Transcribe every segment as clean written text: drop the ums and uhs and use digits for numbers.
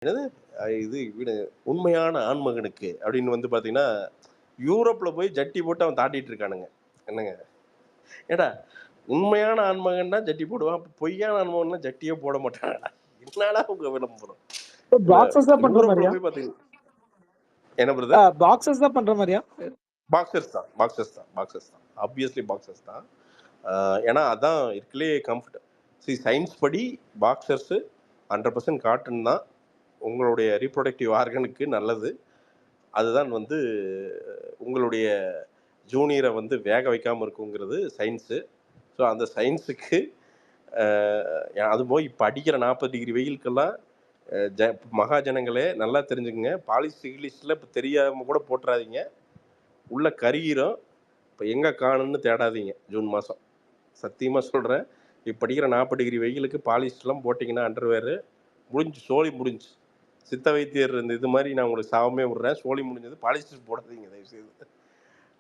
என்னது இது வீடு உண்மையான ஆண்மகனுக்கு அப்படின்னு வந்து பார்த்தீங்கன்னா, யூரோப்பில் போய் ஜட்டி போட்டு அவன் தாட்டிட்டு இருக்கானுங்க. என்னங்க? ஏடா உண்மையான ஆண்மகன்னா ஜட்டி போடுவான். அப்ப பொய்யான ஆண்மகன்னா ஜட்டியே போட மாட்டாங்கடா. என்னடா உங்க விளம்பரம்? இல்ல பாக்ஸஸ் தான் பண்ற யூரோப்ல மாதிரியா? போய் பார்த்தீங்கன்னா என்ன பிரதர்? பாக்ஸஸ் தான் பண்ற மாதிரியா? பாக்ஸர்ஸ் தான், பாக்ஸர்ஸ் தான், பாக்ஸர்ஸ் தான். ஆப்வியஸ்லி பாக்ஸர்ஸ் தான். ஏன்னா அதான் இருக்கலே கம்ஃபர்ட். சயின்ஸ் படி பாக்ஸர்ஸ் 100% காட்டன் தான் உங்களுடைய ரீப்ரொடக்டிவ் ஆர்கனுக்கு நல்லது. அதுதான் வந்து உங்களுடைய ஜூனியரை வந்து வேக வைக்காமல் இருக்குங்கிறது சயின்ஸு. ஸோ அந்த சயின்ஸுக்கு அது போய் இப்போ அடிக்கிற 40 டிகிரி வெயிலுக்கெல்லாம் மகாஜனங்களே நல்லா தெரிஞ்சுக்கங்க. பாலிஷ் இங்கிலீஷில் இப்போ தெரியாமல் கூட போட்டுறாதீங்க. உள்ள கரியிரும். இப்போ எங்கே காணுன்னு தேடாதீங்க ஜூன் மாதம். சத்தியமாக சொல்கிறேன். இப்போ அடிக்கிற 40 டிகிரி வெயிலுக்கு பாலிஷ்லாம் போட்டிங்கன்னா அண்டர்வேரு முடிஞ்சு, சோழி முடிஞ்சு. சித்த வைத்தியர் இது மாதிரி நான் உங்களுக்கு சாவமே விடுறேன். சோழி முடிஞ்சது. பாலிஸ்டர் போடாதீங்க தயவுசெய்து.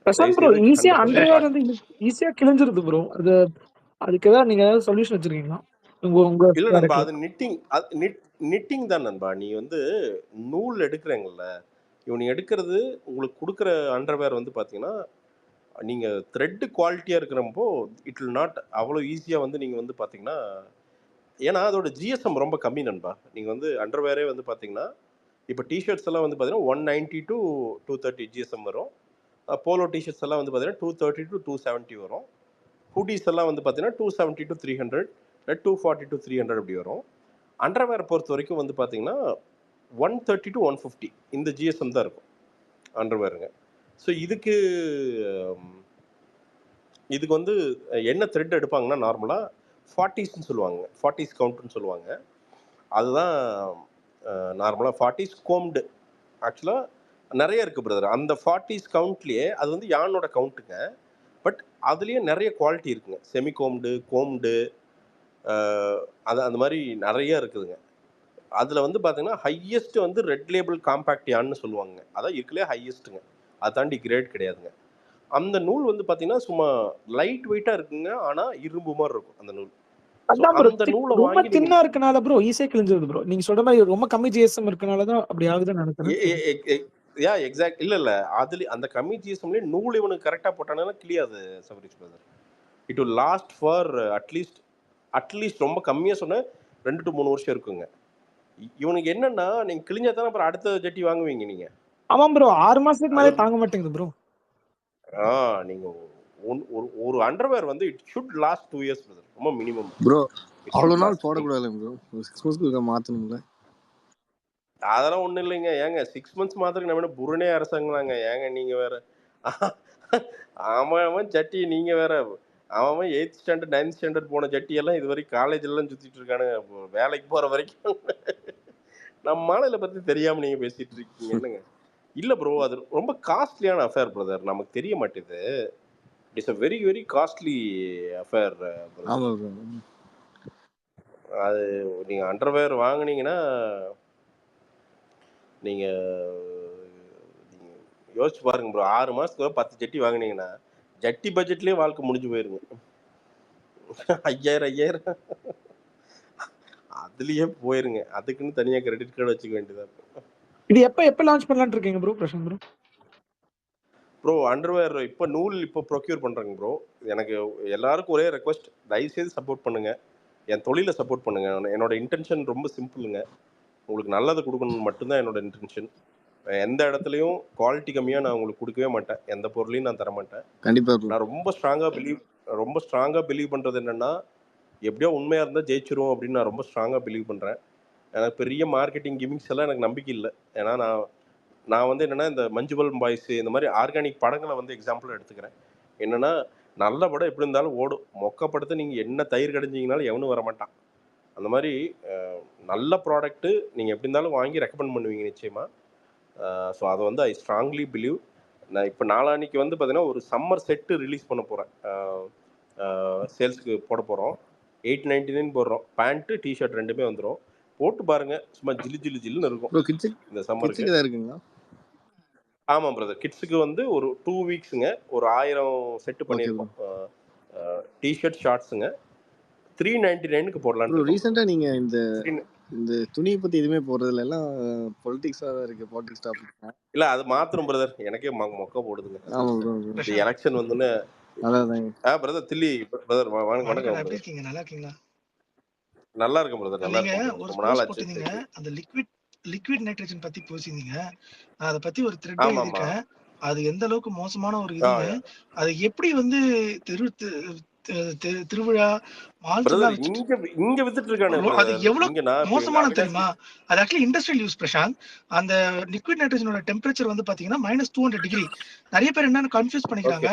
பிரசாந்த் ப்ரோ ஈஸியா அண்டர்வேர் வந்து ஈஸியா கிழிஞ்சிருது ப்ரோ. அதுக்கு ஏதாவது நீங்க ஏதாவது சொல்யூஷன் வச்சிருக்கீங்களா? இல்ல நண்பா, அது நிட்டிங் தான் நண்பா. நீ வந்து நூல் எடுக்கிறீங்கல்ல, நீ எடுக்கிறது உங்களுக்கு கொடுக்குற அண்டர்வேர் வந்து பார்த்தீங்கன்னா, நீங்கள் த்ரெட்டு குவாலிட்டியாக இருக்கிறப்போ இட் வில் நாட் அவ்வளோ ஈஸியாக வந்து நீங்கள் வந்து பார்த்தீங்கன்னா, ஏன்னா அதோட ஜிஎஸ்எம் ரொம்ப கம்மி நண்பா. நீங்கள் வந்து அண்டர்வேரே வந்து பார்த்தீங்கன்னா, இப்போ டிஷர்ட்ஸ் எல்லாம் வந்து பார்த்தீங்கன்னா 190 to 230 ஜிஎஸ்எம் வரும். போலோ டிஷர்ட்ஸ் எல்லாம் வந்து பார்த்தீங்கன்னா 230 to 270 வரும். ஹூடிஸ் எல்லாம் வந்து பார்த்தீங்கன்னா 270 to 300, 240 to 300 அப்படி வரும். அண்டர்வேர் பொறுத்த வரைக்கும் வந்து பார்த்தீங்கன்னா 130 to 150 இந்த ஜிஎஸ்எம் தான் இருக்கும் அண்டர்வேருங்க. ஸோ இதுக்கு வந்து என்ன த்ரெட் எடுப்பாங்கன்னா நார்மலாக 40ஸ்ன்னு சொல்லுவாங்க. 40s கவுண்ட்னு சொல்லுவாங்க. அதுதான் நார்மலாக 40s கோம்டு. ஆக்சுவலாக நிறைய இருக்குது பிரதர். அந்த 40s கவுண்ட்லேயே அது வந்து யானோட கவுண்ட்டுங்க. பட் அதுலேயே நிறைய குவாலிட்டி இருக்குங்க. செமி கோம்டு அது அந்த மாதிரி நிறைய இருக்குதுங்க. அதில் வந்து பார்த்தீங்கன்னா ஹையஸ்ட் வந்து ரெட் லேபிள் காம்பேக்ட் யான்னு சொல்லுவாங்க. அதான் இருக்கலே ஹையஸ்ட்டுங்க. அதை தாண்டி கிரேட் கிடையாதுங்க. அந்த நூல் வந்து பார்த்தீங்கன்னா சும்மா லைட் வெயிட்டாக இருக்குங்க. ஆனால் இரும்பு மாதிரி இருக்கும் அந்த நூல். அந்த நூலை ரொம்ப தின்னா இருக்கனால ப்ரோ ஈஸியா கிழிஞ்சிருது ப்ரோ. நீங்க சொல்ற மாதிரி ரொம்ப கம்மி ஜிஎஸ்எம் இருக்கனால தான் அப்படி ஆகுதுன்னு நினைக்கிறேன். எக்ஸாக்ட் இல்ல அதுல அந்த கம்மி ஜிஎஸ்எம்ல நூல் இவனுக்கு கரெக்டா போட்டானா கிளியாது Sabarish brother. It will last for at least ரொம்ப கம்மியா சொன்ன 2 to 3 வருஷம் இருக்குங்க. இவனுக்கு என்னன்னா நீங்க கிழிஞ்சா தானே அப்புறம் அடுத்த ஜட்டி வாங்குவீங்க நீங்க. ஆமா ப்ரோ 6 மாசத்துக்கு மேலே தாங்க மாட்டேங்குது ப்ரோ. நீங்க ஒரு அண்டர்வேர் வந்து it should last 2 years brother. ரொம்ப மினிமம் ப்ரோ. அவ்வளவு நாள் போடக்கூடாது ப்ரோ. 6 monthsக்கு மாத்தணும்ல. அதெல்லாம் ஒன்றும் இல்லைங்க. ஏங்க 6 months மாத்திரம் நம்ம புருனே அரசாங்கலாங்க. ஏங்க நீங்கள் வேற அவன் ஜட்டி நீங்கள் வேற அவன் 8th standard 9th standard போன ஜட்டியெல்லாம் இது வரைக்கும் காலேஜ்லாம் சுற்றிட்டு இருக்கானுங்க. வேலைக்கு போகிற வரைக்கும் நம்ம மாநில பற்றி தெரியாமல் நீங்கள் பேசிகிட்டு இருக்கீங்க. என்னங்க இல்லை ப்ரோ, அது ரொம்ப காஸ்ட்லியான அஃபேர் பிரதர். நமக்கு தெரிய மாட்டேது. It's a very very costly affair. அது நீங்கள் அண்டர்வேர் வாங்கினீங்கன்னா நீங்கள் யோசிச்சு பாருங்க ப்ரோ. 6 மாதத்துக்கு 10 ஜட்டி வாங்கினீங்கன்னா ஜட்டி பட்ஜெட்லேயே வாழ்க்கை முடிஞ்சு போயிருங்க. 5000 அதுலேயே போயிருங்க. அதுக்குன்னு தனியாக கிரெடிட் கார்டு வச்சுக்க வேண்டியதாக இருக்கும். இது எப்போ லான்ச் பண்ணலான்னு இருக்கீங்க bro Prashanth bro? Bro underwear இப்போ நூல் ப்ரொக்யூர் பண்ணுறேங்க ப்ரோ. எனக்கு எல்லாருக்கும் ஒரே ரெக்வஸ்ட், தயவுசெய்து சப்போர்ட் பண்ணுங்கள். என் தொழிலை சப்போர்ட் பண்ணுங்கள். என்னோட இன்டென்ஷன் ரொம்ப சிம்பிளுங்க. உங்களுக்கு நல்லது கொடுக்கணும்னு மட்டும்தான் என்னோட இன்டென்ஷன். எந்த இடத்துலையும் குவாலிட்டி கம்மியாக நான் உங்களுக்கு கொடுக்கவே மாட்டேன். எந்த பொருளையும் நான் தரமாட்டேன். கண்டிப்பாக. நான் ரொம்ப ஸ்ட்ராங்காக பிலீவ் பண்ணுறது என்னென்னா, எப்படியோ உண்மையாக இருந்தால் ஜெயிச்சிரும் அப்படின்னு நான் ரொம்ப ஸ்ட்ராங்காக பிலீவ் பண்ணுறேன். எனக்கு பெரிய மார்க்கெட்டிங் கிமிக்ஸ் எல்லாம் எனக்கு நம்பிக்கை இல்லை. ஏன்னா நான் வந்து என்னென்னா இந்த மஞ்சுவல் பாய்ஸு இந்த மாதிரி ஆர்கானிக் படங்களை வந்து எக்ஸாம்பிளாக எடுத்துக்கிறேன். என்னென்னா நல்ல படம் எப்படி இருந்தாலும் ஓடும். மொக்க படத்தை நீங்கள் என்ன தயிர் கடைஞ்சிங்கனாலும் எவனும் வரமாட்டான். அந்த மாதிரி நல்ல ப்ராடக்ட்டு நீங்கள் எப்படி இருந்தாலும் வாங்கி ரெக்கமெண்ட் பண்ணுவீங்க நிச்சயமாக. ஸோ அதை வந்து ஐ ஸ்ட்ராங்லி பிலீவ். நான் இப்போ நாளான்னைக்கு வந்து பார்த்தீங்கன்னா ஒரு சம்மர் செட்டு ரிலீஸ் பண்ண போகிறேன். சேல்ஸுக்கு போட போகிறோம். 899 போடுறோம். பேண்ட்டு டிஷர்ட் ரெண்டுமே வந்துடும். போட்டு பாருங்கள். சும்மா ஜில்லுன்னு இருக்கும் இந்த சம்மருக்கு. இருக்குங்களா? ஆமாம் பிரதர். கிட்ஸுக்கு வந்து ஒரு 2 வீக்ஸுங்க. ஒரு 1000 செட்டு பண்ணியிருக்கோம். டிஷர்ட் ஷார்ட்ஸுங்க 399க்கு போடலான்னு. ரீசெண்டாக நீங்கள் இந்த இந்த துணியை பத்தி எதுவுமே போறதுல எல்லாம் பொலிட்டிக்ஸா தான் இருக்கு. Politics topic. இல்ல அது மாத்திரம் பிரதர், எனக்கே மொக்க போடுதுங்க. ஆமா ப்ரோ. இந்த எலெக்ஷன் வந்துன்னு அதான் பிரதர் தில்லி பிரதர் வணக்கம் எப்படி பிரதர். இருக்கீங்க? நல்லா இருக்கீங்களா? நல்லா இருக்கும் பிரதர், நல்லா நீங்க இருக்கும். ஒரு ரொம்ப நாள் போஸ்ட் ஆச்சு. போட்டிருந்தீங்க, அந்த லிக்விட் நைட்ரஜன் பத்தி பேசியிருந்தீங்க. நான் அதை பத்தி ஒரு த்ரெட்டே ஆமா ஆமா. எழுதியிருக்கேன். அது எந்த அளவுக்கு மோசமான ஒரு இதுன்னு, அது எப்படி வந்து திருவிழா மால்ஸ் பிரதர் எல்லாம் வச்சுட்டு இங்க வித்துட்டு இருக்கானே அது பிரதர். எவ்வளவு இங்க நான் இப்ப எங்க மோசமான அவினாசி தெரியுமா? அது ஆக்சுவலி இண்டஸ்ட்ரியல் யூஸ் பிரசாந்த். அந்த லிக்விட் நைட்ரஜனோட டெம்பரேச்சர் வந்து பாத்தீங்கன்னா -200 டிகிரி. நிறைய பேர் என்னன்னு கன்ஃபியூஸ் பண்ணிக்கிறாங்க.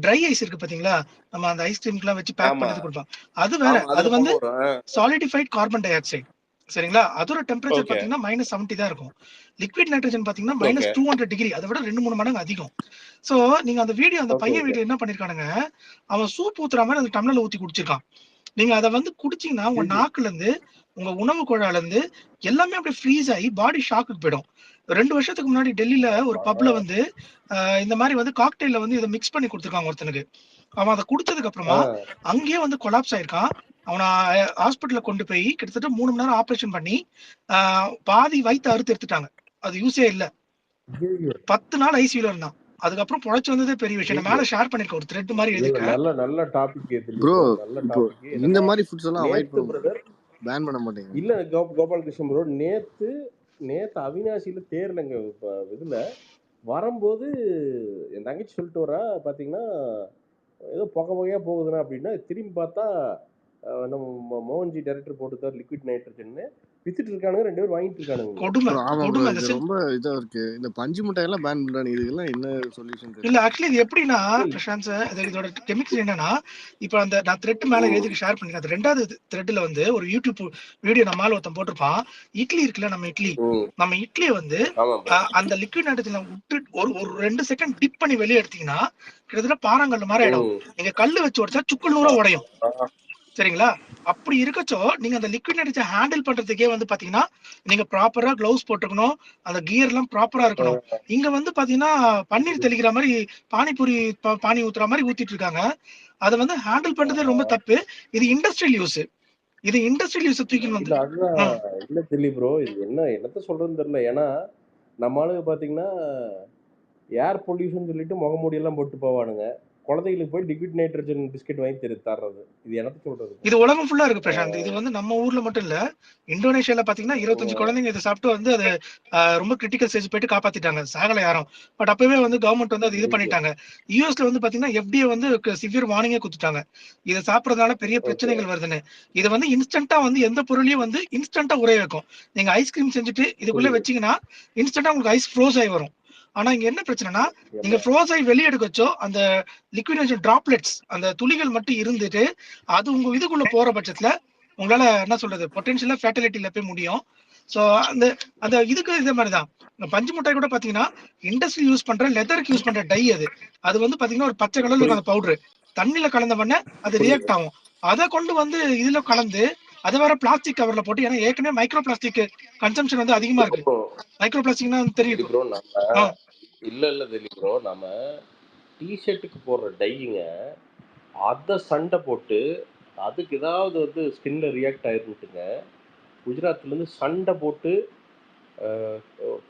ட்ரை ஐஸ் இருக்கு பாத்தீங்களா, நம்ம அந்த ஐஸ்கிரீம்க்குலாம் வச்சு பேக் ஆமா பண்ணி கொடுப்போம். அது வேற. ஆமா, அது அதுல வந்து பொங்க வரும். சாலிடிஃபைட் கார்பன் டை ஆக்சைடு. சரிங்களா? அதோட டெம்பரேச்சர் ஓகே பாத்தீங்கன்னா -70 தான் இருக்கும். லிக்விட் நைட்ரஜன் பாத்தீங்கன்னா ஓகே -200 டிகிரி. அதை விட 2-3 மடங்கு அதிகம். சோ நீங்க அந்த வீடியோ, அந்த ஓகே பையன் ஓகே. வீடியோ என்ன பண்ணிருக்கானுங்க, அவன் சூப் ஊத்துற மாதிரி அந்த டம்ளர்ல ஊத்தி குடிச்சிருக்கான். நீங்க அதை வந்து குடிச்சீங்கன்னா உங்க நாக்குல இருந்து, உங்க உணவு குழாயில இருந்து எல்லாமே அப்படியே ஃப்ரீஸ் ஆகி பாடி ஷாக்குக்கு போயிடும். 2 வருஷத்துக்கு முன்னாடி டெல்லியில ஒரு பப்ல வந்து இந்த மாதிரி வந்து காக்டெயில வந்து இதை மிக்ஸ் பண்ணி கொடுத்துருக்காங்க ஒருத்தனுக்கு. அவன் அதை குடிச்சதுக்கு அப்புறமா அங்கேயே வந்து கொலாப்ஸ் ஆயிருக்கான். அவனை ஹாஸ்பிட்டல்ல கொண்டு போய் கிட்டத்தட்ட 3 மணி நேரம் ஆபரேஷன் பண்ணி பாதி வயிற்று அறுத்து எடுத்துட்டாங்க. அது யூஸே இல்ல. 10 நாள் ஐசியூல இருந்தான். அதுக்கப்புறம் பொழைச்சு வந்ததே பெரிய விஷயம். நான் மேல ஷேர் பண்ணிருக்கேன், ஒரு த்ரெட் மாதிரி எழுதிருக்கேன். நல்ல டாபிக் ப்ரோ. நல்ல இப்போ டாபிக். இந்த மாதிரி ஃபுட்ஸ் எல்லாம் அவாய்ட் நேத்து பிரதர் பேன் பண்ண மாட்டேங்க. இல்ல கோபால் கிருஷ்ணன் ப்ரோ, நேத்து அவினாசியில தேர்லங்க இதுல வரும்போது என் தங்கச்சி சொல்லிட்டு வரா, பாத்தீங்கன்னா ஏதோ புகையா போகுதுன்னா அப்படின்னா, திரும்பி பார்த்தா நம்ம மோகன்ஜி டைரக்டர் போட்டுதான் லிக்விட் நைட்ரஜன் வித்துட்டு இருக்கானுங்க. 2 பேரும் வாங்கிட்டு இருக்கானுங்க. கொடுமை ஆமா ப்ரோ. கொடுமை. இது ரொம்ப இதா இருக்கு. இந்த பஞ்சு மிட்டாய் எல்லாம் பேன் பண்றாங்க. இதுக்கெல்லாம் என்ன சொல்யூஷன் இல்ல தெரியல. ஆக்சுவலி இது எப்படின்னா பிரசாந்த் சார், இதோட கெமிக்கல் என்னன்னா, இப்ப அந்த நான் த்ரெட் மேல எழுதி ஷேர் பண்ணிருக்கேன். அது 2வது த்ரெட்ல வந்து ஒரு யூடியூப் வீடியோ நம்மால ஒருத்தன் போட்டிருப்பான். இட்லி இருக்குல்ல, நம்ம இட்லியை வந்து ஆமா bro. அந்த லிக்விட் நைட்ரஜன் விட்டு ஒரு 2 செகண்ட் டிப் பண்ணி வெளியே எடுத்தீங்கன்னா கிட்டத்தட்ட பாறாங்கல் மாதிரி ஆயிடும். நீங்க கல்லு வச்சு உடைச்சா சுக்குள் நூறா உடையும். சரிங்களா? அப்படி இருக்கச்சோ நீங்க அந்த லிக்விட் நைட்ரஜன் ஹேண்டில் பண்றதுக்கே வந்து பாத்தீங்கன்னா நீங்க ப்ராப்பரா கிளவுஸ் போட்டுக்கணும். அந்த கியர் எல்லாம் ப்ராப்பரா இருக்கணும். இங்க வந்து பாத்தீங்கன்னா பன்னீர் தெளிக்கிற மாதிரி பானிபூரி பானி ஊத்துற மாதிரி ஊத்திட்டு இருக்காங்க. அதை வந்து ஹேண்டில் பண்றதே ரொம்ப தப்பு. இது இண்டஸ்ட்ரியல் யூஸ். இது இண்டஸ்ட்ரியல் யூஸ் தூக்கின்னு வந்து இல்ல அதுதான் இல்ல தில்லி ப்ரோ, இது என்னத்த சொல்றதுன்னு தெரியல. ஏன்னா நம்ம ஆளுங்க பாத்தீங்கன்னா ஏர் பொல்யூஷன் சொல்லிட்டு முகமூடியெல்லாம் போட்டு போவானுங்க. குழந்தைகளுக்கு போய் லிக்விட் நைட்ரஜன் பிஸ்கெட் வாங்கி தர்றது. இது என்னத்த சொல்றது? இது உலகம் ஃபுல்லா இருக்கு பிரசாந்த். இது வந்து நம்ம ஊர்ல மட்டும் இல்ல, இந்தோனேஷியால பாத்தீங்கன்னா 25 குழந்தைங்க இதை சாப்பிட்டு வந்து அது ரொம்ப கிரிட்டிக்கல் ஸ்டேஜ் போயிட்டு காப்பாத்திட்டாங்க. சாகல யாரும். பட் அப்பவே வந்து கவர்மெண்ட் வந்து அது இது பண்ணிட்டாங்க. யூஎஸ்ல வந்து பாத்தீங்கன்னா FDA வந்து சிவியர் வார்னிங்கே கொடுத்துட்டாங்க, இதை சாப்பிடறதுனால பெரிய பிரச்சனைகள் வருதுன்னு. இதை வந்து இன்ஸ்டன்டா வந்து எந்த பொருளையும் வந்து இன்ஸ்டன்டா உரைய வைக்கும். நீங்க ஐஸ்கிரீம் செஞ்சுட்டு இதுக்குள்ள வச்சீங்கன்னா இன்ஸ்டன்டா உங்களுக்கு ஐஸ் ஃப்ரோஸ் ஆகி வரும். ஆனா இங்க என்ன பிரச்சனைனா, நீங்க ஃப்ரோஸ் ஆகி வெளியே எடுக்கச்சோ அந்த லிக்விட் டிராப்லெட்ஸ், அந்த துளிகள் மட்டும் இருந்துட்டு அது உங்க இதுக்குள்ள போற பட்சத்துல உங்களால என்ன சொல்றது, பொட்டன்ஷியலா ஃபேட்டலிட்டில போய் முடியும். சோ அந்த அந்த இதுக்கு இதே மாதிரிதான் பஞ்சு மிட்டாய் கூட பாத்தீங்கன்னா இண்டஸ்ட்ரி யூஸ் பண்ற லெதருக்கு யூஸ் பண்ற டை. அது வந்து பாத்தீங்கன்னா ஒரு பச்சை கலர்ல இருக்கும் அந்த பவுடர். தண்ணியில கலந்த உடனே அது ரியாக்ட் ஆகும். அதை கொண்டு வந்து இதுல கலந்து அதை வேற பிளாஸ்டிக் கவர்ல போட்டு, ஏன்னா ஏற்கனவே மைக்ரோ பிளாஸ்டிக் கன்சம்ஷன் வந்து அதிகமா இருக்கு. மைக்ரோ பிளாஸ்டிக்னா தெரியும் ப்ரோ. இல்ல தில்லி ப்ரோ, நம்ம டிஷர்ட்டுக்கு போடுற டையிங்க அதை சண்டை போட்டு அதுக்கு ஏதாவது வந்து ஸ்கின்ல ரியாக்ட் ஆயிருந்துட்டுங்க, குஜராத்லேருந்து சண்டை போட்டு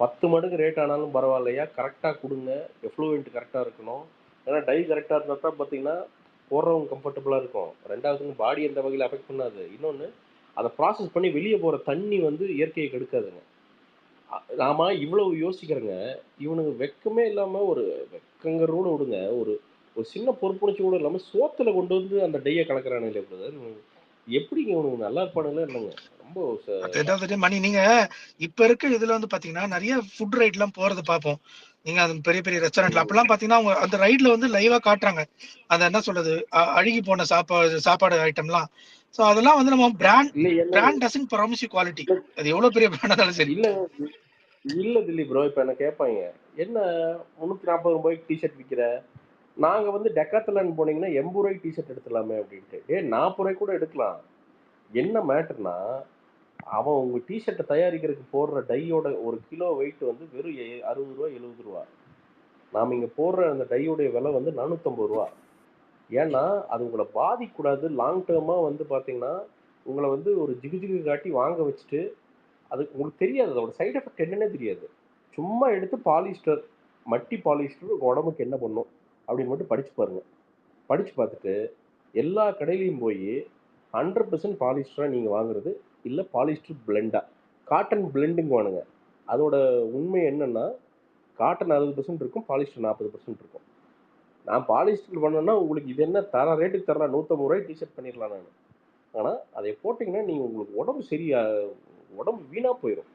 10 மடங்கு ரேட் ஆனாலும் பரவாயில்லையா, கரெக்டாக கொடுங்க, எஃப்ளூயன்ட் கரெக்டாக இருக்கணும். ஏன்னா டை கரெக்டாக இருந்தால் தான் பார்த்தீங்கன்னா போடுறவங்க கம்ஃபர்டபுளாக இருக்கும். 2வது பாடி எந்த வகையில் அஃபெக்ட் பண்ணாது. இன்னொன்று, அதை ப்ராசஸ் பண்ணி வெளியே போகிற தண்ணி வந்து இயற்கையை கெடுக்காதுங்க. நாம இவ்வளவு யோசிக்கிறேங்க, இவனுக்கு வெக்கமே இல்லாமல், ஒரு வெக்கங்கிறோட விடுங்க, ஒரு ஒரு சின்ன பொறுப்புணர்ச்சி கூட இல்லாமல் சோத்துல கொண்டு வந்து அந்த டையை கலக்கிறானுங்களே பிரதர். எப்படிங்க இவனுக்கு நல்லா இருப்பானுங்களா என்னங்க? ரொம்ப மணி. நீங்க இப்ப இருக்க இதுல வந்து பாத்தீங்கன்னா நிறைய ஃபுட் ரைட் எல்லாம் போறது பார்ப்போம். நீங்க அது பெரிய பெரிய ரெஸ்டாரண்ட்ல அப்பெல்லாம் பாத்தீங்கன்னா அவங்க அந்த ரைட்ல வந்து லைவா காட்டுறாங்க அந்த என்ன சொல்றது அழுகி போன சாப்பாடு ஐட்டம்லாம். சோ அதெல்லாம் வந்து நம்ம brand doesn't promise you quality. அது எவ்வளவு பெரிய பிராண்டா இருந்தாலும் சரி. இல்ல தில்லி ப்ரோ, இப்ப என்ன கேட்பாங்க, என்ன 340 ரூபாய்க்கு டிஷர்ட் விற்கிற, நாங்க வந்து டெக்காத்தலான் போனீங்கன்னா 80 ரூபாய்க்கு டிஷர்ட் எடுத்துலாமே அப்படின்ட்டு. 40 ரூபாய்க்கு கூட எடுக்கலாம். என்ன மேட்டர்னா, அவன் உங்க டிஷர்ட்டை தயாரிக்கிறதுக்கு போடுற டையோட ஒரு கிலோ வெயிட் வந்து வெறும் 60 ரூபா 70 ரூபா. நாம இங்க போடுற அந்த டையோடைய விலை வந்து 450 ரூபா. ஏன்னா அது உங்களை பாதிக்கூடாது. லாங் டேர்மா வந்து பாத்தீங்கன்னா உங்களை வந்து ஒரு ஜிகு காட்டி வாங்க வச்சுட்டு அது உங்களுக்கு தெரியாது, அதோட சைடு எஃபெக்ட் என்னன்னே தெரியாது. சும்மா எடுத்து பாலிஸ்டர், மட்டி பாலிஸ்டர் உங்கள் உடம்புக்கு என்ன பண்ணும் அப்படின்னு மட்டும் படிச்சு பாருங்க. படிச்சு பார்த்துட்டு எல்லா கடையிலையும் போய் 100% பாலிஸ்டராக நீங்கள் வாங்குறது இல்லை பாலிஸ்டர் பிளெண்டாக காட்டன் பிளெண்டிங் வாங்குங்க. அதோட உண்மை என்னன்னா காட்டன் 60% இருக்கும், பாலிஸ்டர் 40% இருக்கும். நான் பாலிஸ்டர் பண்ணேன்னா உங்களுக்கு இது என்ன தர ரேட்டுக்கு தரலாம், 150 ரூபாய் டிஷர்ட் பண்ணிடலாம் நான். ஆனால் அதை போட்டிங்கன்னா நீங்கள் உங்களுக்கு உடம்பு வீணாக போயிடும்.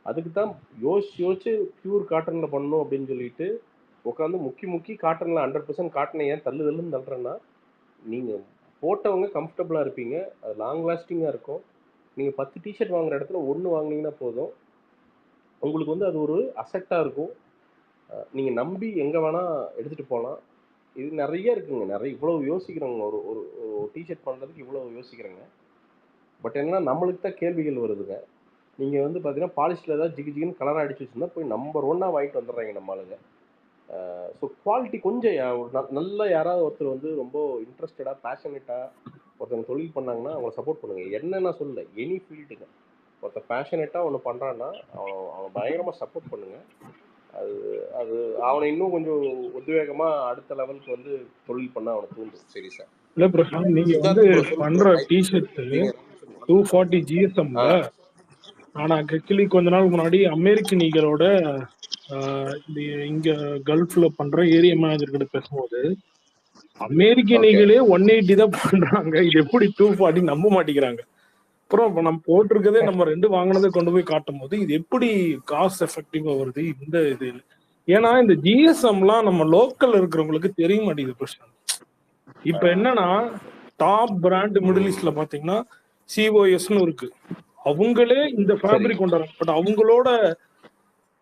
அதுக்கு தான் யோசிச்சு பியூர் காட்டனில் பண்ணணும் அப்படின்னு சொல்லிட்டு உட்காந்து முக்கி காட்டனில் 100% காட்டனை ஏன் தள்ளுன்னு தள்ளுறேன்னா நீங்கள் போட்டவங்க கம்ஃபர்டபுளாக இருப்பீங்க, அது லாங் லாஸ்டிங்காக இருக்கும். நீங்கள் 10 டிஷர்ட் வாங்குற இடத்துல 1 வாங்கினீங்கன்னா போதும், உங்களுக்கு வந்து அது ஒரு அசெட்டாக இருக்கும். நீங்கள் நம்பி எங்கே வேணால் எடுத்துகிட்டு போகலாம். இது நிறைய இருக்குங்க, நிறைய இவ்வளோ யோசிக்கிறோங்க, ஒரு ஒரு டிஷர்ட் பண்ணுறதுக்கு இவ்வளோ யோசிக்கிறேங்க. பட் என்னன்னா நம்மளுக்கு தான் கேள்விகள் வருதுங்க. நீங்கள் வந்து பார்த்தீங்கன்னா பாலிஸ்டில் ஏதாவது ஜிகுன்னு கலராக அடிச்சு வச்சுருந்தா போய் நம்பர் 1 வாங்கிட்டு வந்துடுறாங்க நம்ம ஆளுங்க. ஸோ குவாலிட்டி கொஞ்சம் நல்ல யாராவது ஒருத்தர் வந்து ரொம்ப இன்ட்ரெஸ்டடாக பேஷனேட்டாக ஒருத்தவங்க தொழில் பண்ணாங்கன்னா அவங்களை சப்போர்ட் பண்ணுங்கள். என்னென்ன சொல்லலை, எனி ஃபீல்டுங்க. ஒருத்தர் பேஷனேட்டாக ஒன்று பண்ணுறான்னா அவன் பயங்கரமாக சப்போர்ட் பண்ணுங்கள். அது அது அவனை இன்னும் கொஞ்சம் உத்வேகமாக அடுத்த லெவலுக்கு வந்து தொழில் பண்ண அவனை தூண்டும். சரி சார். இல்ல பிரசாந்த், நீங்க வந்து பண்ற டிஷர்ட் 240 GSMல ஆனா ஆக்சுவலி கொஞ்ச நாள் முன்னாடி அமெரிக்கன் ஈகலோட இங்க கல்ஃப்ல பண்ற ஏரியா மேனேஜர் கிட்ட பேசும்போது அமெரிக்கன் ஈகலே 180 தான் பண்றாங்க, இது எப்படி 240 நம்ப மாட்டேங்கிறாங்க. அப்புறம் நம்ம போட்டிருக்கதே நம்ம 2 வாங்கினதை கொண்டு போய் காட்டும் போது இது எப்படி காஸ்ட் எஃபெக்டிவா வருது இந்த இது. ஏன்னா இந்த ஜிஎஸ்எம்லாம் நம்ம லோக்கல் இருக்கிறவங்களுக்கு தெரிய மாட்டேங்குது பிரச்சனை. இப்ப என்னன்னா டாப் பிராண்ட் மிடில் ஈஸ்ட்ல பாத்தீங்கன்னா சிஓஎஸ்னு இருக்கு, அவங்களே இந்த ஃபேப்ரிக் கொண்டு வராங்க. பட் அவங்களோட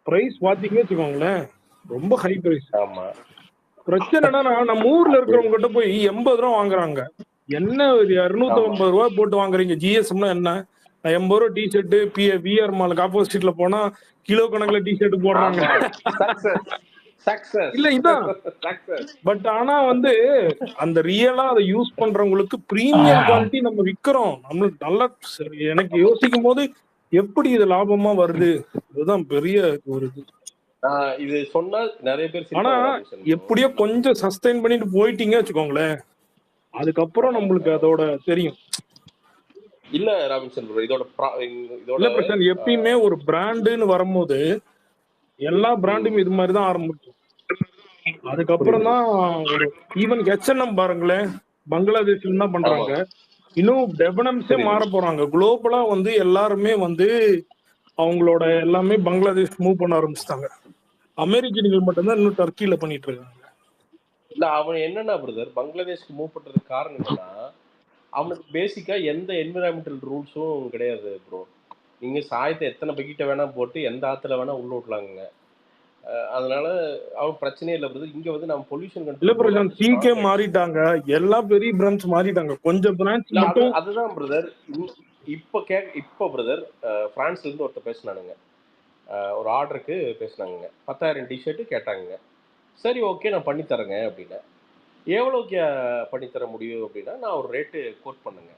பிரைஸ் பாத்தீங்கன்னு வச்சுக்கோங்களேன் ரொம்ப ஹை பிரைஸ். பிரச்சனைனா நம்ம ஊர்ல இருக்கிறவங்க கிட்ட போய் 80 ரூபா வாங்குறாங்க. என்ன 250 ரூபாய் போட்டு வாங்குறீங்க ஜிஎஸ்எம்னா என்ன? 80 ரூபா டிஷர்ட் விஆர் மாலுக்கு ஆப்போசிட்ல போனா கிலோ கணக்குல டிஷர்ட் போடுறாங்க. இல்ல இதான். பட் ஆனா வந்து அந்த ரியலா அதை யூஸ் பண்றவங்களுக்கு பிரீமியம் குவாலிட்டி நம்ம விக்கிறோம். நம்மளுக்கு நல்லா எனக்கு யோசிக்கும் போது எப்படி இது லாபமா வருது, இதுதான் பெரிய ஒரு இது. இது சொன்னா நிறைய பேர். ஆனா எப்படியோ கொஞ்சம் சஸ்டைன் பண்ணிட்டு போயிட்டீங்க வச்சுக்கோங்களேன், அதுக்கப்புறம் நம்மளுக்கு அதோட தெரியும். இல்ல ராபின்சன் ப்ரோ, இதோட எப்பயுமே ஒரு பிராண்டுன்னு வரும்போது எல்லா பிராண்டும் இது மாதிரி தான் ஆரம்பிக்கும். அதுக்கப்புறம் தான் ஒரு ஈவன் H&M பாருங்களேன், பங்களாதேஷ்ல என்ன பண்றாங்க, இன்னும் டெபனம்ஸே மாற போறாங்க. குளோபலா வந்து எல்லாருமே வந்து அவங்களோட எல்லாமே பங்களாதேஷ் மூவ் பண்ண ஆரம்பிச்சிட்டாங்க. அமெரிக்கர்கள் மட்டும்தான் இன்னும் டர்க்கில பண்ணிட்டு இருக்காங்க. இல்ல அவன் என்னன்னா பிரதர் பங்களாதேஷ்க்கு மூவ் பண்றதுக்கு காரணம் என்னன்னா அவனுக்கு பேசிக்கா எந்த என்விரான்மெண்டல் ரூல்ஸும் கிடையாது ப்ரோ. நீங்க சாயத்தை எத்தனை பக்கெட்டை வேணா போட்டு எந்த ஆத்துல வேணா உள்ள விடலாங்க. அதனால அவன் பிரச்சனையே இல்லை பிரதர். இங்க வந்து நம்ம பொல்யூஷன் கண்ட்ரோல் சிகே மாறிட்டாங்க, எல்லா பெரிய பிரான்ச் மாறிட்டாங்க, கொஞ்சம் பிரான்ச் மட்டும். அதுதான் பிரதர். இப்போ பிரதர் பிரான்ஸ்ல இருந்து ஒருத்தர் பேசினானுங்க, ஒரு ஆர்டருக்கு பேசினாங்க, 10,000 டிஷர்ட் கேட்டாங்க. சரி ஓகே நான் பண்ணித்தரேங்க அப்படின்னா, எவ்வளோக்கு பண்ணித்தர முடியும் அப்படின்னா நான் ஒரு ரேட்டு கோட் பண்ணுங்க.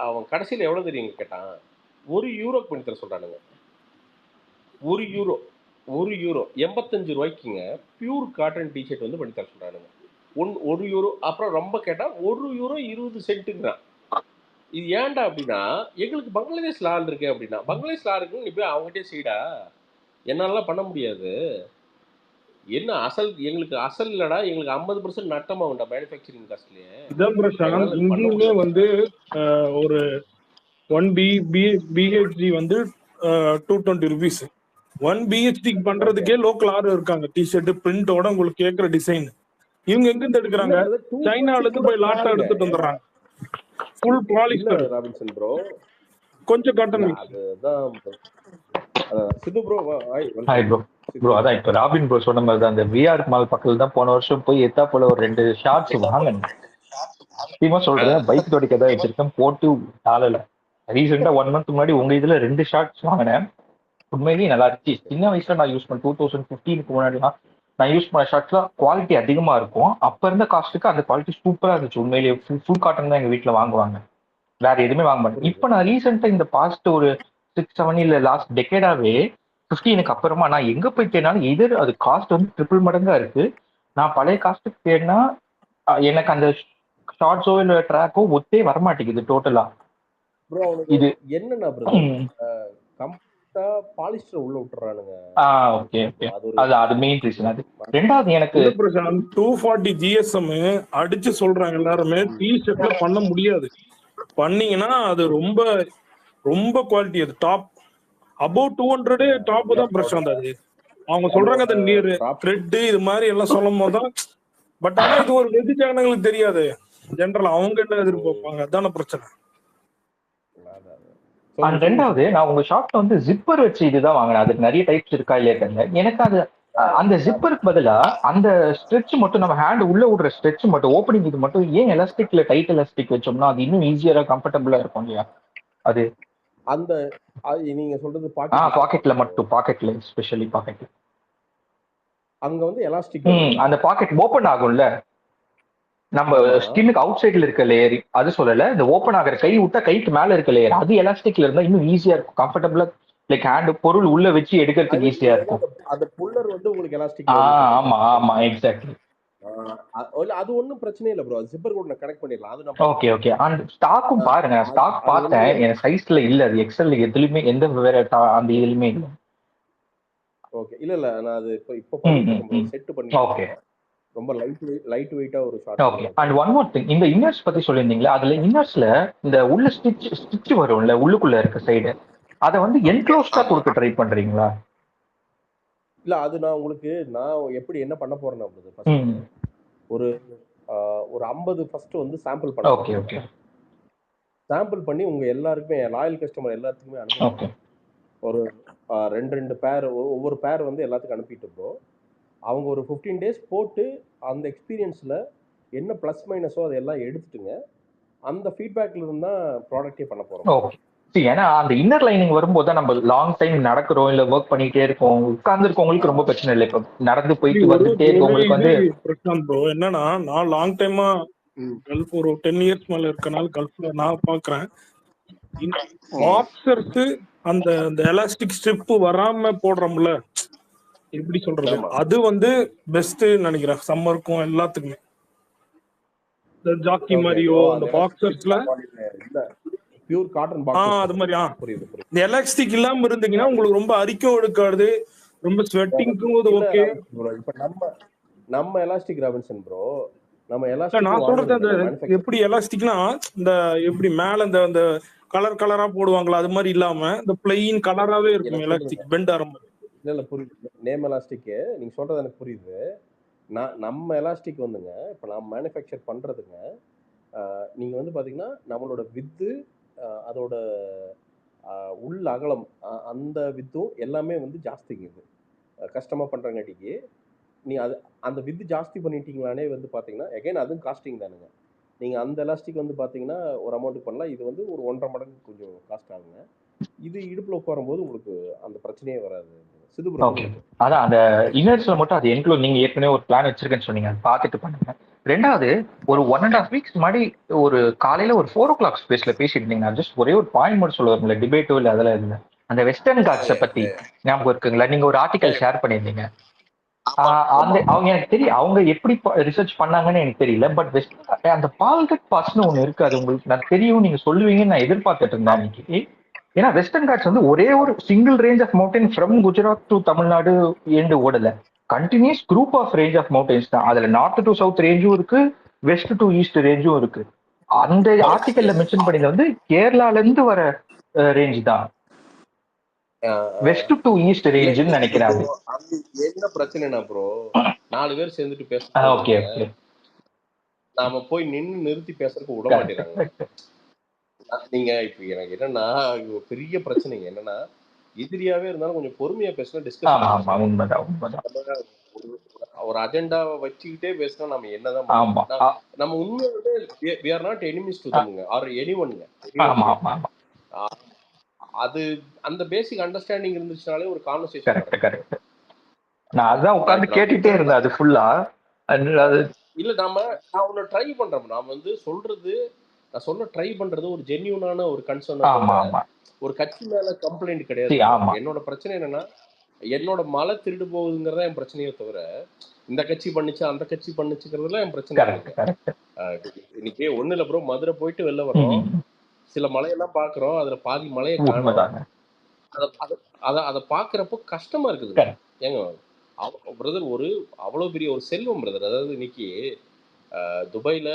அவன் கடைசியில் எவ்வளோ தெரியுங்க கேட்டான், €1 பண்ணித்தர சொல்கிறானுங்க. €1 85 ரூபாய்க்குங்க பியூர் காட்டன் டிஷர்ட் வந்து பண்ணித்தர சொல்கிறானுங்க. €1. அப்புறம் ரொம்ப கேட்டால் €1.20. இது ஏன்டா அப்படின்னா எங்களுக்கு பங்களாதேஷ் ஆள் இருக்கு அப்படின்னா, பங்களாதேஷ் ஆள் இருக்குன்னு நீ போய் அவங்ககிட்டே செய்டா, என்னாலலாம் பண்ண முடியாது. என்ன எங்களுக்கு அசல் இல்லடா, எங்களுக்கு 50% நட்டமாகும்டா மேனுஃபேக்சரிங் காஸ்ட்லயே. இதான் பிரசாந்த், இங்கேயுமே வந்து ஒரு 1 BHD வந்து 220 rupees. 1 BHD பண்றதுக்கே லோக்கல் ஆர்டர் இருக்காங்க. டிஷர்ட் பிரிண்டோட உங்களுக்கு கேட்குற டிசைன் இவங்க எங்க இருந்து எடுக்கிறாங்க? சைனால இருந்து போய் லாட்டா எடுத்துட்டு வந்துடுறாங்க. ஃபுல் பாலிஸ்டர் ராபின்சன் ப்ரோ, கொஞ்சம் காட்டன். அதுதான் சிது ப்ரோ. Hi bro. ப்ரோ அதான் இப்போ ராபின் ப்ரோ சொன்ன மாதிரி தான், அந்த விஆர் மால் பக்கத்துல தான் போன வருஷம் போய் எத்தா போல ஒரு 2 ஷார்ட்ஸ் வாங்கினேன். சத்தியமா சொல்றேன், பைக் துடைக்க தான் வச்சிருக்கேன், போட்டு ஆளல. ரீசெண்டா 1 month முன்னாடி உங்க இதுல 2 ஷார்ட்ஸ் வாங்கினேன். உண்மையிலேயே நல்லா இருந்துச்சு. சின்ன வயசுல நான் யூஸ் பண்ண 2015க்கு முன்னாடிலாம் நான் யூஸ் பண்ண ஷார்ட்ஸ்லாம் குவாலிட்டி அதிகமா இருக்கும். அப்ப இருந்த காஸ்ட்டுக்கு அந்த குவாலிட்டி சூப்பரா இருந்துச்சு. உண்மையிலேயே ஃபுல் காட்டன் தான் எங்க வீட்டுல வாங்குவாங்க. வேற எதுவுமே வாங்க மாட்டேன். இப்போ நான் ரீசெண்டா இந்த பாஸ்ட் ஒரு 6-7 இல்ல லாஸ்ட் டெக்கேடாவே 15க்கு அப்புறமா நான் எங்க போய் தேடினாலும் எதிர் அது காஸ்ட் வந்து ட்ரிபிள் மடங்கா இருக்கு. நான் பழைய காஸ்ட்டுக்கு தேடினா எனக்கு அந்த ஷார்ட்ஸோ இல்ல ட்ராக்கோ ஒத்தே வரமாட்டேங்குது டோட்டலா. ப்ரோ அவனுக்கு இது என்னன்னா பிரதர், கம்ப்ளீட்டா பாலிஸ்டர் உள்ள விட்டுறானுங்க. ஓகே ஓகே, அது ஒரு அது மெயின் ரீசன். அது ரெண்டாவது எனக்கு இல்ல பிரசாந்த் 240 GSM அடிச்சு சொல்றாங்க எல்லாருமே T-Stepல பண்ண முடியாது. பண்ணீங்கன்னா அது ரொம்ப ரொம்ப குவாலிட்டி, அது டாப் அபவ் 200 டாப் தான் பிரசாந்த். அது அவங்க சொல்றாங்க அது நியர் த்ரெட் இது மாதிரி எல்லாம் சொல்லும் போது தான். பட் ஆனா இது ஒரு வெகு சேனங்களுக்கு தெரியாது. ஜென்ரல் அவங்க என்ன எதிர்பார்ப்பாங்க, அதான பிரச்சனை. அண்ட் ரெண்டாவது நான் உங்க ஷாப்ல வந்து ஜிப்பர் வச்சு இதுதான் வாங்கினேன். அதுக்கு நிறைய டைப்ஸ் இருக்கா இல்லையா தெரியல. எனக்கு அது அந்த ஜிப்பருக்கு பதிலா அந்த ஸ்ட்ரெச் மட்டும், நம்ம ஹேண்ட் உள்ள விடுற ஸ்ட்ரெச் மட்டும், ஓப்பனிங் இது மட்டும் ஏன் எலாஸ்டிக்ல டைட் எலாஸ்டிக் வச்சோம்னா அது இன்னும் ஈஸியரா கம்ஃபர்டபுளா இருக்கும் இல்லையா? அது அந்த நீங்க சொல்றது பாக்கெட்ல மட்டும், பாக்கெட்ல ஸ்பெஷலி பாக்கெட்ல அங்க வந்து எலாஸ்டிக் அந்த பாக்கெட் ஓபன் ஆகும்ல, நம்ம ஸ்கின்னுக்கு அவுட் சைட்ல இருக்க லேயர் அது சொல்லல, இந்த ஓபன் ஆகிற கை விட்டா கைக்கு மேல இருக்க லேயர் அது எலாஸ்டிக்ல இருந்தா இன்னும் ஈஸியா இருக்கும், கம்ஃபர்டபுளா. லைக் ஹேண்ட் பொருள் உள்ள வச்சு எடுக்கிறதுக்கு ஈஸியா இருக்கும். அந்த புல்லர் வந்து உங்களுக்கு எலாஸ்டிக். ஆமா ஆமா எக்ஸாக்ட்லி. அது ஒண்ணும் பிரச்சனை இல்ல ப்ரோ, ஜிப்பர் கூட கனெக்ட் பண்ணிடலாம். அது நம்ம ஓகே ஓகே. அண்ட் ஸ்டாக்கும் பாருங்க, ஸ்டாக் பார்த்தேன், என் சைஸ்ல இல்ல அது. எக்ஸ்எல் எதுலயுமே எந்த வேற அந்த இதுலயுமே இல்ல. ஓகே, இல்ல நான் அது இப்போ பண்ணிட்டேன், செட் பண்ணி. ஓகே, ரொம்ப லைட் வெயிட்டா ஒரு short. Okay. And one more thing, இந்த இன்னர்ஸ் பத்தி சொல்லியிருந்தீங்களா, அதுல இன்னர்ஸ்ல இந்த உள்ள ஸ்டிச் வரும்ல உள்ளுக்குள்ள இருக்க சைடு, அதை வந்து என்க்ளோஸ்டா கொடுக்க ட்ரை பண்றீங்களா? இல்ல அது நான் உங்களுக்கு எப்படி என்ன பண்ண போறேன்னா ஒரு 50 ஃபர்ஸ்ட் வந்து சாம்பிள் பண்ண. Okay okay. சாம்பிள் பண்ணி உங்க எல்லாருக்குமே, லாயல் கஸ்டமர் எல்லாத்துக்குமே அனுப்புறேன். ஒரு 2 பேர், ஒவ்வொரு பேர் வந்து எல்லாத்துக்கும் அனுப்பிட்டு இருக்கோம். அவங்க ஒரு 15 டேஸ் போட்டு அந்த எக்ஸ்பீரியன்ஸ்ல என்ன பிளஸ் மைனஸோ அதெல்லாம் எடுத்துட்டுங்க, அந்த ஃபீட்பேக்ல இருந்தா ப்ராடக்டே பண்ண போறோம். ஓகே. ஏன்னா அந்த இன்னர் லைனிங் வரும்போது நம்ம லாங் டைம் நடக்கிறோம் இல்ல ஒர்க் பண்ணிட்டே இருக்கோம், உட்கார்ந்து இருக்கவங்களுக்கு ரொம்ப பிரச்சனை இல்லை. இப்போ நடந்து போயிட்டு வந்துட்டே இருக்கவங்களுக்கு வந்து பிரச்சனை ப்ரோ. என்னன்னா நான் லாங் டைமா கல்ஃப் ஒரு 10 இயர்ஸ் மேல இருக்கனால கல்ஃப்ல நான் பாக்குறேன், பாக்ஸர்ஸ் அந்த எலாஸ்டிக் ஸ்ட்ரிப் வராம போடுறோம்ல, எப்படி சொல்றது, அது வந்து பெஸ்ட் நினைக்கிறேன் சம்மருக்கும் எல்லாத்துக்குமே. இந்த ஜாக்கி மாதிரியோ அந்த பாக்ஸர்ஸ்ல பியூர் காட்டன் பாக்ஸ் அது மாதிரி இந்த எலாஸ்டிக் இல்லாம இருந்தீங்கன்னா உங்களுக்கு ரொம்ப அரிக்கும் எடுக்காது, ரொம்ப ஸ்வெட்டிங்க்கும் ஓகே. இப்ப நம்ம எலாஸ்டிக் ராபின்சன் ப்ரோ, நம்ம எலாஸ்டிக் நான் சொல்றது அந்த எப்படி எலாஸ்டிக்னா இந்த எப்படி மேல இந்த கலர் கலரா போடுவாங்களா அது மாதிரி இல்லாம இந்த பிளெயின் கலராவே இருக்கும் எலாஸ்டிக் பெண்ட் ஆற மாதிரி. இல்ல புரியுது, நேம் எலாஸ்டிக் நீங்க சொல்றது எனக்கு புரியுது. நம்ம எலாஸ்டிக் வந்துங்க இப்ப நான் மேனுஃபேக்சர் பண்றதுங்க, நீங்க வந்து பாத்தீங்கன்னா நம்மளோட வித்து, அதோட உள்ள அகலம், அந்த வித்தும் எல்லாமே வந்து ஜாஸ்திங்க. இது கஷ்டமா பண்றங்காட்டிக்கு நீ அந்த வித்து ஜாஸ்தி பண்ணிட்டீங்களானே வந்து பாத்தீங்கன்னா எகைன் அதுவும் காஸ்டிங் தானுங்க. நீங்க அந்த எலாஸ்டிக் வந்து பாத்தீங்கன்னா ஒரு அமௌண்ட் பண்ணலாம், இது வந்து ஒரு 1.5 மடங்கு கொஞ்சம் காஸ்ட் ஆகுங்க. இது இடுப்புல உட்காரும் போது உங்களுக்கு அந்த பிரச்சனையே வராது. ஓகே. அதான் அந்த இன்னர்ஸ்ல மட்டும் அது என்க்ளோஸ், நீங்க ஏற்கனவே ஒரு பிளான் வச்சிருக்கேன்னு சொன்னீங்க, பார்த்துட்டு பண்ணுங்க. ரெண்டாவது ஒரு 1.5 வீக்ஸ் முன்னாடி ஒரு காலையில ஒரு 4 o'clock ஸ்பேஸ்ல பேசிட்டு இருந்தீங்க. ஜஸ்ட் ஒரே ஒரு பாயிண்ட் மட்டும் சொல்லுவாங்கல்ல, டிபேட்டோ இல்லை அதெல்லாம் இல்லை, அந்த வெஸ்டர்ன் காட்ஸை பத்தி ஞாபகம் இருக்குங்களா? நீங்க ஒரு ஆர்டிகல் ஷேர் பண்ணியிருந்தீங்க. அவங்க எனக்கு தெரியும் அவங்க எப்படி ரிசர்ச் பண்ணாங்கன்னு எனக்கு தெரியல. பட் வெஸ்டர்ன் அந்த பால்கட் பாஸ்ன்னு ஒண்ணு இருக்கு, அது உங்களுக்கு நான் தெரியும் நீங்க சொல்லுவீங்கன்னு நான் எதிர்பார்த்துட்டு இருந்தேன் அன்னைக்கு. ஏன்னா வெஸ்டர்ன் காட்ஸ் வந்து ஒரே ஒரு single range of mountain from Gujarat to Tamil Nadu end ஓடல, continuous group off range of mountains தான். அதுல நார்த் டு சவுத் ரேஞ்சும் இருக்கு, வெஸ்ட் டு ஈஸ்ட் ரேஞ்சும் இருக்கு. அந்த ஆர்டிகல்ல மென்ஷன் பண்ணது வந்து கேரளால இருந்து வர ரேஞ்ச் தான், வெஸ்ட் டு ஈஸ்ட் ரேஞ்சுன்னு நினைக்கிறாங்க. என்ன பிரச்சனைனா ப்ரோ, 4 பேர் சேர்ந்துட்டு பேச, ஓகே ஓகே, நாம போய் நிறுத்தி பேசுறதுக்கு விட மாட்டேங்கிறாங்க. நீங்க இப்ப எனக்கு என்னன்னா பெரிய பிரச்சனைங்க என்னன்னா, எதிரியாவே இருந்தாலும் கொஞ்சம் பொறுமையா பேசினா டிஸ்கஷன். உண்மைதான். ஒரு அஜெண்டாவை வச்சுக்கிட்டே பேசினா நம்ம என்னதான் நம்ம உண்மையாவே we are not enemies to them or anyone. அது அந்த பேசிக் அண்டர்ஸ்டாண்டிங் இருந்துச்சுனாலே ஒரு கான்வர்சேஷன். கரெக்ட். நான் அதான் உட்கார்ந்து கேட்டுட்டே இருந்தேன் அது ஃபுல்லா. இல்ல நான் ஒன்னு ட்ரை பண்றோம், நாம வந்து சொல்றது நான் சொல்ல ட்ரை பண்றது ஒரு ஜென்யூனான ஒரு கன்சர்ன் ஆமா ஆமா ஒரு கட்சி மேல கம்ப்ளைண்ட் சரி, கிடையாது. ஆமா என்னோட பிரச்சனை என்னன்னா என்னோட மலை திருடு போகுதுங்கிறதா என் பிரச்சனையே தவிர இந்த கட்சி பண்ணுச்சு அந்த கட்சி பண்ணுச்சுங்கிறதுல என் பிரச்சனை கரெக்ட் இல்லைங்க. கரெக்ட். இன்னைக்கு ஒண்ணு இல்ல ப்ரோ, மதுரை போயிட்டு வெளில வர்றோம், சில மலையெல்லாம் பாக்குறோம், அதுல பாதி மலையை காணோம். உண்மைதாங்க. அதை பாக்குறப்போ கஷ்டமா இருக்குது. கரெக்ட். ஏங்க பிரதர், ஒரு அவ்வளவு பெரிய ஒரு செல்வம் பிரதர். அதாவது இன்னைக்கு துபாயில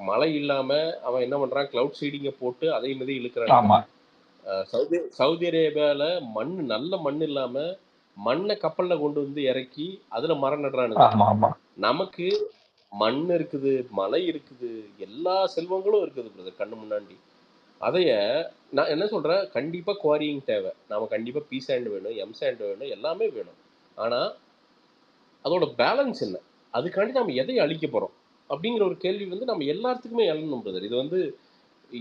மழை இல்லாம அவன் என்ன பண்றான், கிளவுட் சீடிங்க போட்டு அதை மீது இழுக்கிறான். ஆமா சவுதி அரேபியால நல்ல மண் இல்லாம மண்ணை கப்பல்ல கொண்டு வந்து இறக்கி அதுல மரம் நடுறானுங்க. ஆமா ஆமா நமக்கு மண் இருக்குது, மலை இருக்குது, எல்லா செல்வங்களும் இருக்குது பிரதர் கண்ணு முன்னாடி. அதைய நான் என்ன சொல்றேன், கண்டிப்பா குவாரியிங் தேவை, நாம கண்டிப்பா பி சாண்ட் வேணும், எம் சாண்ட் வேணும், எல்லாமே வேணும். ஆனா அதோட பேலன்ஸ் என்ன, அதுக்காண்டி நம்ம எதை அழிக்க போறோம் அப்படிங்கிற ஒரு கேள்வி வந்து நம்ம எல்லாத்துக்குமே எழணும் பிரதர். இது வந்து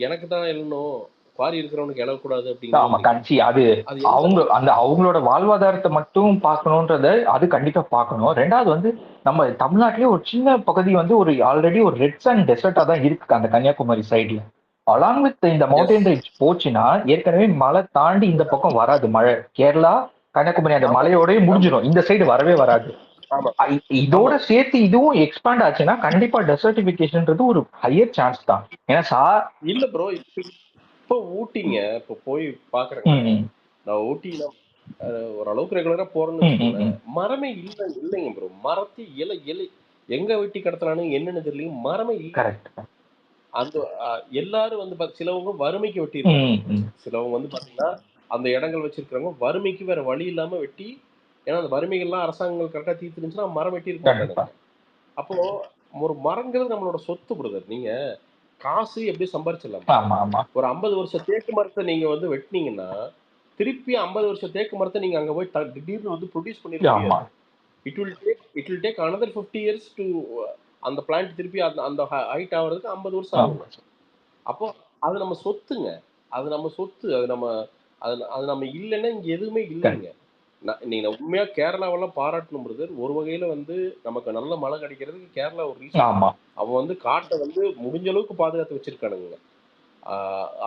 எனக்கு தான் எழணும், குவாரி இருக்கிறவனுக்கு எழக்கூடாது ஆமா அப்படிங்கிற கட்சி அது அவங்க அந்த அவங்களோட வாழ்வாதாரத்தை மட்டும் பார்க்கணுன்றத அது கண்டிப்பா பார்க்கணும். ரெண்டாவது வந்து நம்ம தமிழ்நாட்டிலேயே ஒரு சின்ன பகுதி வந்து ஒரு ஆல்ரெடி ஒரு ரெட் சாண்ட் டெசர்ட்டா தான் இருக்கு அந்த கன்னியாகுமரி சைட்ல. அலாங் வித் இந்த மவுண்டன் ரேஞ்ச் போச்சுன்னா ஏற்கனவே மலை தாண்டி இந்த பக்கம் வராது மழை. கேரளா கன்னியாகுமரி அந்த மலையோடய முடிஞ்சிடும், இந்த சைடு வரவே வராது. இதோட சேர்த்து இதுவும் எக்ஸ்பாண்ட் ஆச்சுன்னா கண்டிப்பா டெசர்டிபிகேஷன்ன்றது ஒரு ஹையர் சான்ஸ் தான். ஏன்னா இல்ல ப்ரோ, இப்போ ஊட்டிங்க இப்போ போய் பாக்குறேங்க, நான் ஊட்டியில ஓரளவுக்கு ரெகுலரா போறேன்னு மரமே இல்லைங்க ப்ரோ. மரத்தை இலை எங்க வெட்டி கடத்தலான்னு என்னன்னு தெரியல, மரமே இல்லை. அந்த எல்லாரும் வந்து சிலவங்க வறுமைக்கு வெட்டிருக்காங்க, சிலவங்க வந்து பாத்தீங்கன்னா அந்த இடங்கள் வச்சிருக்கிறவங்க வறுமைக்கு வேற வழி இல்லாம வெட்டி, ஏன்னா அந்த வறுமைகள்லாம் அரசாங்கங்கள் கரெக்டா தீர்த்துருந்துச்சுன்னா மரம் வெட்டி இருக்க. அப்போ ஒரு மரங்கிறது நம்மளோட சொத்து பிரதர். நீங்க காசு எப்படி சம்பாரிச்சிடலாம். ஒரு 50 வருஷம் தேக்கு மரத்தை நீங்க வந்து வெட்டினீங்கன்னா திருப்பி 50 வருஷம் தேக்கு மரத்தை நீங்க அங்க போய் திடீர்னு வந்து ப்ரொடியூஸ் பண்ணிருக்கீங்க. It will take another 50 years to அந்த பிளான்ட் திருப்பி அந்த ஹைட் ஆகிறதுக்கு 50 வருஷம் ஆகும். அப்போ அது நம்ம சொத்துங்க, அது நம்ம சொத்து, அது நம்ம இல்லைன்னா இங்க எதுவுமே இல்லைங்க. நீங்க உண்மையா கேரளாவெல்லாம் பாராட்டணும் பிரதர். ஒரு வகையில வந்து நமக்கு நல்ல மழை கிடைக்கிறதுக்கு கேரளா ஒரு ரீசன். அவன் வந்து காட்டை வந்து முடிஞ்ச அளவுக்கு பாதுகாத்து வச்சிருக்கானுங்க.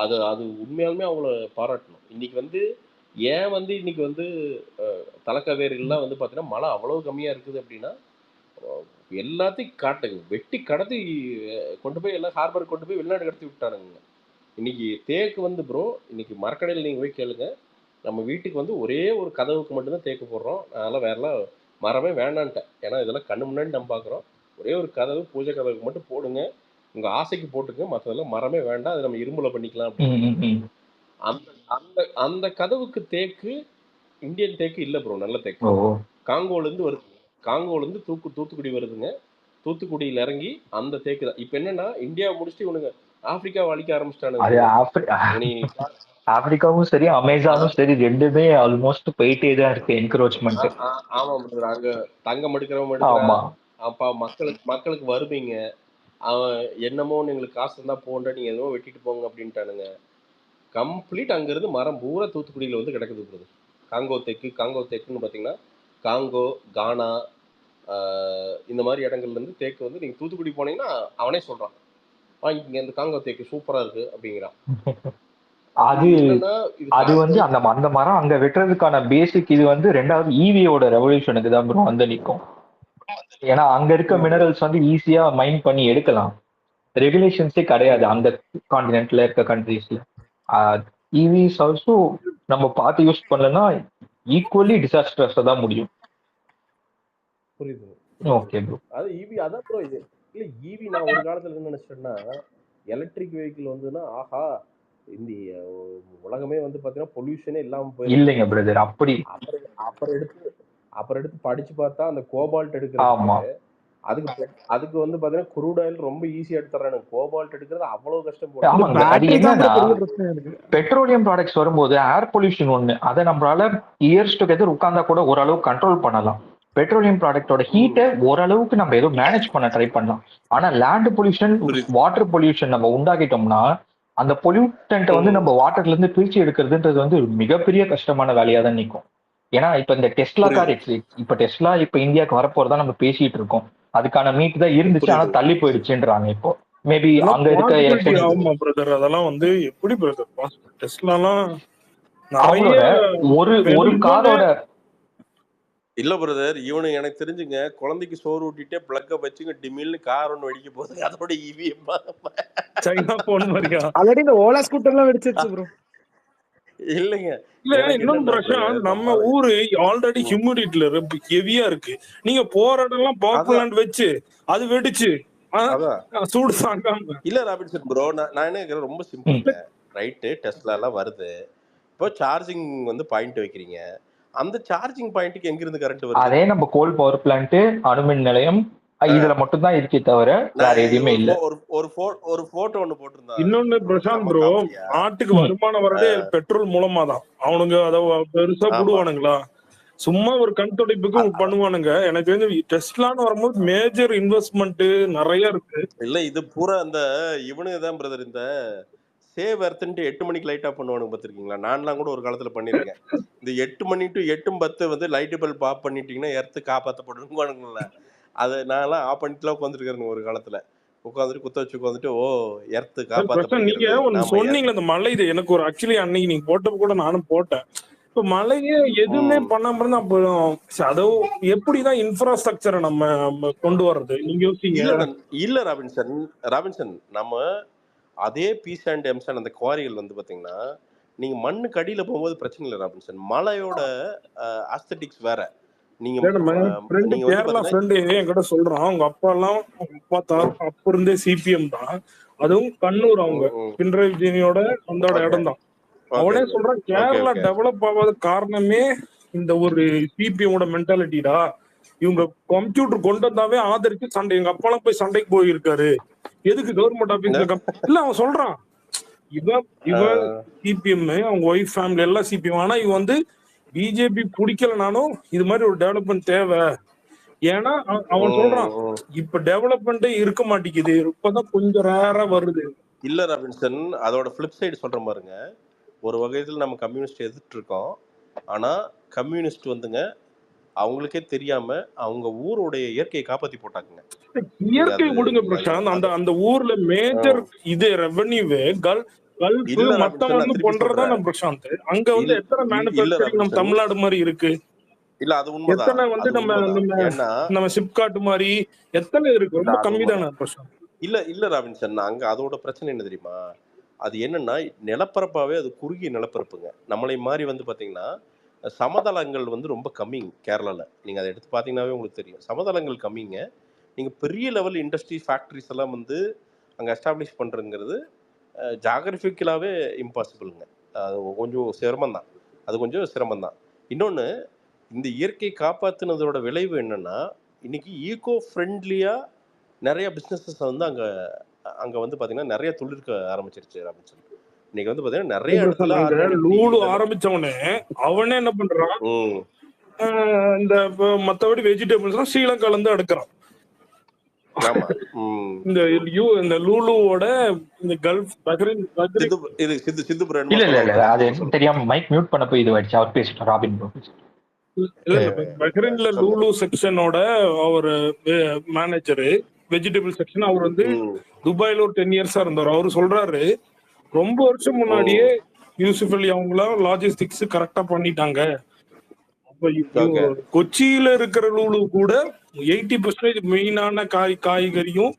அது உண்மையாலுமே அவங்கள பாராட்டணும். இன்னைக்கு வந்து ஏன் வந்து இன்னைக்கு வந்து தலைக்கவேரிகள்லாம் வந்து பாத்தீங்கன்னா மழை அவ்வளவு கம்மியா இருக்குது அப்படின்னா, எல்லாத்தையும் காட்டுங்க வெட்டி கடத்தி கொண்டு போய் எல்லாம் ஹார்பர் கொண்டு போய் வெளிநாடு கடத்தி விட்டானுங்க. இன்னைக்கு தேக்கு வந்து ப்ரோ, இன்னைக்கு மரக்கடையில் நீங்க போய் கேளுங்க, நம்ம வீட்டுக்கு வந்து ஒரே ஒரு கதவுக்கு மட்டும்தான் தேக்கு போடுறோம். அதெல்லாம் வேறலாம் மரமே வேண்டான்ட்டேன். ஏன்னா இதெல்லாம் கண்ணு முன்னாடி நம்ம பார்க்குறோம். ஒரே ஒரு கதவு, பூஜை கதவுக்கு மட்டும் போடுங்க, உங்க ஆசைக்கு போட்டுங்க, மற்றதெல்லாம் மரமே வேண்டாம், அதை நம்ம இரும்புல பண்ணிக்கலாம் அப்படின்னு. அந்த கதவுக்கு தேக்கு இந்தியன் தேக்கு இல்லை ப்ரோ, நல்ல தேக்கு காங்கோலேருந்து வருது. காங்கோலேருந்து தூத்துக்குடி வருதுங்க. தூத்துக்குடியில் இறங்கி அந்த தேக்கு தான். இப்போ என்னன்னா இந்தியாவை முடிச்சுட்டு இவனுங்க ஆப்பிரிக்காவை அழிக்க ஆரம்பிச்சிட்டானுங்க. ஆப்பிரிக்காவும் சரி அமேசானும் சரி ரெண்டுமே ஆல்மோஸ்ட் போயிட்டே தான் இருக்கு என்கரேஜ்மெண்ட். ஆமா பிரதர், அங்க தங்கம் எடுக்கிறவங்க எடுக்கிறான். அப்பா மக்களுக்கு வருவீங்க, அவன் என்னமோன்னு எங்களுக்கு காசு இருந்தா போன்ற நீங்க எதுவும் வெட்டிட்டு போங்க அப்படின்ட்டானுங்க. கம்ப்ளீட் அங்க இருந்து மரம் பூரா தூத்துக்குடியில வந்து கிடக்குது பிரதர். காங்கோ தேக்குன்னு பாத்தீங்கன்னா காங்கோ, கானா, இந்த மாதிரி இடங்கள்ல இருந்து தேக்கு வந்து நீங்க தூத்துக்குடி போனீங்கன்னா அவனே சொல்றான், இங்க இந்த காங்கோ தேக்கு சூப்பரா இருக்கு அப்படிங்கிறான். அது வந்து அந்த மரம் அங்க வெட்டுறதுக்கான பேசிக் இது வந்து ரெண்டாவது ஈவியோட ரெவல்யூஷனுக்கு தான் ப்ரோ வந்து நிற்கும். ஏன்னா அங்க இருக்க மினரல்ஸ் வந்து ஈஸியா மைன் பண்ணி எடுக்கலாம், ரெகுலேஷன்ஸே கிடையாது அந்த கான்டினென்ட்ல இருக்க கண்ட்ரீஸ்ல. ஈவிஸ் ஆல்சோ நம்ம பார்த்து யூஸ் பண்ணலன்னா ஈக்குவலி டிசாஸ்டர்ஸா தான் முடியும். புரியுது. Okay bro. அது ஈவி அதான் ப்ரோ. இது இல்ல ஈவி நான் ஒரு காலத்துல என்ன நினைச்சேன்னா, எலக்ட்ரிக் வெஹிக்கிள் வந்துன்னா ஆஹா இந்த உலகமே வந்து பாத்தீங்கன்னா பொல்யூஷனே இல்லாம போயிருக்கு. இல்லைங்க பிரதர், அப்படி அப்புறம் எடுத்து படிச்சு பார்த்தா அந்த கோபால்ட் எடுக்கிறது, அதுக்கு வந்து பாத்தீங்கன்னா குரூட் ஆயில் ரொம்ப ஈஸியா எடுத்துறானு. கோபால்ட் எடுக்கிறது அவ்வளவு கஷ்டம். பெட்ரோலியம் ப்ராடக்ட்ஸ் வரும்போது ஏர் பொல்யூஷன் ஒண்ணு, அதை நம்மளால இயர்ஸ் டுகெதர் உட்கார்ந்தா கூட ஓரளவு கண்ட்ரோல் பண்ணலாம். பெட்ரோலியம் ப்ராடக்டோட ஹீட்டை ஓரளவுக்கு நம்ம ஏதோ மேனேஜ் பண்ண ட்ரை பண்ணலாம். ஆனா லேண்ட் பொல்யூஷன், வாட்டர் பொல்யூஷன் நம்ம உண்டாக்கிட்டோம்னா அந்த பொல்யூட்டன்ட்டை வந்து நம்ம வாட்டர்ல இருந்து பிரிச்சு எடுக்கிறதுன்றது வந்து மிகப்பெரிய கஷ்டமான வேலையா தான் நிற்கும். ஏன்னா இப்ப இந்த டெஸ்லா கார் இப்ப இந்தியாவுக்கு வரப்போறதா நம்ம பேசிட்டு இருக்கோம். அதுக்கான மீட் தான் இருந்துச்சு, ஆனா தள்ளி போயிடுச்சுன்றாங்க இப்போ. மேபி இதெல்லாம் அங்க இருக்க பாசிபிலிட்டி எலெக்ஷன் ஆகுமா பிரதர்? அதெல்லாம் வந்து எப்படி பிரதர் பாசிபிள்? டெஸ்லாலாம் நிறைய அவங்களோட ஒரு இவனு காரோட இல்ல பிரதர், இவனு எனக்கு தெரிஞ்சுங்க குழந்தைக்கு சோறு ஊட்டிட்டே பிளக்க வச்சுங்க டிமில்னு கார் ஒன்று வெடிக்க போகுது. அதோட இவிஎம் சைனா போன் மாதிரியா? ஆல்ரெடி இந்த ஓலா ஸ்கூட்டர்லாம் வெடிச்சிருச்சு ப்ரோ. இல்லைங்க. இல்ல எனக்கு இன்னொன்னு என்னன்னா பிரச்சனை, பிரதர், நம்ம ஊரு ஆல்ரெடி ஹியூமிடிட்டில ஹெவியா இருக்கு. நீங்க போற இடம்லாம் பவர் அதான் பிளான்ட் வச்சு அது வெடிச்சு அதான் சூடு தாங்காம. இல்ல ராபின்சன் ப்ரோ, நான் என்ன கேட்குறேன், ரொம்ப சிம்பிளுங்க. ரைட்டு, டெஸ்லா எல்லாம் வருது. இப்போ சார்ஜிங் வந்து பாயிண்ட் வைக்கிறீங்க. அந்த சார்ஜிங் பாயிண்ட்டுக்கு எங்கிருந்து கரண்ட் வருது? அதே நம்ம கோல் பவர் பிளான்ட், அணுமின் நிலையம் இதுல மட்டும் தான் இருக்கே தவிர வேற நான் எதுவுமே இல்ல. ஒரு போட்டோ ஒன்று போட்டிருந்தேன். இன்னொன்னு பிரசாந்த் ப்ரோ, நாட்டுக்கு வருமானம் வரதே பெட்ரோல் மூலமா தான். அவனுங்க அத பெருசா போடுவானுங்களா? சும்மா ஒரு கண் துடைப்புக்கு பண்ணுவானுங்க. எனக்கு தெரிஞ்சு டெஸ்லான்னு வரும்போது மேஜர் இன்வெஸ்ட்மெண்ட் நிறைய இருக்கு. இல்ல இது பூரா அந்த இவனுங்க தான் பிரதர். இந்த சேவ் எர்த்ன்ட்டு 8 மணிக்கு லைட் ஆஃப் பண்ணுவானுங்க பார்த்துருக்கீங்களா? நான்லாம் கூட ஒரு காலத்துல பண்ணிருக்கேன். இந்த 8 மணி டு 8:10 வந்து லைட் பல்ப் ஆஃப் பண்ணிட்டீங்கன்னா எர்த்து காப்பாற்றப்படுவானுங்கள. அதை நான்லாம் ஆஃப் பண்ணிட்டுலாம் உட்காந்துருக்கேன் ஒரு காலத்துல. உட்காந்துட்டு குத்த வச்சு உட்காந்துட்டு எர்த்து நீங்க காப்பாற்றப்படுகிறது. ஒன்னு சொன்னீங்களா அந்த மழை, இது எனக்கு ஒரு ஆக்சுவலி அன்னைக்கு நீங்க போட்ட கூட நானும் போட்டேன். இப்ப மழையே எதுவுமே பண்ணாம இருந்தா அப்புறம் அதோ எப்படிதான் இன்ஃப்ராஸ்ட்ரக்சரை நம்ம கொண்டு வர்றது? நீங்க யோசிங்க. இல்ல ராபின்சன், நம்ம அதே பீஸ் அண்ட் எம்சன் அந்த குவாரிகள் வந்து பாத்தீங்கன்னா, நீங்க மண்ணுக்கு அடியில போகும்போது பிரச்சனை இல்லை ராபின்சன். மலையோட ஆஸ்தட்டிக்ஸ் வேற. நீங்க கேரளா ஃப்ரெண்டு என்கிட்ட சொல்றான், அவங்க அப்பா எல்லாம் அப்ப இருந்தே சிபிஎம் தான். அதுவும் கண்ணூர், அவங்க பினராயி விஜயனோட சொந்தோட இடம் தான். அவனே சொல்றான் கேரளா டெவலப் ஆகாத காரணமே இந்த ஒரு சிபிஎமோட மென்டாலிட்டிடா. இவங்க கம்ப்யூட்டர் கொண்டு வந்தாவே ஆதரிச்சு சண்டை. எங்க அப்பாலாம் போய் சண்டைக்கு போயிருக்காரு. எதுக்கு கவர்மெண்ட் ஆபீஸ்ல இல்ல அவன் சொல்றான். இவன் சிபிஎம், அவங்க ஒய்ஃப் ஃபேமிலி எல்லாம் சிபிஎம். ஆனா இவன் வந்து பிஜேபி பிடிக்கலனாலும் இது மாதிரி ஒரு டெவலப்மெண்ட் தேவை. ஏன்னா அவன் சொல்றான் இப்ப டெவலப்மெண்டே இருக்க மாட்டேங்குது, இப்பதான் கொஞ்சம் ரேரா வருது. இல்ல ராபின்சன், அதோட பிளிப் சைடு சொல்றேன் பாருங்க. ஒரு வகையில் நம்ம கம்யூனிஸ்ட் எதிர்த்து இருக்கோம். ஆனா கம்யூனிஸ்ட் வந்துங்க அவங்களுக்கே தெரியாம அவங்க ஊருடைய இயற்கையை காப்பாத்தி போட்டாங்க. இயற்கை விடுங்க பிரசாந்த், அந்த ஊர்ல மேஜர் இது ரெவென்யூவே கல்ஃப் மொத்தம் வந்து பண்றதா நம்ம பிரசாந்த். அங்க வந்து எத்தனை மேனுஃபேக்சரிங் நம்ம தமிழ்நாடு மாதிரி இருக்கு? இல்ல அது உண்மைதான். எத்தனை வந்து நம்ம சிப்காட் மாதிரி எத்தனை இருக்கு? ரொம்ப கம்மி தானே பிரசாந்த். இல்ல ராபின்சன், அங்க அதோட பிரச்சனை என்ன தெரியுமா? அது என்னன்னா நிலப்பரப்பாவே அது குறுகிய நிலப்பரப்புங்க. நம்மளை மாதிரி வந்து பாத்தீங்கன்னா சமதளங்கள் வந்து ரொம்ப கம்மிங்க கேரளால. நீங்க அதை எடுத்து பாத்தீங்கன்னாவே உங்களுக்கு தெரியும். சமதளங்கள் கம்மிங்க. நீங்க பெரிய லெவல் இண்டஸ்ட்ரி ஃபேக்டரிஸ் எல்லாம் வந்து அங்க எஸ்டாப்ளிஷ் பண்றதுங்கிறது ஜாகிரபிக்கலாவே இம்பாசிபிளுங்க. அது கொஞ்சம் சிரமம் தான். இன்னொன்னு, இந்த இயற்கை காப்பாத்துனதோட விளைவு என்னன்னா, இன்னைக்கு ஈகோ ஃப்ரெண்ட்லியா நிறைய பிசினஸஸ் வந்து அங்க வந்து பாத்தீங்கன்னா நிறைய தொழிற்க ஆரம்பிச்சிருச்சு ராபின்சன். இன்னைக்கு வந்து பாத்தீங்கன்னா நிறைய இடத்துல லூலு ஆரம்பிச்சவனே அவனே என்ன பண்றான், இந்த மத்தபடி வெஜிடபிள்ஸ் ஸ்ரீலங்கால இருந்து எடுக்கிறான். இந்த லூலுவோட இந்த கல்ஃப் பஹ்ரைன் இது சிந்து இல்ல அது தெரியாம மைக் மியூட் பண்ண போய் இது ஆயிடுச்சு. அவர் பேசிட்டார் ராபின் ப்ரோ. பஹ்ரைன்ல லூலு செக்ஷனோட அவர் மேனேஜர் வெஜிடபிள் செக்ஷன், அவர் வந்து துபாயில ஒரு 10 இயர்ஸா இருந்தார். அவரு சொல்றாரு ரொம்ப வருஷம் முன்னாடியே யூசுப் அலி அவங்களாம் லாஜிஸ்டிக்ஸ் கரெக்டா பண்ணிட்டாங்க. கொச்சியில இருக்கிற லூலு கூட 80% மெயினான காய்கறியும்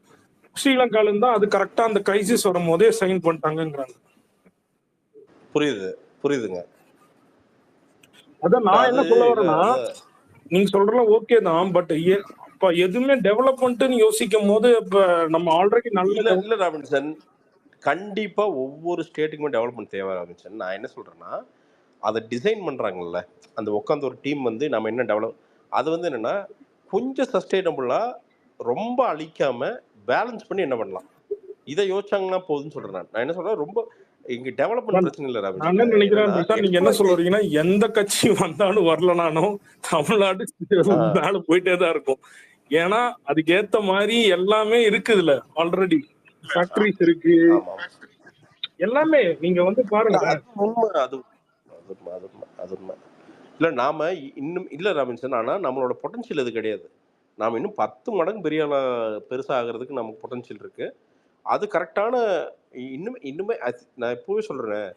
ஸ்ரீலங்கால இருந்தா அது கரெக்டா அந்த கிரைசிஸ் வரும் போதே சைன் பண்ணிட்டாங்கிறாங்க. புரியுதுங்க. அதான் நான் என்ன சொல்ல வரேன்னா, நீங்க சொல்றலாம் ஓகே தான், பட் இப்ப எதுவுமே டெவலப்மெண்ட் யோசிக்கும் போது இப்ப நம்ம ஆல்ரெடி இல்ல ராபின்சன், கண்டிப்பா ஒவ்வொரு ஸ்டேட்டுக்குமே டெவலப்மெண்ட் தேவை ராபின்சன். நான் என்ன சொல்றேன்னா, அதை டிசைன் பண்றாங்கல்ல, அந்த உட்காந்து ஒரு டீம் வந்து நம்ம என்ன டெவலப், அது வந்து என்னன்னா கொஞ்சம் சஸ்டைனபிளா ரொம்ப அழிக்காம பேலன்ஸ் பண்ணி என்ன பண்ணலாம், இதை யோசிச்சாங்கன்னா போதுன்னு சொல்றேன். நான் என்ன சொல்றேன், ரொம்ப இங்க டெவலப்மெண்ட் பிரச்சனை இல்ல ராபின்சன். நான் என்ன நினைக்கிறேன், நீங்க என்ன சொல்றீங்கன்னா எந்த கட்சி வந்தாலும் வரலனாலும் தமிழ்நாடு மேல போயிட்டே தான் இருக்கும். ஏன்னா அதுக்கு ஏத்த மாதிரி எல்லாமே இருக்குதுல்ல, ஆல்ரெடி ஃபேக்டரிஸ் இருக்கு, எல்லாமே நீங்க வந்து பாருங்க. அது உண்மை இல்ல. நாம இன்னும் இல்ல ராபின்சன், ஆனா நம்மளோட பொட்டன்ஷியல் அது கிடையாது. நாம இன்னும் 10 மடங்கு பெருசா ஆகிறதுக்கு நமக்கு பொட்டன்ஷியல் இருக்கு. அது கரெக்டான இன்னுமே இன்னுமே நான் இப்போவே சொல்றேன்,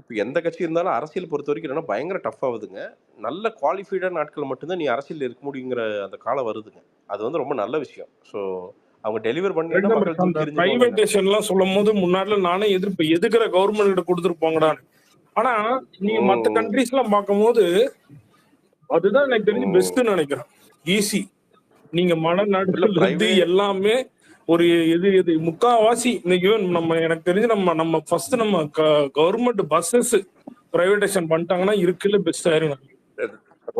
இப்போ எந்த கட்சி இருந்தாலும் அரசியல் பொறுத்த வரைக்கும் என்னன்னா பயங்கர டஃப் ஆகுதுங்க. நல்ல குவாலிஃபைடான ஆட்கள் மட்டும்தான் நீ அரசியல் இருக்க முடியுங்கிற அந்த காலம் வருதுங்க. அது வந்து ரொம்ப நல்ல விஷயம். ஸோ அவங்க டெலிவர் பண்ணினா மக்கள் அந்த தூக்கி எறிஞ்சிருவாங்க. பிரைவேடைசேஷன் எல்லாம் சொல்லும் போது முன்னாடில நானே எதுக்குற கவர்மெண்ட் கிட்ட கொடுத்துருப்பாங்கடான்னு. ஆனா நீங்க மத்த கண்ட்ரீஸ் எல்லாம் பார்க்கும்போது அதுதான் எனக்கு தெரிஞ்சு பெஸ்ட் நினைக்கிறேன். ஈஸி. நீங்க மனநடுல இருந்து எல்லாமே ஒரு எது முக்காவாசி இன்னைக்கு நம்ம எனக்கு தெரிஞ்சு நம்ம ஃபர்ஸ்ட் நம்ம கவர்மெண்ட் பஸ்ஸஸ் பிரைவேடைசேஷன் பண்ணிட்டாங்கன்னா இருக்குல்ல பெஸ்ட் ஆயிரும்.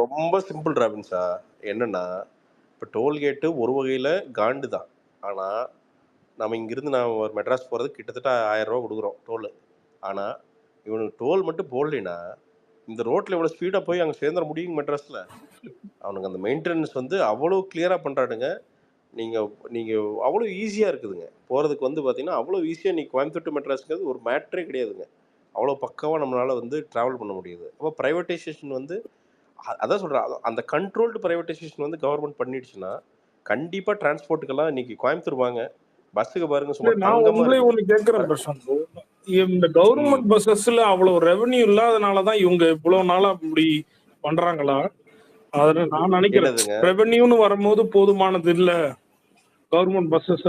ரொம்ப சிம்பிள் ராபின்ஸா. என்னன்னா இப்போ டோல்கேட்டு ஒரு வகையில் காண்டு தான். ஆனால் நம்ம இங்கிருந்து நான் ஒரு மெட்ராஸ் போகிறது கிட்டத்தட்ட 1000 ரூபா கொடுக்குறோம் டோல். ஆனால் இவனுக்கு டோல் மட்டும் போடலைன்னா இந்த ரோட்டில் எவ்வளோ ஸ்பீடாக போய் அங்கே சேர்ந்துட முடியுங்க மெட்ராஸில். அவனுக்கு அந்த மெயின்டெனன்ஸ் வந்து அவ்வளோ கிளியராக பண்ணுறானுங்க. நீங்கள் அவ்வளோ ஈஸியாக இருக்குதுங்க போகிறதுக்கு. வந்து பார்த்தீங்கன்னா அவ்வளோ ஈஸியாக நீங்கள் கோயம்புத்தூர் டு மெட்ராஸ்ங்கிறது ஒரு மேட்ரே கிடையாதுங்க. அவ்வளோ பக்காவாக நம்மளால் வந்து ட்ராவல் பண்ண முடியுது. அப்போ ப்ரைவேட்டைசேஷன் வந்து அதான் சொல்கிறேன், அந்த கண்ட்ரோல்டு ப்ரைவேட்டைசேஷன் வந்து கவர்மெண்ட் பண்ணிடுச்சுன்னா கண்டிப்பாக டிரான்ஸ்போர்ட்டுக்கெல்லாம் இன்னைக்கு கோயம்புத்தூர் வாங்க, பஸ்ஸுக்கு பாருங்க சும்மா நான் உங்களே ஒண்ணு கேட்கிறேன் பிரசாந்த். இந்த கவர்மெண்ட் பஸ்ஸஸ்ல அவ்வளவு ரெவன்யூ இல்லாதனாலதான் இவங்க இவ்வளவு நாளா இப்படி பண்றாங்களா? அதுல நான் நினைக்கிறேன் ரெவன்யூன்னு வரும்போது போதுமானது இல்ல கவர்மெண்ட் பஸ்ஸஸ்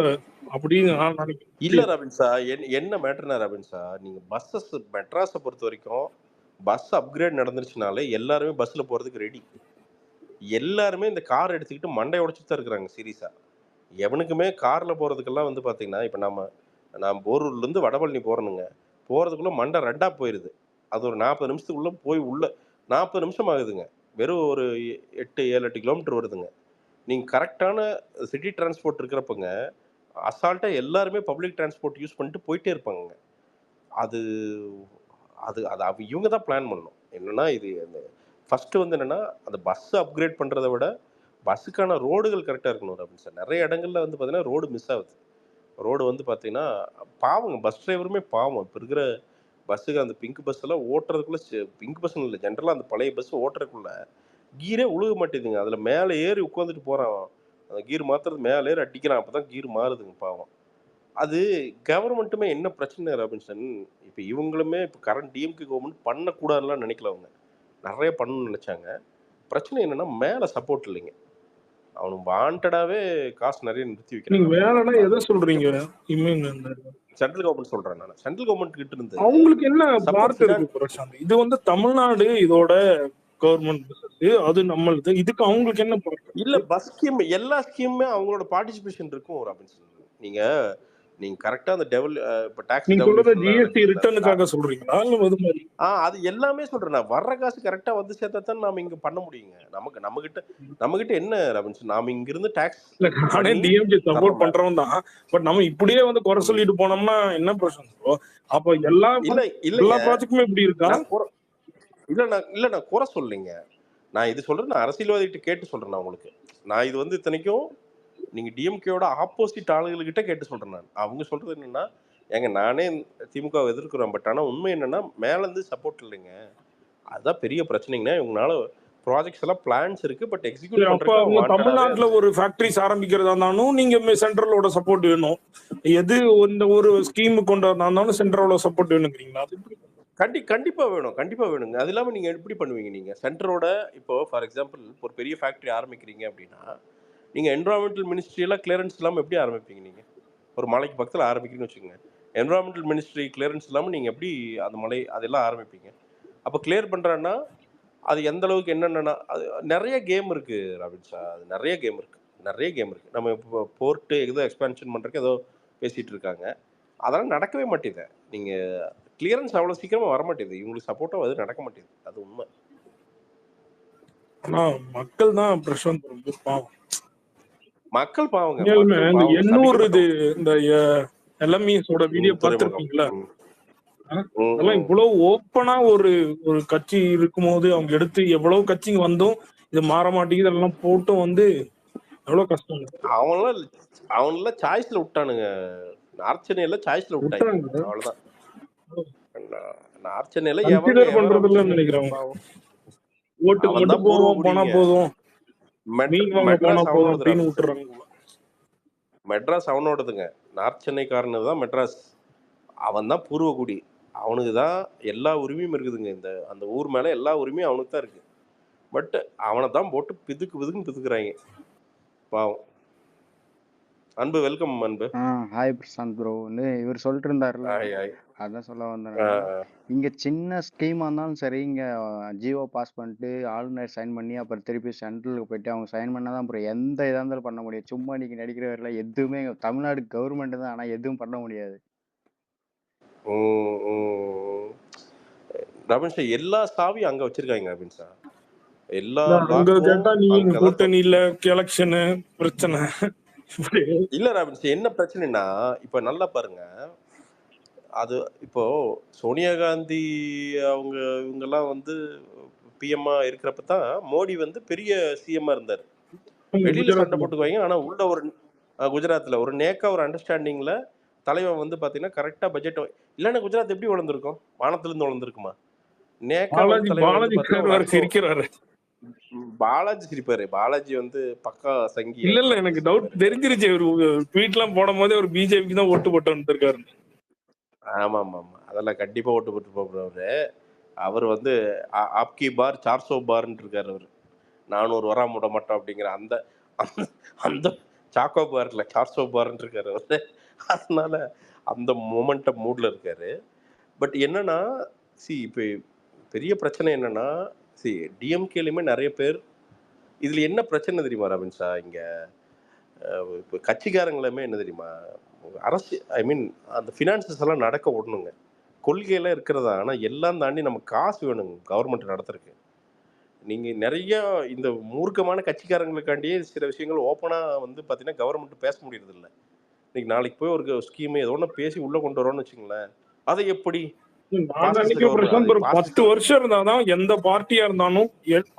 அப்படின்னு நான் நினைக்கிறேன். இல்ல ராபின்ஸா, என்ன மேட்டர்னா ராபின்ஸா, நீங்க பஸ்ஸஸ் மெட்ராஸை பொறுத்த வரைக்கும் பஸ் அப்கிரேட் நடந்துருச்சுனாலே எல்லாருமே பஸ்ல போறதுக்கு ரெடி. எல்லாருமே இந்த கார் எடுத்துக்கிட்டு மண்டை உடைச்சிட்டு தான் இருக்கிறாங்க சீரியஸா. எவனுக்குமே கார்ல போறதுக்கெல்லாம் வந்து பாத்தீங்கன்னா இப்போ நான் போரூர்ல இருந்து வடபழனி போறேனுங்க, போறதுக்குள்ள மண்டை ரெண்டா போயிருது. அது ஒரு 40 நிமிஷத்துக்குள்ள போய் உள்ள 40 நிமிஷம் ஆகுதுங்க. வெறும் ஒரு 8-7 கிலோமீட்டர் வருதுங்க. நீங்க கரெக்டான சிட்டி டிரான்ஸ்போர்ட் இருக்கிறப்பங்க அசால்ட்டா எல்லாருமே பப்ளிக் டிரான்ஸ்போர்ட் யூஸ் பண்ணிட்டு போயிட்டே இருப்பாங்க. அது அது அது இவங்க தான் பிளான் பண்ணணும். என்னன்னா இது ஃபர்ஸ்ட் வந்து என்னன்னா அந்த பஸ் அப்கிரேட் பண்றதை விட பஸ்ஸுக்கான ரோடுகள் கரெக்டாக இருக்கணும் அப்படின்னு சார். நிறைய இடங்கள்ல வந்து பார்த்தீங்கன்னா ரோடு மிஸ் ஆகுது. ரோடு வந்து பார்த்தீங்கன்னா பாவங்க, பஸ் டிரைவருமே பாவம். இப்போ இருக்கிற பஸ்ஸுக்கு அந்த பிங்க் பஸ் எல்லாம் ஓட்டுறதுக்குள்ள, பிங்க் பஸ்ஸுன்னு இல்லை ஜென்ரலாக அந்த பழைய பஸ் ஓட்டுறதுக்குள்ள கீரே உழுக மாட்டேதுங்க. அதில் மேலே ஏறி உட்காந்துட்டு போகிறான், அந்த கீர் மாத்துறது மேலே ஏறி அடிக்கிறான், அப்போ தான் கீர் மாறுதுங்க பாவம். அது கவர்மெண்ட்டுமே என்ன பிரச்சனை ராபின்சன், இப்போ இவங்களுமே இப்போ கரண்ட் டிஎம்கே கவர்மெண்ட் பண்ணக்கூடாதுலாம் நினைக்கல. அவங்க நிறைய பண்ணணும்னு நினைச்சாங்க. பிரச்சனை என்னன்னா மேலே சப்போர்ட் இல்லைங்க. அவனுக்கு வாண்டடாவே காசு நிறைய நிறுத்தி வைக்கிறாங்க. நீங்க வேலைனா எதை சொல்றீங்க? சென்ட்ரல் கவர்மெண்ட் சொல்றேன் நான். சென்ட்ரல் கவர்மெண்ட் கிட்ட இருந்து அவங்களுக்கு என்ன பார்ட் இருக்கு பிரசாந்த்? இது வந்து தமிழ்நாடு இதோட கவர்மெண்ட் பஸ், அது நம்மளுது. இதுக்கு அவங்களுக்கு என்ன பார்ட்? இல்ல பஸ் ஸ்கீம் எல்லா ஸ்கீமுமே அவங்களோட பார்ட்டிசிபேஷன் இருக்கும் ராபின்சன். நீங்க கரெக்டா அந்த இப்ப டாக்ஸ் நீங்க சொல்றது ஜிஎஸ்டி ரிட்டர்னுக்காக சொல்றீங்களா இல்ல அது மாதிரி? அது எல்லாமே சொல்றேன் நான். வர்ற காசு கரெக்டா வந்து சேர்த்தா தான் நாம இங்க பண்ண முடியுங்க. நம்ம கிட்ட என்ன ராபின்சன், நாம இங்க இருந்து டாக்ஸ் நானே டிஎம்கே சப்போர்ட் பண்றவன் தான். பட் நம்ம இப்படியே வந்து குறை சொல்லிட்டு போனோம்னா என்ன பிரச்சனை? அப்ப எல்லா ப்ராஜெக்ட்டுமே இப்படி இருக்கா? இல்ல நான் குறை சொல்லிங்க. நான் இது சொல்றேன், நான் அரசியல்வாதிகிட்ட கேட்டு சொல்றேன். நான் உங்களுக்கு நான் இது வந்து இத்தனைக்கும் நீங்க டிஎம்கேயோட ஆப்போசிட் ஆளுகள்கிட்ட கேட்டு சொல்றேன். நான் அவங்க சொல்றது என்னன்னா, ஏங்க நானே திமுக எதிர்க்கிறோம், பட் ஆனா உண்மை என்னன்னா மேல இருந்து சப்போர்ட் இல்லைங்க. அதுதான் பெரிய பிரச்சனைங்கன்னா. இவங்களால ப்ராஜெக்ட்ஸ் எல்லாம் பிளான்ஸ் இருக்கு, பட் எக்ஸிக்யூட் பண்றதுக்கு தமிழ்நாட்டுல ஒரு ஃபேக்டரிஸ் ஆரம்பிக்கிறதா இருந்தாலும் நீங்க சென்ட்ரலோட சப்போர்ட் வேணும். எது இந்த ஒரு ஸ்கீம் கொண்டு வந்தாலும் சென்ட்ரலோட சப்போர்ட் வேணுங்கிறீங்களா? கண்டிப்பா வேணுங்க. அது இல்லாம நீங்க எப்படி பண்ணுவீங்க? நீங்க சென்டரோட இப்போ ஃபார் எக்ஸாம்பிள் ஒரு பெரிய ஃபேக்டரி ஆரம்பிக்கிறீங்க அப்படின்னா நீங்க என்விரான்மெண்டல் மினிஸ்ட்ரி எல்லாம் கிளியரன்ஸ் இல்லாம எப்படி ஆரம்பிப்பீங்க? நீங்க ஒரு மலைக்கு பக்கத்துல ஆரம்பிக்கிறீங்கன்னு வச்சுக்கோங்க, என்விரான்மெண்டல் மினிஸ்ட்ரி கிளியரன்ஸ் இல்லாம நீங்க எப்படி அந்த மலை அதெல்லாம் ஆரம்பிப்பீங்க? அப்போ கிளியர் பண்றான்னா அது எந்த அளவுக்கு என்னென்னா அது நிறைய கேம் இருக்கு ராபின்ஸா. அது நிறைய கேம் இருக்கு. நம்ம இப்போ போர்ட்டு ஏதோ எக்ஸ்பேன்ஷன் பண்றதுக்கு ஏதோ பேசிட்டு இருக்காங்க, அதெல்லாம் நடக்கவே மாட்டேங்குது. நீங்க கிளியரன்ஸ் அவ்வளவு சீக்கிரமா வர மாட்டேங்குது. இவங்களுக்கு சப்போர்ட்டா அது நடக்க மாட்டேங்குது. அது உண்மை. ஆனா மக்கள் தான் பிரசாந்த் ரொம்ப பாவம். மக்கள் பாவங்க. எண்ணூறு இது இந்த எல்எம்இஸோட வீடியோ பார்த்திருக்கீங்களா? அதெல்லாம் இவ்வளவு ஓப்பனா ஒரு கட்சி இருக்கும்போது அவங்க எடுத்து எவ்வளவு கட்சிங்க வந்தும் இது மாற மாட்டேங்குது அதெல்லாம் போட்டும் வந்து எவ்வளவு கஷ்டம். அவனெல்லாம் சாய்ஸ்ல விட்டானுங்க. நார்த் சென்னையில சாய்ஸ்ல விட்டாங்க, அவ்வளவுதான். நார்த் சென்னையில பண்றதுல நினைக்கிறேன். ஓட்டுக்கு மட்டும் போனா போதும், மெட்ராஸ் அவனோடதுங்க. நார்த் சென்னைக்காரனு தான் மெட்ராஸ், அவன் தான் பூர்வகுடி, அவனுக்கு தான் எல்லா உரிமையும் இருக்குதுங்க. அந்த ஊர் மேலே எல்லா உரிமையும் அவனுக்கு தான் இருக்குது. பட் அவனை தான் போட்டு பிதுக்குன்னு பிதுக்குறாங்க பாவம். Anbu, welcome Anbu. Hi Prashanth bro. வந்து இவர் சொல்லிட்டு இருந்தாருல, ஆய் ஆய். அதான் சொல்ல வந்தேன் ஆ, நானு. ஆ. இங்க சின்ன ஸ்கீமா இருந்தாலும் சரி, இங்க ஜியோ பாஸ் பண்ணிட்டு ஆளுநர் சைன் பண்ணி அப்புறம் திருப்பி சென்ட்ரலுக்கு போயிட்டு அவங்க சைன் பண்ணாதான் அப்புறம் எந்த இதா இருந்தாலும் பண்ண முடியும். சும்மா நீங்க நடிக்கிற வரல எதுவுமே தமிழ்நாடு கவர்மெண்ட் தான், ஆனா எதுவும் பண்ண முடியாது. ம், ம். ரபின் சார் எல்லா சாவியும் அங்க வச்சிருக்காங்க. ரபின் சார் எல்லா அங்க லாக்கும் கேட்டா நீ அங்கதான் கூட்டணியில எலெக்ஷனு பிரச்சனை இப்படி. இல்ல ரபின் சார், என்ன பிரச்சனைனா இப்ப நல்லா பாருங்க, அது இப்போ சோனியா காந்தி அவங்க இவங்கெல்லாம் வந்து பிஎம்ஆ இருக்கிறப்ப தான் மோடி வந்து பெரிய சிஎம்ஆ இருந்தார். வெளியில சண்டை குஜராத்ல போட்டுக்குவாங்க, ஆனா உள்ள ஒரு குஜராத்ல ஒரு நேக்கா ஒரு அண்டர்ஸ்டாண்டிங்ல தலைவன் வந்து பாத்தீங்கன்னா கரெக்டா பட்ஜெட். இல்லைன்னா குஜராத் எப்படி வளர்ந்துருக்கும்? வானத்துல இருந்து வளர்ந்துருக்குமா? நேக்கா வந்து பாலாஜி தலைவன் வந்து பாலாஜி பாத்தீங்கன்னா ஒரு வேற அரசு. சிரிக்கிறாரு. பாலாஜி சிரிப்பாரு. பாலாஜி வந்து பக்கா சங்கி. இல்ல எனக்கு டவுட் தெரிஞ்சிருச்சு. ஒரு ட்வீட் எல்லாம் போடும் போதே ஒரு பிஜேபிக்கு தான் ஓட்டு போட்டு வந்திருக்காரு. ஆமா ஆமா ஆமா, அதெல்லாம் கண்டிப்பா ஓட்டு போட்டு போறவரு. அவர் வந்து ஆப்கி பார் 400 பார்ன்னு இருக்காரு. அவரு 400 வராம விட மாட்டோம் அப்படிங்கிற அந்த அந்த- அந்த சாக்கோ பார்ல 400 பார்ன்னு இருக்காரு அவரு. அதனால அந்த மொமெண்டம் மூட்ல இருக்காரு. பட் என்னன்னா இப்போ பெரிய பிரச்சனை என்னன்னா டிஎம்கேலையுமே நிறைய பேர். இதுல என்ன பிரச்சனை தெரியுமா ரபின் சார்? இங்க இப்போ கட்சிக்காரங்களுமே என்ன தெரியுமா, அரசு ஐ மீன் அந்த ஃபினான்சஸ் எல்லாம் நடக்க விடணுங்க. கொள்கையெல்லாம் இருக்கிறதா, ஆனால் எல்லாம் தாண்டி நமக்கு காசு வேணுங்க கவர்மெண்ட் நடத்துறதுக்கு. நீங்கள் நிறைய இந்த மூர்க்கமான கட்சிக்காரங்களுக்காண்டியே சில விஷயங்கள் ஓப்பனாக வந்து பார்த்தீங்கன்னா கவர்மெண்ட் பேச முடியறதில்ல. இன்னைக்கு நாளைக்கு போய் ஒரு ஸ்கீம் ஏதோ ஒன்று பேசி உள்ளே கொண்டு வரோன்னு வச்சுங்களேன், அதை எப்படி நான் நினைக்கிறேன் பிரசாந்த், ஒரு 10 வருஷம் இருந்தாதான் எந்த பார்ட்டியா இருந்தாலும்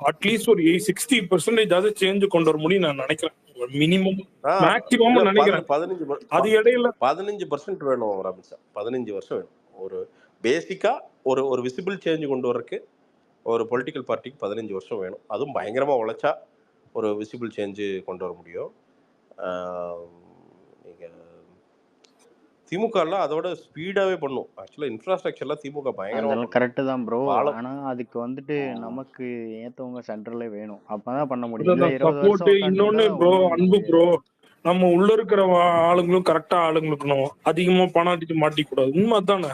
அட்லீஸ்ட் ஒரு 60% சேஞ்ச் கொண்டு வர முடியும் நான் நினைக்கிறேன். மினிமம் மேக்ஸிமம் நினைக்கிறேன். 15 அது இடையில 15% வேணும் ரபின் சார். 15 வருஷம் வேணும். ஒரு பேசிக்கா ஒரு விசிபிள் சேஞ்ச் கொண்டு வரக்கு ஒரு பொலிட்டிக்கல் பார்ட்டிக்கு 15 வருஷம் வேணும். அதுவும் பயங்கரமா உழைச்சா ஒரு விசிபிள் சேஞ்சு கொண்டு வர முடியும். நீங்க திமுகலாம் அதோட ஸ்பீடாவே பண்ணும். ஆக்சுவலா இன்ஃப்ராஸ்ட்ரக்சர்லாம் திமுக பயங்கரமா அதெல்லாம் கரெக்ட் தான் ப்ரோ. பாலம். ஆனா அதுக்கு வந்துட்டு நமக்கு ஏத்தவங்க சென்ட்ரல்ல வேணும், அப்பதான் பண்ண முடியும். இல்ல 20 சப்போர்ட். வருஷம் இன்னொன்னு உட்காந்துருந்தா ப்ரோ, ஒண்ணும் பண்ண அன்பு முடியாது. ப்ரோ, நம்ம உள்ள இருக்கிற ஆளுங்களும் கரெக்டா ஆளுங்க இருக்கணும். அதிகமா பணம் அடிச்சு மாட்டிக்க கூடாது. உண்மை தானே.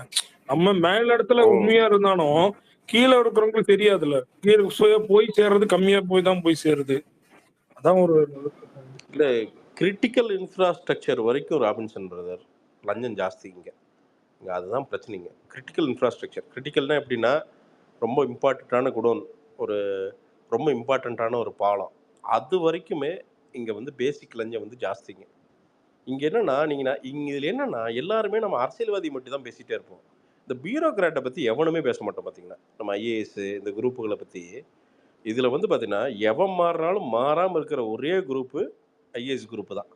நம்ம மேல இடத்துல உண்மையா இருந்தாலும் கீழே இருக்கிறவங்களுக்கு தெரியாதுல்ல. கீழே போய் சேர்றது கம்மியா போய் சேருது. அதான் ஒரு இல்ல கிரிட்டிக்கல் இன்ஃப்ராஸ்ட்ரக்சர் வரைக்கும் ராபின்சன் பிரதர் லஞ்சம் ஜாஸ்தி இங்க. அதுதான் பிரச்சனைங்க. Critical infrastructure. கிரிட்டிக்கல்னா எப்படின்னா ரொம்ப இம்பார்ட்டண்ட்டான குடோன், ஒரு ரொம்ப இம்பார்ட்டண்ட்டான ஒரு பாலம், அது வரைக்குமே இங்கே வந்து பேசிக் லஞ்சம் வந்து ஜாஸ்திங்க. இங்கே என்னன்னா இங்கே இதில் என்னன்னா எல்லாருமே நம்ம அரசியல்வாதி மட்டும் தான் பேசிகிட்டே இருப்போம். இந்த பியூரோக்ராட்டை பற்றி எவனுமே பேச மாட்டோம். பார்த்தீங்கன்னா நம்ம ஐஏஎஸ் இந்த குரூப்புகளை பற்றி. இதில் வந்து பார்த்தீங்கன்னா எவன் மாறினாலும் மாறாமல் இருக்கிற ஒரே குரூப்பு ஐஏஎஸ் குரூப்பு தான்.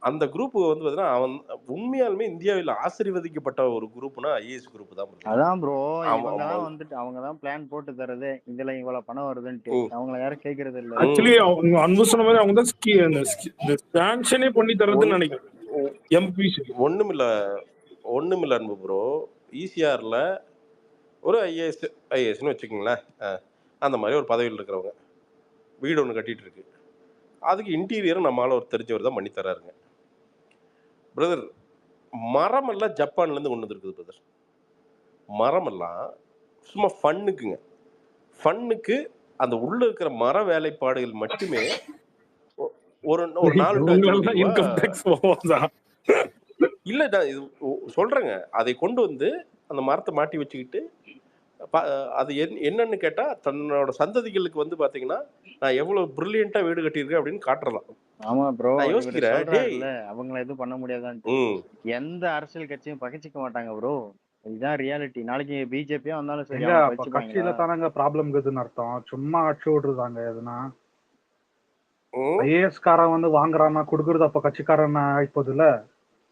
அந்த குரூப் வந்து பார்த்தீங்கன்னா அவன் உண்மையாலுமே இந்தியாவில் ஆசீர்வதிக்கப்பட்ட ஒரு குரூப்னா ஐஏஎஸ் குரூப் தான். அதான் ப்ரோ, இவங்க தான் வந்துட்டு அவங்க தான் பிளான் போட்டு தரது, இதுல இவ்வளவு பணம் வருதுன்ட்டு. அவங்கள யாரும் கேக்குறது இல்ல. ஆக்சுவலி அவங்க அன்பு சொன்ன மாதிரி அவங்க தான் சாங்ஷனே பண்ணி தரதுன்னு நினைக்கிறேன். எம்பி ஒண்ணுமில்ல அன்பு ப்ரோ. ஈசிஆர்ல ஒரு ஐஏஎஸ்ன்னு வச்சுக்கோங்களேன். அந்த மாதிரி ஒரு பதவியில் இருக்கிறவங்க வீடு ஒன்று கட்டிட்டு இருக்கு. அதுக்கு இன்டீரியரும் நம்மளால ஒரு தெரிஞ்சவர் தான் பண்ணி தர்றாருங்க பிரதர். மரமெல்லாம் ஜப்பான்லேருந்து கொண்டு வந்துருக்குது பிரதர். மரமெல்லாம் சும்மா ஃபன்னுக்குங்க. ஃபன்னுக்கு அந்த உள்ள இருக்கிற மர வேலைப்பாடுகள் மட்டுமே ஒரு 4 இல்ல இது சொல்றேங்க. அதை கொண்டு வந்து அந்த மரத்தை மாட்டி வச்சுக்கிட்டு அது என்னன்னு கேட்டா தன்னோட சந்ததிகளுக்கு வந்து பாத்தீங்கன்னா நான் எவ்வளவு பிரில்லியண்டா வீடு கட்டியிருக்கேன் அப்படின்னு காட்டுறலாம். ஆமா ப்ரோ, நான் யோசிக்கிறேன் அவங்கள எதுவும் பண்ண முடியாதான்னு. எந்த அரசியல் கட்சியும் பகைச்சிக்க மாட்டாங்க ப்ரோ. இதுதான் ரியாலிட்டி. நாளைக்கு பிஜேபியா வந்தாலும் சரி, கட்சியில தானங்க ப்ராப்ளம் இருக்குதுன்னு அர்த்தம். சும்மா அடிச்சு விடுறாங்க. எதுனா ஐஏஎஸ் காரன் வந்து வாங்குறான்னா கொடுக்கறது அப்ப கட்சிக்காரன் ஆயிப்போதுல.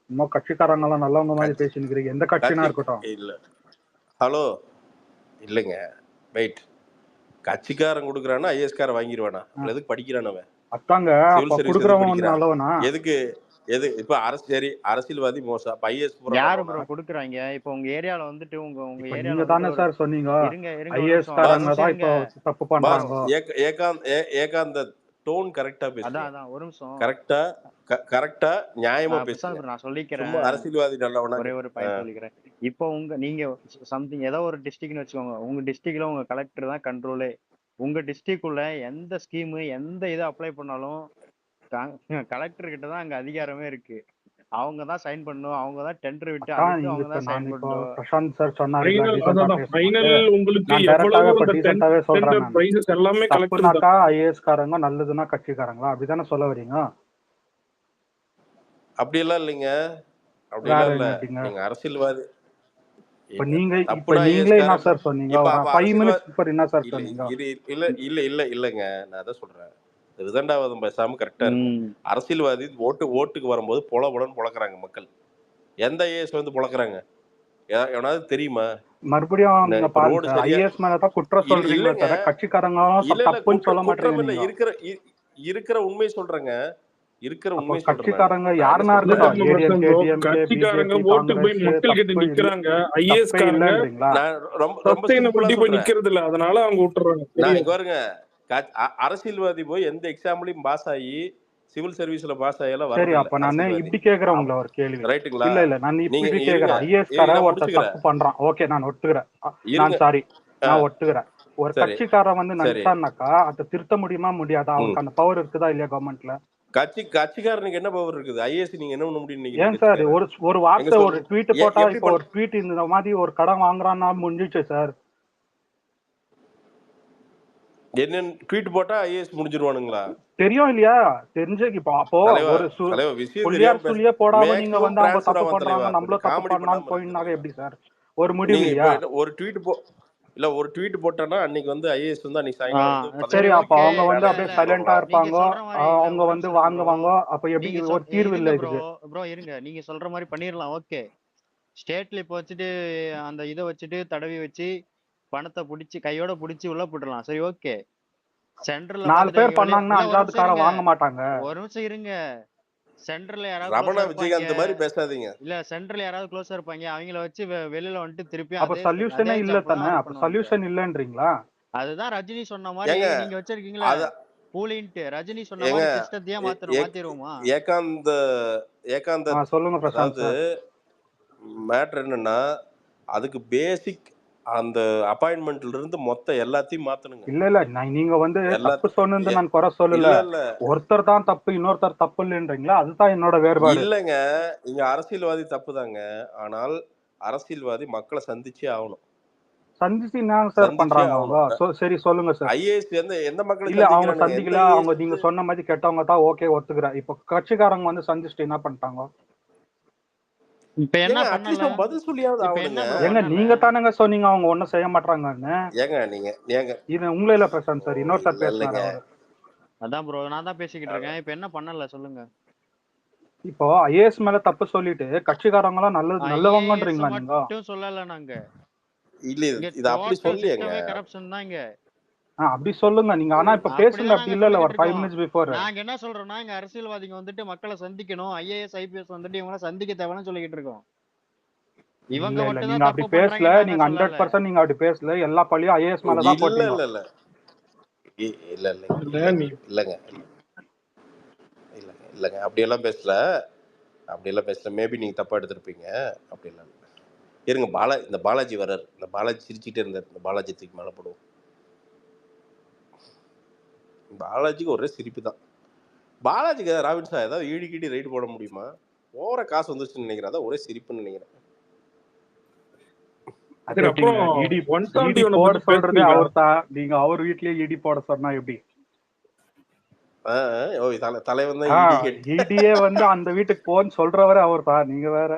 சும்மா கட்சிக்காரங்க எல்லாம் நல்லவங்க மாதிரி பேசி நிக்கிறீங்க. எந்த கட்சினா இருக்கட்டும். இல்ல ஹலோ இல்லைங்க, வெயிட். கட்சிக்காரன் கொடுக்குறான்னா ஐஏஎஸ் காரன் வாங்கிடுவானா? எதுக்கு படிக்கிறான் அவன்? அத்தாங்க கொடுக்குறவன் நல்லவனா? எது இப்ப அரசியல்வாதி மோசம், இப்ப ஐஏஎஸ் பூரா யாரு நல்லவனா? ப்ரோ கொடுக்குறாங்க? இப்போ உங்க ஏரியால வந்துட்டு உங்க உங்க இப்ப ஏரியால நீங்க வந்துட்டு தானே ஒரு சார் சொன்னீங்க இருங்க இருங்க ஒரு ஐஏஎஸ் நிமிஷம் ஒரு காரங்க நிமிஷம் தான் இருங்க இப்போ தப்பு ப்ரோ. பாஸ் பண்றாங்க. ஏகாந்த டோன் கரெக்டா அதான் பேசுங்க, அதான் ஒரு நிமிஷம் கரெக்டா நியாயமா பிரசாந்த் பேசுங்க. ப்ரோ நான் சொல்லிக்கிறேன். சும்மா அரசியல்வாதி நல்லவனா ஒரே ஒரு பாயிண்ட் சொல்லிக்கிறேன். இப்போ நீங்க சம்திங் ஏதோ ஒரு டிஸ்ட்ரிக்ட்னு வச்சுக்கோங்க. உங்க டிஸ்ட்ரிக்ட்ல உங்க கலெக்டர் தான் கண்ட்ரோலே. உங்க டிஸ்ட்ரிக்ட்குள்ள எந்த ஸ்கீம் எந்த இதை அப்ளை பண்ணாலும் கலெக்டர் கிட்ட தான் அங்க அதிகாரமே இருக்கு. அவங்க தான் சைன் பண்ணணும், அவங்க தான் டெண்டர் விட்டு அதான் அதுக்கு இது அவங்க இப்ப தான் நான் சைன் இப்போ பண்ணணும். பிரசாந்த் சார் சொன்னாருல ஃபைனல் டீசெண்டா அதான் பேசும்போது ஃபைனல் உங்களுக்கு நான் எவ்வளவு டைரக்டாவே இப்ப அந்த டீசெண்டாவே சொல்றேன். டெண்டர் நான் பிரைசஸ் எல்லாமே கலெக்டர் தான். தப்புனாக்கா ஐஏஎஸ் காரங்க, நல்லதுன்னா கட்சிக்காரங்களா, அப்படித்தானே சொல்ல வரீங்க? அப்படியெல்லாம் இல்லைங்க, வேற அப்படியெல்லாம் இல்ல. என்னட்டீங்க? நீங்க அரசியல்வாதி இப்ப ஏங்க, நீங்க இப்ப தப்புனா நீங்களே ஐஏஎஸ் என்ன காரன் சார் சொன்னீங்க? இப்ப ஒரு அப்ப 5 அரசியல்வாதி மினிட்ஸ் பிஃபோர் என்ன சார் இல்ல சொன்னீங்க? இல்லைங்க, நான் அதான் சொல்றேன். விதண்டாவாதம் பேசாம கரெக்டா இருக்கும். அரசியல்வாதி ஓட்டுக்கு வரும்போது பொலன்னு பொழக்கிறாங்க மக்கள். எந்த ஐஏஎஸ் வந்து பொழக்கிறாங்க? எவனாவது தெரியுமா? மறுபடியும் நீங்க இப்ப பாருங்க ரோடு சார், சரியா ஐஏஎஸ் மேலதான் குற்றம் சொல்றீங்களே இல்லைங்க, தவிர கட்சிக்காரங்க இல்ல தப்புன்னு சொல்ல குற்றம் மாட்டீங்க இல்ல, நீங்க. இருக்கிற உண்மை சொல்றேங்க, அப்போ சொல்றேன். கட்சிக்காரங்க நான் என்ன யாருன்னா இல்ல சொல்றேன், இருக்கட்டும், பிரசாந்த் ஏடிஎம்கே, ப்ரோ, டிஎம்கே, கட்சிக்காரங்க பிஜேபி, ஓட்டுக்கு போய் காங்கிரஸ் மக்கள் கிட்ட தப்பு நிக்கிறாங்க. ஐஏஎஸ் தப்பே காரங்க இல்லைன்றீங்களா? நான் ரொம்ப சிம்பிளா சஸ்டைனபிலிட்டி போய் சொல்றேன். நிக்கிறது இல்ல, அதனால அவங்க விட்டுறாங்க. நான் தெரியும். இங்க பாருங்க, அரசியல்வாதி போய் எந்த எக்ஸாம்லயும் பாஸ் ஆகி சிவில் சர்வீஸ்ல பாஸ் ஆகியெல்லாம் சரி, வரதில்ல அப்ப நான் அரசியல்வாதி. இப்படி கேக்குறேன் உங்களை ஒரு கேள்வி. ரைட்டுங்களா? இல்ல நான் நீங்க இப்படி இருங்க, கேக்குறேன். ஐஏஎஸ் கார நான் ஒருத்தர் முடிச்சுக்கிறேன். தப்பு பண்றான், ஓகே நான் ஒத்துக்கிறேன். இருங்க. நான் சாரி, நான் ஒத்துக்கிறேன். ஒரு சரி கட்சிக்காரன் வந்து சரி நினைச்சான்னாக்கா அதை திருத்த முடியுமா முடியாதா? அவனுக்கு அந்த பவர் இருக்குதா இல்லையா கவர்மெண்ட்ல? கட்சிக்காரனுக்கு என்ன பவர் இருக்குது? ஐஏஎஸ் நீங்க என்ன பண்ண முடியும்? ஏன் சார் ஒரு வார்த்தை ஒரு ட்வீட் போட்டா, எப்படி இப்போ ஒரு ட்வீட் இந்த மாதிரி ஒரு கடன் வாங்குறான்னா முடிஞ்சிச்சு சார். என்ன ட்வீட் போட்டா ஐஏஎஸ் முடிஞ்சிருவானுங்களா? தெரியும் இல்லையா? தெரிஞ்சு இப்போ அப்போ ஒரு புள்ளியார் சொல்லியே போடாம நீங்க வந்து அவங்க தப்பு பண்றாங்க, நம்மளும் தப்பு பண்ணலாம்னு போயினாங்க எப்படி சார்? ஒரு முடிவு இல்லையா? ஒரு ட்வீட் இல்ல ஒரு ட்வீட் போட்டனா அன்னைக்கு வந்து ஐஏஎஸ் வந்து அன்னைக்கு சாயங்காலம் சரி, அப்ப அவங்க வந்து அப்படியே சைலண்டா இருப்பாங்க, அவங்க வந்து வாங்குவாங்க. அப்ப எப்படி ஒரு தீர்வு இல்ல இதுக்கு? ப்ரோ இருங்க, நீங்க சொல்ற மாதிரி பண்ணிரலாம். ஓகே, ஸ்டேட்ல இப்ப வச்சுட்டு அந்த இதை வச்சுட்டு தடவி வச்சு பணத்தை புடிச்சு கையோட புடிச்சு உள்ள போட்டுடலாம். சரி ஓகே. சென்ட்ரல்ல 4 பேர் பண்ணாங்கன்னா 5வது காரன் வாங்க மாட்டாங்க. ஒரு நிமிஷம் இருங்க. சென்ட்ரல்ல யாராவது ரமணா விஜயகாந்த் மாதிரி பேசாதீங்க. இல்ல சென்ட்ரல்ல யாராவது க்ளோஸா இருப்பாங்க, அவங்கள வச்சு வெளியில வந்துட்டு திருப்பி அப்ப சொல்யூஷனே இல்ல தானே? அப்ப சொல்யூஷன் இல்லன்றீங்களா? அதுதான் ரஜினி சொன்ன மாதிரி நீங்க வச்சிருக்கீங்களா பூலின்ட்டு. ரஜினி சொன்ன மாதிரி சிஸ்டத்தையே மாத்திருவோமா? ஏகாந்த சொல்லுங்க பிரசாந்த். மேட்டர் என்னன்னா, அதுக்கு பேசிக் அந்த அப்பாயின்மெண்ட்ல இருந்து மொத்த எல்லாத்தையும் மாத்தணுங்க. இல்ல நீங்க வந்து தப்பு சொன்னது நான் குறை சொல்லல. ஒருத்தர் தான் தப்பு, இன்னொருத்தர் தப்பு இல்லன்றீங்களா? அதுதான் என்னோட வேறுபாடு. இல்லங்க, இங்க அரசியல்வாதி தப்பு தாங்க. ஆனால் அரசியல்வாதி மக்களை சந்திச்சே ஆகணும். சந்திச்சு என்ன சார் பண்றாங்க அவங்க? சரி சொல்லுங்க சார். ஐஏஎஸ் எந்த மக்கள் இல்ல அவங்க சந்திக்கல, அவங்க நீங்க சொன்ன மாதிரி கெட்டவங்க தான், ஓகே ஒத்துக்கிறேன். இப்போ கட்சிக்காரங்க வந்து சந்திச்சுட்டு என்ன பண்ணிட்டாங்க? இப்ப என்ன பண்ணல? பதில் சொல்லியாவது ஆவணுங்க. ஏங்க நீங்க தானங்க சொன்னீங்க அவங்க ஒண்ணும் செய்ய மாட்டாங்கன்னு. ஏங்க இது உங்களே இல்ல பிரசாந்த் சார், இன்னொரு சார் பேசுறாங்க. அதான் ப்ரோ நான் தான் பேசிக்கிட்டு இருக்கேன். இப்ப என்ன பண்ணல சொல்லுங்க. இப்போ ஐஏஎஸ் மேல தப்பு சொல்லிட்டு கட்சிக்காரங்க எல்லாம் நல்லவங்கன்றீங்களா நீங்க? மட்டும் சொல்லல நாங்க. இல்ல இது அப்படி சொல்லியேங்க. கரப்ஷன் தான் இங்க. அப்படி சொல்லுங்க நீங்க. ஆனா இப்ப பேசுங்க அப்படி இல்ல. ஒரு 5 மினிட்ஸ் பிஃபோர் நாங்க என்ன சொல்றோம்னா, இங்க அரசியல்வாதிங்க வந்துட்டு மக்களை சந்திக்கணும், ஐஏஎஸ் ஐபிஎஸ் வந்துட்டு இவங்க சந்திக்க தேவைன்னு சொல்லிட்டு இருக்கோம். இவங்க மட்டும் நீங்க அப்படி பேசல. நீங்க 100% நீங்க அப்படி பேசல. எல்லா பழியும் ஐஏஎஸ் மேல தான் போட்டீங்க. இல்லங்க அப்படியெல்லாம் பேசல. மேபி நீங்க தப்பா எடுத்திருப்பீங்க. அப்படி இல்லை. இருங்க, இந்த பாலாஜி வர்றாரு. இந்த பாலாஜி சிரிச்சுட்டே இருந்தார். இந்த பாலாஜி தூக்கி மேலே போடுவோம். பாலாஜிக்கு ஒரே சிரிப்பு தான். பாலாஜிக்கு ராபின் சார் ஏதாவது ஈடிக்கிட்டி ரைடு போட முடியுமா? ஓவர காசு வந்துருச்சுன்னு நினைக்கிறேன். அதான் ஒரே சிரிப்புன்னு நினைக்கிறேன். சொல்றது அவர் தான். நீங்க அவர் வீட்லயே இடி போட சொன்னா எப்படி? தலைவன் இடியே வந்து அந்த வீட்டுக்கு போன்னு சொல்றவரை அவர் தான். நீங்க வேற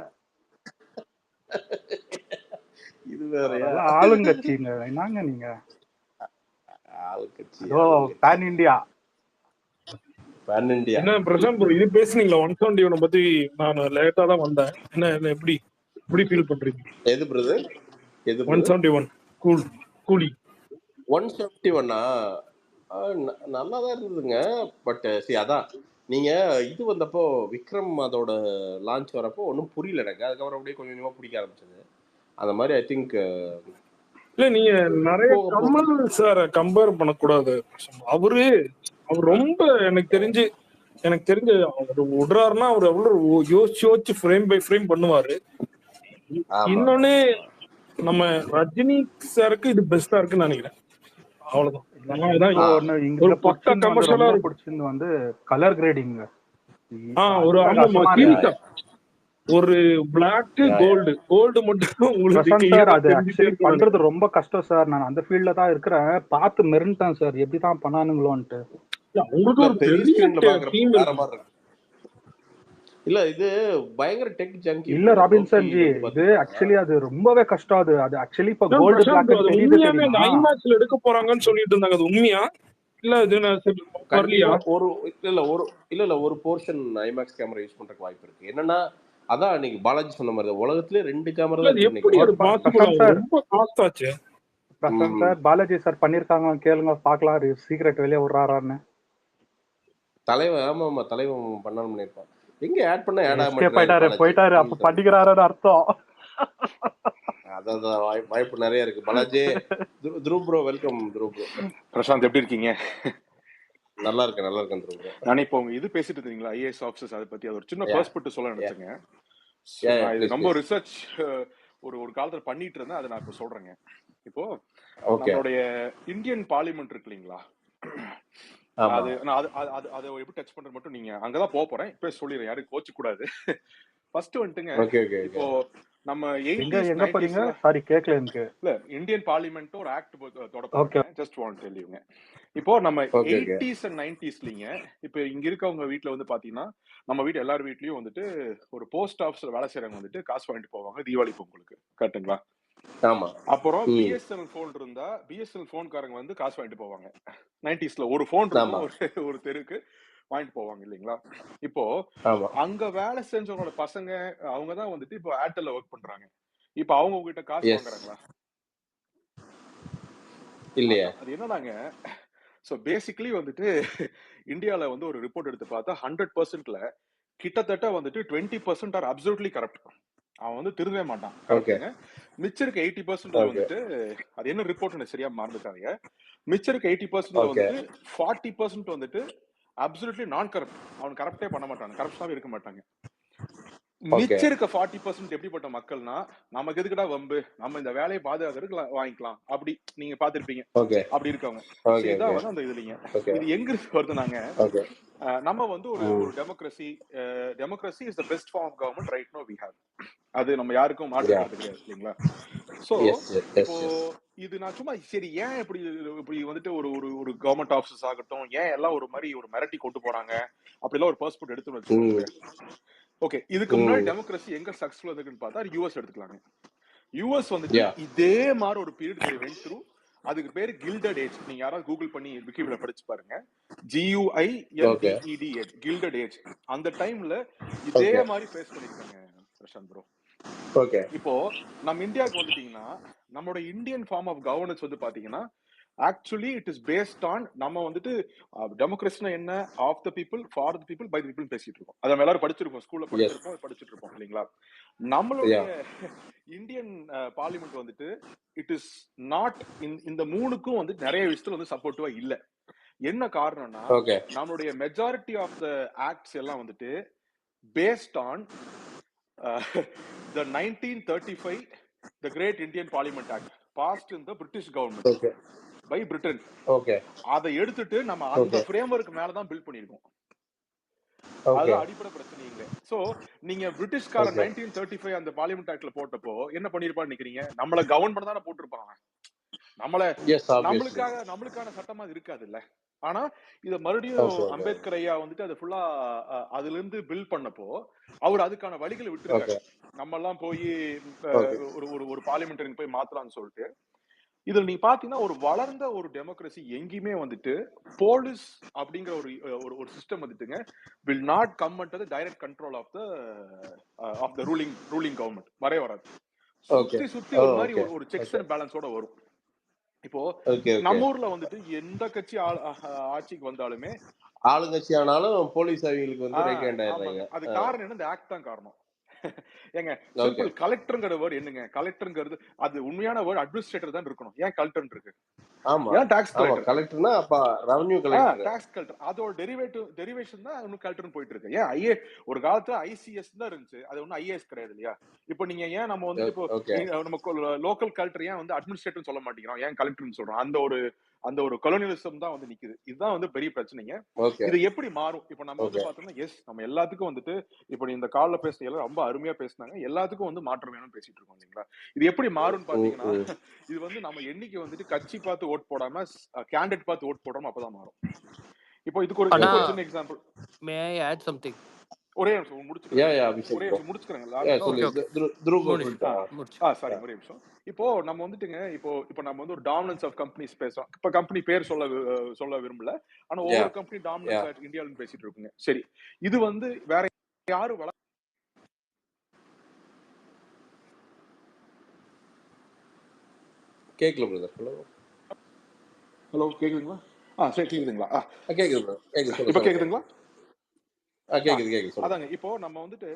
இது வேற ஆளுங்கட்சிங்க. என்னங்க நீங்க? ஆளுங்கட்சி பேன் இந்தியா. என்ன பிரசாந்த் ப்ரோ இது பேசுனீங்களா 171 பத்தி? நான் லேட்டா தான் வந்தேன். என்ன எப்படி ஃபீல் பண்றீங்க? எது பிரதர்? எது 171 கூலி 171 நல்லா தான் இருந்ததுங்க. பட் அதான் நீங்க இது வந்தப்போ விக்ரம் அதோட லான்ச் வரப்போ ஒன்றும் புரியல எனக்கு. அதுக்கப்புறம் அப்படியே கொஞ்சம் கொஞ்சமா பிடிக்க ஆரம்பிச்சது. அந்த மாதிரி ஐ திங்க் இல்ல நீங்க நிறைய கமல் சார கம்பேர் பண்ணக்கூடாது. அவர் ரொம்ப எனக்கு தெரிஞ்சு அவர் விடுறாருன்னா அவர் எவ்வளவு யோசிச்சு ஃப்ரேம் பை ஃப்ரேம் பண்ணுவாரு. இன்னொன்னு நம்ம ரஜினி சாருக்கு இது பெஸ்டா இருக்குன்னு நினைக்கிறேன். அவ்வளவுதான். ஒரு பக்கா கமர்ஷியலா பிடிச்சிருந்து வந்து கலர் கிரேடிங். ஒரு ஒரு பிளாக் கோல்டு மட்டும் உங்களுக்கு பண்றது ரொம்ப கஷ்டம் சார். நான் அந்த ஃபீல்ட்ல தான் இருக்கிறேன். பார்த்து மெருண்டேன் சார் எப்படிதான் பண்ணானுங்களோன்ட்டு. உங்களுக்கு ஒரு பெரிய டீம் இல்ல இது பயங்கர டெக் ஜங்கி இல்ல ராபின்சன் ஜி, இது ஆக்சுவலி அது ரொம்பவே கஷ்டம். அது ஆக்சுவலி இப்ப கோல்டு பிளாக் உண்மையாவே அந்த ஐமேக்ஸ்ல எடுக்க போறாங்கன்னு சொல்லிட்டு இருந்தாங்க. அது உண்மையா இல்ல இது ஒரு போர்ஷன் ஐமேக்ஸ் கேமரா யூஸ் பண்றதுக்கு வாய்ப்பு இருக்கு. என்னன்னா அதான் அன்னைக்கு பாலாஜி சொன்ன மாதிரி உலகத்திலே 2 கேமரா தான் சார். பாலாஜி சார் பண்ணிருக்காங்க, கேளுங்க பாக்கலாம் சீக்ரெட் வெளியே விடுறாரான்னு. தலைவன் ஆமா தலைவன் பண்ணணும் பண்ணிருப்பான். எங்க ஆட் பண்ண ஆட் ஆக போயிட்டாரு அப்ப பண்ணிக்கிறாருன்னு அர்த்தம். அதான் வாய்ப்பு நிறைய இருக்கு. Balaji, Dhruv bro welcome. Dhruv bro. Prashanth எப்படி இருக்கீங்க? நல்லா இருக்கேன் த்ரூப் ப்ரோ. நான் இப்போ இது பேசிட்டு இருந்தீங்களா ஐஏஎஸ் ஆஃபீஸர்ஸ், அதை பத்தி அது ஒரு சின்ன பெர்ஸ்பெக்டிவ் சொல்ல நினைச்சேங்க. இது ரொம்ப ரிசர்ச் ஒரு காலத்துல பண்ணிட்டு இருந்தேன், அதை நான் இப்போ சொல்றேங்க. இப்போ நம்மளுடைய இந்தியன் பார்லிமெண்ட் இருக்கு இல்லைங்களா, அது அதை எப்படி டச் பண்றது மட்டும் நீங்க அங்கதான் போறேன் இப்ப சொல்லிடுறேன், யாரும் கோச்சு கூடாது. ஃபர்ஸ்ட் வந்துட்டுங்க, இப்போ நம்ம எங்க போறீங்க? சாரி கேக்கல எனக்கு. இல்ல இந்தியன் பார்லிமெண்ட் ஒரு ஆக்ட் தொடங்க, ஜஸ்ட் வாண்ட் டு டெல் யூங்க. இப்போ நம்ம 80s and 90sலீங்க, இப்போ இங்க இருக்கவங்க வீட்டுல வந்து பாத்தீங்கன்னா நம்ம வீட்டு எல்லார் வீட்லயும் வந்துட்டு ஒரு போஸ்ட் ஆபீஸ்ல வேலை செய்யறவங்க வந்துட்டு காசு வாங்கிட்டு போவாங்க தீபாவளி பொங்கலுக்கு, கரெக்ட்டுங்களா? ஆமா. அப்புறம் பிஎஸ்என்எல் போன் இருந்தா பிஎஸ்என்எல் போன்காரங்க வந்து காசு வாங்கிட்டு போவாங்க. 90sல ஒரு போன் இருக்கும், ஒரு தெருக்கு வாங்கிட்டு போவாங்க இல்லைங்களா? இப்போ அங்க வேலை செஞ்சவங்களோட பசங்க அவங்கதான் வந்துட்டு இப்போ ஏர்டெல்ல ஒர்க் பண்றாங்க. இப்போ அவங்க உங்ககிட்ட காசு வாங்குறாங்களா? இல்லையா? அது என்னடாங்க, சோ பேசிக்கலி வந்துட்டு இந்தியால வந்து ஒரு ரிப்போர்ட் எடுத்து பார்த்தா 100%ல கிட்டத்தட்ட வந்துட்டு 20% ஆர் அப்சல்யூட்லி கரப்ட். அவன் வந்து திருந்தவே மாட்டான். மிச்சம் இருக்க 80% வந்துட்டு, அது என்ன ரிப்போர்ட் சரியா மறந்துட்டாங்க, மிச்சம் இருக்க 80% வந்துட்டு 40% வந்துட்டு அப்சல்யூட்லி நான் கரப்ட். அவன் கரப்டே பண்ண மாட்டாங்க, கரப்ஷனாவே இருக்க மாட்டாங்க. மிச்சம் இருக்க 40% எப்படிப்பட்ட மக்கள்னா, நமக்கு எதுக்குடா வம்பு, நம்ம இந்த வேலையை பாதுகாக்கிறதுக்கு வாங்கிக்கலாம் அப்படி நீங்க பாத்துருப்பீங்க. அப்படி இருக்கவங்க இதான் வந்து அந்த இதுலீங்க. இது எங்க இருக்கு வருதுனாங்க, நம்ம வந்து ஒரு democracy is the best form of government right no we have. அது நம்ம யாருக்கும் மாற்றுறது கிடையாது இல்லைங்களா? சோ இப்போ இது நான் சும்மா சரி ஏன் இப்படி வந்துட்டு ஒரு கவர்மெண்ட் ஆபீசர்ஸ் ஆகட்டும், ஏன் எல்லாம் ஒரு மாதிரி ஒரு மிரட்டி கொண்டு போறாங்க அப்படிலாம் ஒரு பெர்ஸ்பெக்டிவ் எடுத்து வச்சுக்கோங்க. ஓகே, இதுக்கு முன்னாடி டெமோக்ரஸி எங்க சக்சஸ்ஃபுல் இருக்குன்னு பார்த்தா யூஎஸ் எடுத்துக்கலாங்க. யூஎஸ் வந்துட்டு இதே மாதிரி ஒரு பீரியட் வென்ட் த்ரூ. அதுக்கு பேரு கில்டட் ஏஜ். நீங்க யாராவது கூகுள் பண்ணி விக்கிபீடியா படிச்சு பாருங்க, GUILDED, கில்டட் ஏஜ். அந்த டைம்ல இதே மாதிரி ஃபேஸ் பண்ணிருக்காங்க பிரசாந்த் ப்ரோ. இப்போ நம்ம இந்தியாவுக்கு வந்துட்டீங்கன்னா, நம்மளோட இந்தியன் ஃபார்ம் ஆஃப் கவர்னன்ஸ் வந்து பாத்தீங்கன்னா actually it is based on, நம்ம வந்துட்டு டெமோக்ரஸினா என்ன, of the people, for the people, by the people பேசிட்டு இருக்கோம். அதை நம்ம எல்லாரும் படிச்சிருக்கோம், ஸ்கூல்ல படிச்சிட்டு இருப்போம் இல்லைங்களா? நம்மளுடைய இந்தியன் பார்லிமெண்ட் வந்துட்டு இட் இஸ் நாட் இந்த மூணுக்கும் வந்து நிறைய விஷயத்துல வந்து சப்போர்ட்டிவா இல்ல. என்ன காரணம்னா, நம்மளுடைய மெஜாரிட்டி ஆஃப் த ஆக்ட்ஸ் எல்லாம் வந்துட்டு based on the 1935 the Great Indian Parliament Act passed in the British government by Britain. அதை எடுத்துட்டு நம்ம அந்த ஃப்ரேம்வொர்க் மேல தான் பில்ட் பண்ணிருக்கோம். அது அடிப்படை பிரச்சனை இல்ல. சோ நீங்க பிரிட்டிஷ்காரன் 1935 அந்த பார்லிமெண்ட் ஆக்ட்ல போட்டப்போ என்ன பண்ணிருப்பான்னு நினைக்கிறீங்க? நம்மள கவர்ன் பண்ண தானே போட்டிருப்பாங்க. நம்மளுக்கான சட்டமா இருக்காது இல்ல. ஆனா இத மறுபடியும் அம்பேத்கர் ஐயா வந்துட்டு அது ஃபுல்லா அதுல இருந்து பில்ட் பண்ணப்போ அவர் அதுக்கான வழிகளை விட்டுருக்காரு. நம்ம எல்லாம் போய் ஒரு பார்லிமெண்டரி போய் மாத்தலாம்னு சொல்லிட்டு. இதுல நீங்க பாத்தீங்கன்னா ஒரு வளர்ந்த ஒரு டெமோக்ரஸி எங்கேயுமே வந்துட்டு போலீஸ் அப்படிங்கிற ஒரு system வந்துட்டுங்க will not come under the direct control of the ruling government. வரவே வராது. சுத்தி ஒரு மாதிரி ஒரு செக்ஸ் அண்ட் பேலன்ஸோட வரும். இப்போ நம்ம ஊர்ல வந்துட்டு எந்த கட்சி ஆட்சிக்கு வந்தாலுமே ஆளுங்கட்சி ஆனாலும் போலீஸ் அவங்களுக்கு வந்து ரைட் ஹேண்ட் ஆமாங்க. ஆயிடுறாங்க. அது காரணம் என்ன? இந்த ஆக்ட் தான் காரணம். ஏங்க ஓகே சிம்பிள். கலெக்டர்ங்கிற வேர்ட் என்னங்க? கலெக்டர்ங்கிறது அது உண்மையான வேர்ட் அட்மினிஸ்ட்ரேட்டர் தான் இருக்கணும். ஏன் கலெக்டர் இருக்கு? ஆமா ஏன் டாக்ஸ் ஆமா கலெக்டர்? கலெக்டர்னா அப்ப ரெவன்யூ கலெக்டர். Tax collector. அதோட டெரிவேஷன் தான் இன்னும் கலெக்டர்னு போயிட்டு இருக்கு. ஏன் ஒரு காலத்துல ஐசிஎஸ் தான் இருந்துச்சு. அது ஒன்றும் ஐஏஎஸ் கிடையாது இல்லையா? இப்போ நீங்க ஏன் நம்ம வந்து இப்போ ஓகே நம்ம லோக்கல் கலெக்டர் ஏன் வந்து அட்மினிஸ்ட்ரேட்டர் சொல்ல மாட்டேங்கிறோம்? ஏன் கலெக்டர்னு சொல்றோம்? அந்த ஒரு கொலோனியலிசம் தான் வந்து நிக்குது. இதுதான் வந்து பெரிய பிரச்சனைங்க. ஓகே இது எப்படி மாறும்? இப்போ நம்ம வந்து பார்த்தோம்னா நம்ம எல்லாத்துக்கும் வந்துட்டு இப்போ இந்த கால்ல பேசுன எல்லாரும் ரொம்ப அருமையா பேசினாங்க. எல்லாத்துக்கும் வந்து மாற்றம் வேணும்னு பேசிட்டு இருக்கோம் இல்லைங்களா? இது எப்படி மாறும்னு பாத்தீங்கன்னா, இது வந்து நம்ம எண்ணிக்கை வந்துட்டு கட்சி பார்த்து ஓட் போடாம கேண்டிடேட் பார்த்து ஓட் போடாம அப்பதான் மாறும். இப்போ இதுக்கு ஒரு சின்ன எக்ஸாம்பிள். மே ஐ ஆட் சம்திங்? ஒரே நிமிஷம் முடிச்சுக்கிறேன். சாரி, ஒரே நிமிஷம். இப்போ நம்ம வந்துட்டுங்க இப்போ நம்ம வந்து ஒரு டாமினன்ஸ் ஆஃப் கம்பெனிஸ் பேசுறோம். இப்ப கம்பெனி பேர் சொல்ல விரும்பல. ஆனா ஒவ்வொரு கம்பெனி டாமினன்ஸ் இந்தியால பேசிட்டு இருக்குங்க. சரி, இது வந்து வேற யாரும் கேக்கல பிரதர். ஹலோ கேக்குதுங்களா? சரி கேக்குதுங்களா? கேக்குது bro. கேக்குது. இப்ப கேக்குதுங்களா? கேக்குது. அதாங்க இப்போ நம்ம வந்துட்டு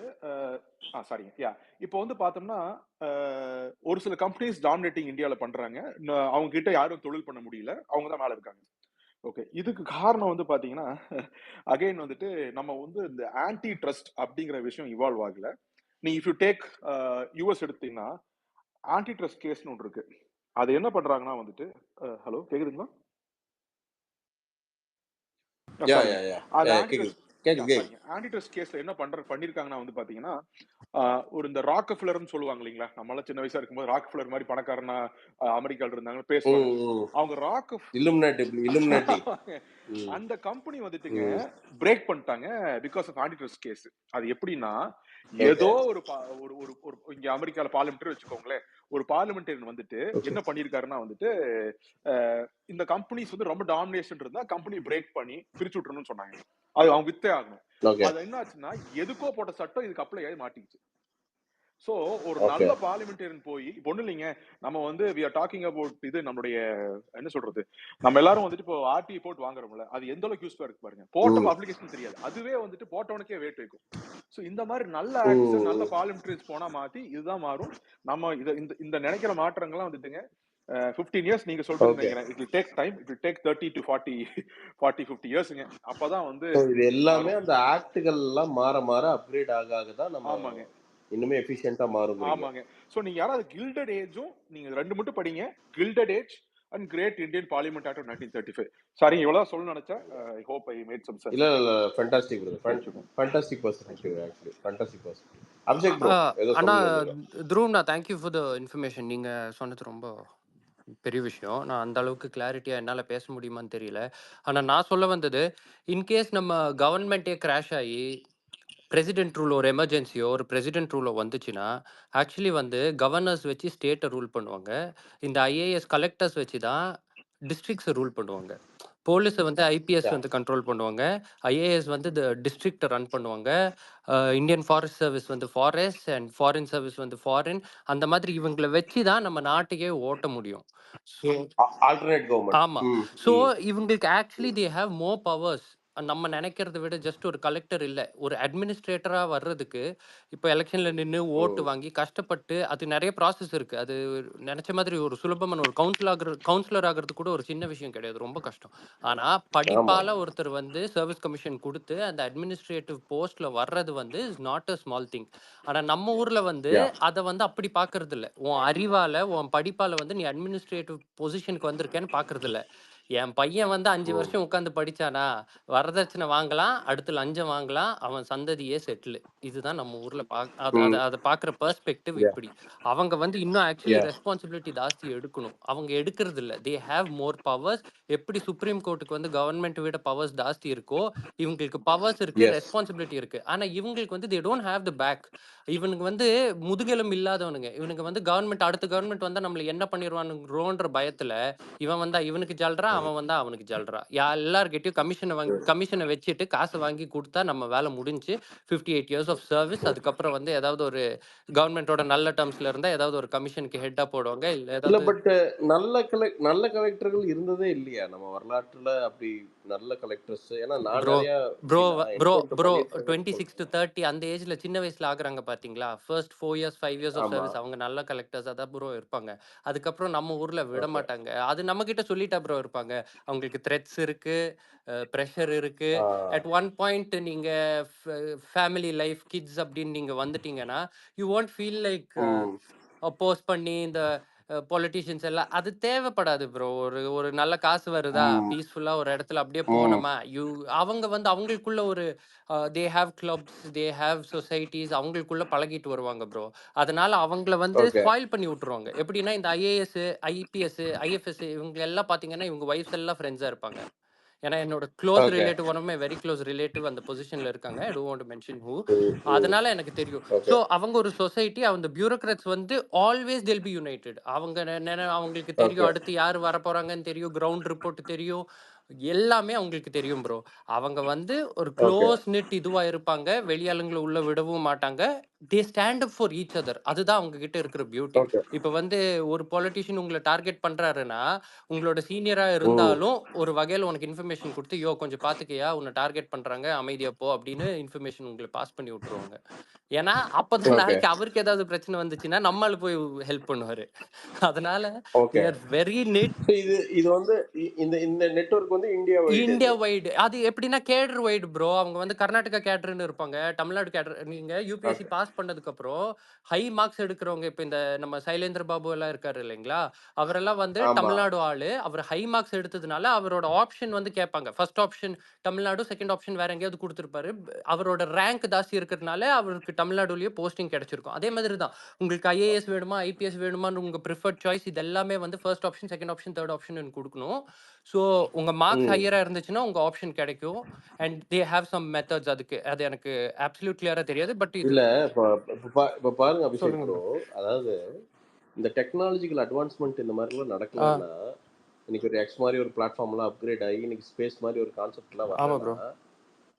சாரிங்க இப்போ வந்து பார்த்தோம்னா ஒரு சில கம்பெனிஸ் டாமினேட்டிங் இந்தியாவில் பண்றாங்க. அவங்க கிட்ட யாரும் தொழில் பண்ண முடியல. அவங்க தான் மேல இருக்காங்க. ஓகே, இதுக்கு காரணம் வந்து பாத்தீங்கன்னா அகைன் வந்துட்டு நம்ம வந்து இந்த ஆன்டி ட்ரஸ்ட் அப்படிங்கிற விஷயம் இவால்வ் ஆகல. நீ இஃப் யூ டேக் யூஎஸ் எடுத்தீங்கன்னா ஆன்டி ட்ரஸ்ட் கேஸ்னு ஒன்று இருக்கு. அது என்ன பண்றாங்கன்னா வந்துட்டு ஹலோ கேக்குதுங்களா? ஆன்டி ட்ரஸ்ட் கேஸ்ல என்ன பண்ணிருக்காங்கன்னா வந்து பாத்தீங்கன்னா ஒரு இந்த ராக்ஃபெல்லர்னு சொல்லுவாங்க இல்லைங்களா? நம்மளால சின்ன வயசா இருக்கும்போது ராக்ஃபெல்லர் மாதிரி பணக்காரனா அமெரிக்கால இருந்தாங்க பேசுவாங்க. அவங்க இல்லுமினாட்டி அந்த கம்பெனி வந்துட்டுங்க பிரேக் பண்ணிட்டாங்க because of antitrust case. அது எப்படின்னா ஏதோ ஒரு இங்க அமெரிக்கால பார்லிமெண்ட் வச்சுக்கோங்களேன். ஒரு பார்லிமெண்டேரியன் வந்துட்டு என்ன பண்ணிருக்காருன்னா வந்துட்டு இந்த கம்பெனிஸ் வந்து ரொம்ப டாமினேஷன் இருந்தா கம்பெனி பிரேக் பண்ணி பிரிச்சு விட்டுறணும்னு சொன்னாங்க. அது அவங்க வித்தே ஆகணும். அது என்ன ஆச்சுன்னா எதுக்கோ போட்ட சட்டம் இதுக்கு அப்ளை ஆகி மாட்டிக்கிச்சு. சோ ஒரு நல்ல பார்லிமெண்டேரியன் போய் இப்போ ஒண்ணு இல்லைங்க, நம்ம வந்து we are talking about இது நம்மளுடைய என்ன சொல்றது, நம்ம எல்லாரும் வந்துட்டு இப்போ ஆர்டி போட்டு வாங்குறோம்ல, அது எந்த அளவுக்கு யூஸ்ஃபுல்லா இருக்கு பாருங்க. போட்ட அப்ளிகேஷன் தெரியாது, அதுவே வந்துட்டு போட்டவனுக்கே வேட் வைக்கும். சோ இந்த மாதிரி நல்ல ஆக்ட்ஸ் நல்ல பார்லிமெண்டரிஸ் போனா மாத்தி இதுதான் மாறும். நம்ம இந்த நினைக்கிற மாற்றங்கள்லாம் வந்துட்டுங்க 15 இயர்ஸ் நீங்க சொல்றது நினைக்கிறேன். It will take time. It will take 30 to 50 இயர்ஸ்ங்க. அப்பதான் வந்து இது எல்லாமே அந்த ஆக்ட்கள் எல்லாம் மாற அப்கிரேட் ஆக தான் நம்ம ஆமாங்க இன்னுமே எஃபிஷியன்ட்டா மாறும். ஆமாங்க. சோ நீங்க யாராவது கில்டட் ஏஜும் நீங்க ரெண்டு மட்டும் படிங்க, gilded age and great Indian parliament act of 1935. Sorry இவ்வளவு சொல்ல நினைச்சேன். I hope I made some sense. இல்ல fantastic brother. Fantastic perspective actually. Fantastic perspective. Abhishek bro ஏதோ அண்ணா சொல்லுங்க. த்ரூவ்ண்ணா தேங்க்யூ ஃபார் த இன்ஃபர்மேஷன். நீங்க சொன்னது ரொம்ப பெரிய விஷயம். நான் அந்த அளவுக்கு கிளாரிட்டியா என்னால் பேச முடியுமான்னு தெரியல. ஆனால் நான் சொல்ல வந்தது, இன்கேஸ் நம்ம கவர்மெண்ட்டே கிராஷ் ஆகி பிரசிடென்ட் ரூல் ஒரு எமர்ஜென்சியோ ஒரு பிரசிடென்ட் ரூலோ வந்துச்சுன்னா ஆக்சுவலி வந்து கவர்னர்ஸ் வச்சு ஸ்டேட்டை ரூல் பண்ணுவாங்க. இந்த ஐஏஎஸ் கலெக்டர்ஸ் வச்சு தான் டிஸ்ட்ரிக்ட்ஸை ரூல் பண்ணுவாங்க. போலீஸை வந்து ஐபிஎஸ் வந்து கண்ட்ரோல் பண்ணுவாங்க. ஐஏஎஸ் வந்து இந்த டிஸ்ட்ரிக்டை ரன் பண்ணுவாங்க. இந்தியன் ஃபாரஸ்ட் சர்வீஸ் வந்து ஃபாரஸ்ட் அண்ட் ஃபாரின் சர்வீஸ் வந்து ஃபாரின். அந்த மாதிரி இவங்களை வச்சு தான் நம்ம நாட்டுக்கே ஓட்ட முடியும். So alternate government. ஆமாம். ஸோ இவங்களுக்கு actually they have more powers. நம்ம நினைக்கிறத விட ஜஸ்ட் ஒரு கலெக்டர் இல்லை, ஒரு அட்மினிஸ்ட்ரேட்டராக வர்றதுக்கு இப்போ எலெக்ஷனில் நின்று ஓட்டு வாங்கி கஷ்டப்பட்டு அது நிறைய ப்ராசஸ் இருக்குது. அது நினச்ச மாதிரி ஒரு சுலபமான ஒரு கவுன்சிலர் ஆகிறது கூட ஒரு சின்ன விஷயம் கிடையாது, ரொம்ப கஷ்டம். ஆனால் படிப்பால் ஒருத்தர் வந்து சர்வீஸ் கமிஷன் கொடுத்து அந்த அட்மினிஸ்ட்ரேட்டிவ் போஸ்ட்டில் வர்றது வந்து is not a small thing. ஆனால் நம்ம ஊரில் வந்து அதை வந்து அப்படி பார்க்கறது இல்லை. உன் அறிவால் உன் படிப்பால் வந்து நீ அட்மினிஸ்ட்ரேட்டிவ் பொசிஷனுக்கு வந்திருக்கேன்னு பார்க்கறது இல்லை. என் பையன் வந்து 5 வருஷம் உட்காந்து படிச்சானா வரதட்சணை வாங்கலாம், அடுத்து லஞ்சம் வாங்கலாம், அவன் சந்ததியே செட்டில். இதுதான் நம்ம ஊர்ல அதை பாக்குற பெர்ஸ்பெக்டிவ் இப்படி. அவங்க வந்து இன்னும் ஆக்சுவலி ரெஸ்பான்சிபிலிட்டி ஜாஸ்தி எடுக்கணும். அவங்க எடுக்கிறது இல்லை. They have more powers. எப்படி சுப்ரீம் கோர்ட்டுக்கு வந்து கவர்மெண்ட் விட பவர்ஸ் ஜாஸ்தி இருக்கோ இவங்களுக்கு பவர்ஸ் இருக்கு, ரெஸ்பான்சிபிலிட்டி இருக்கு. ஆனா இவங்களுக்கு வந்து they don't have the back. இவனுக்கு வந்து முதுகெலும்பு இல்லாதவனுங்க. இவனுக்கு வந்து கவர்மெண்ட் அடுத்த கவர்மெண்ட் வந்தா நம்மள என்ன பண்ணிருவானுங்கிறோன்ற பயத்துல, இவன் வந்தா இவனுக்கு ஜல்றா, அவன் வந்தா அவனுக்கு ஜல்றா. எல்லார்கிட்டயும் கமிஷன வச்சுட்டு காசு வாங்கி குடுத்தா நம்ம வேலை முடிஞ்சுச்சு. 58 இயர்ஸ் ஆஃப் சர்வீஸ். அதுக்கப்புறம் வந்து ஏதாவது ஒரு கவர்மெண்டோட நல்ல டெர்ம்ஸ்ல இருந்தா ஏதாவது ஒரு கமிஷனுக்கு ஹெட்டா போடுவாங்க. இல்ல இல்ல ஏதாவது பட் நல்ல கலெக்டர்கள் இருந்ததே இல்லையா நம்ம வரலாற்றுல? அப்படி நல்ல கலெக்டர்ஸ் ஏன்னா நான் ப்ரோ நிறைய ப்ரோ நான் ப்ரோ என்கவுண்டர் ப்ரோ பண்ணியிருக்கேன் 26 to 30 அந்த ஏஜ்ல சின்ன வயசுல ஆகுறாங்க பாத்தீங்களா? ஃபர்ஸ்ட் 4 இயர்ஸ் 5 இயர்ஸ் ஆஃப் ஆமா சர்வீஸ் அவங்க நல்ல கலெக்டர்ஸ் அதான் ப்ரோ இருப்பாங்க. அதுக்கப்புறம் நம்ம ஊர்ல விட ஓகே மாட்டாங்க. அது நம்ம கிட்ட சொல்லிட்டா ப்ரோ இருப்பாங்க. அவங்களுக்கு த்ரெட்ஸ் இருக்கு, ப்ரெஷர் இருக்கு. அட் ஒன் பாயிண்ட் நீங்க ஃபேமிலி லைஃப் கிட்ஸ் அப்படின்னு நீங்க வந்துட்டீங்கன்னா யூ won't ஃபீல் லைக் ம் அப்போஸ் பண்ணி இந்த பொலிட்டிஷியன்ஸ் எல்லாம் அது தேவைப்படாது ப்ரோ. ஒரு ஒரு நல்ல காசு வருதா ம் பீஸ்ஃபுல்லா ஒரு இடத்துல அப்படியே ம் போனோமா அவங்க வந்து அவங்களுக்குள்ள ஒரு they have clubs, they have societies, அவங்களுக்குள்ள பழகிட்டு வருவாங்க ப்ரோ. அதனால அவங்கள வந்து ஓகே ஸ்பாயில் பண்ணி விட்டுருவாங்க. எப்படின்னா இந்த ஐஏஎஸ், ஐபிஎஸ், ஐஎஃப்எஸ் இவங்க எல்லாம் பாத்தீங்கன்னா இவங்க ஒய்ஃப்ஸ் எல்லாம் ஃப்ரெண்ட்ஸா இருப்பாங்க. ஏன்னா என்னோட க்ளோஸ் ஓகே ரிலேட்டிவ் ஒன்றுமே வெரி க்ளோஸ் ரிலேட்டிவ் அந்த பொசிஷன்ல இருக்காங்க. I don't want to mention who. ம் ம் அதனால எனக்கு தெரியும். ஓகே ஸோ அவங்க ஒரு சொசைட்டி, அந்த பியூரோக்ராட்ஸ் வந்து ஆல்வேஸ் they'll be யுனைடெட். அவங்க அவங்களுக்கு தெரியும் ஓகே அடுத்து யார் வரப்போறாங்கன்னு தெரியும், கிரவுண்ட் ரிப்போர்ட் தெரியும், எல்லாமே அவங்களுக்கு தெரியும் ப்ரோ. அவங்க வந்து ஒரு ஓகே க்ளோஸ் நிட் இதுவா இருப்பாங்க. வெளியாளுங்களை உள்ள விடவும் மாட்டாங்க. தே stand up for each other. அதுதான் அவங்க கிட்ட இருக்கிற பியூட்டி. ஓகே இப்போ வந்து ஒரு பொலிட்டிஷியன் உங்களை டார்கெட் பண்றாருன்னா உங்களோட சீனியரா ம் இருந்தாலும் ஒரு வகையில உனக்கு இன்ஃபர்மேஷன் கொடுத்து யோ கொஞ்சம் பாத்துக்கையா உன்னை டார்கெட் பண்றாங்க அமைதியா போ அப்படின்னு இன்ஃபர்மேஷன் உங்களை பாஸ் பண்ணி விட்டுருவாங்க. ஏன்னா அப்பதான் ஓகே நாளைக்கு அவருக்கு ஏதாவது பிரச்சனை வந்துச்சுன்னா நம்மளால போய் ஹெல்ப் பண்ணுவாரு. அதனால தே ஓகே ஆர் வெரி நீட். இது இது வந்து இந்த இந்த நெட்வொர்க் வந்து இந்தியா வைடு இந்தியா இது வைடு அது எப்படின்னா கேடர் வைடு ப்ரோ. அவங்க வந்து கர்நாடகா கேடர்னு இருப்பாங்க, தமிழ்நாடு கேடர். நீங்க யூபிஎஸ்சி ஓகே பாஸ் பண்ணதுக்கு அப்புறம் ஹை மார்க்ஸ் எடுக்கிறவங்க இப்போ இந்த நம்ம சைலேந்திர பாபு எல்லாம் இருக்காரு இல்லைங்களா, அவரெல்லாம் வந்து ஆமா தமிழ்நாடு ஆளு. அவர் ஹை மார்க்ஸ் எடுத்ததுனால அவரோட ஆப்ஷன் வந்து கேட்பாங்க. First option Tamil Nadu, second option வேற எங்கேயாவது கொடுத்துருப்பாரு. அவரோட ரேங்க் ஜாஸ்தி இருக்கிறதுனால அவருக்கு தமிழ்நாடுலயே போஸ்டிங் கிடைச்சிருக்கும். அதே மாதிரி தான் உங்களுக்கு ஐஏஎஸ் வேணுமா ஐபிஎஸ் வேணுமான்னு உங்க ப்ரிஃபர்ட் சாய்ஸ் இது எல்லாமே வந்து first option, second option, third option கொடுக்கணும். ஸோ உங்க மார்க்ஸ் ம் ஹையரா இருந்துச்சுன்னா உங்க ஆப்ஷன் கிடைக்கும். And they have some methods. அதுக்கு அது எனக்கு அப்சல்யூட் கிளியரா தெரியாது. பட் இது இல்ல இப்ப பாருங்க அபிஷேக் சொல்லுங்க ப்ரோ, ப்ரோ. அதாவது இந்த டெக்னாலஜிக்கல் அட்வான்ஸ்மெண்ட் இந்த மாதிரிலாம் ஆ நடக்கலன்னா இன்னைக்கு ஒரு எக்ஸ் மாதிரி ஒரு பிளாட்ஃபார்ம்லாம் அப்கிரேட் ஆகி இன்னைக்கு ஸ்பேஸ் மாதிரி ஒரு கான்செப்ட்லாம் ஆமா வரலன்னா ப்ரோ.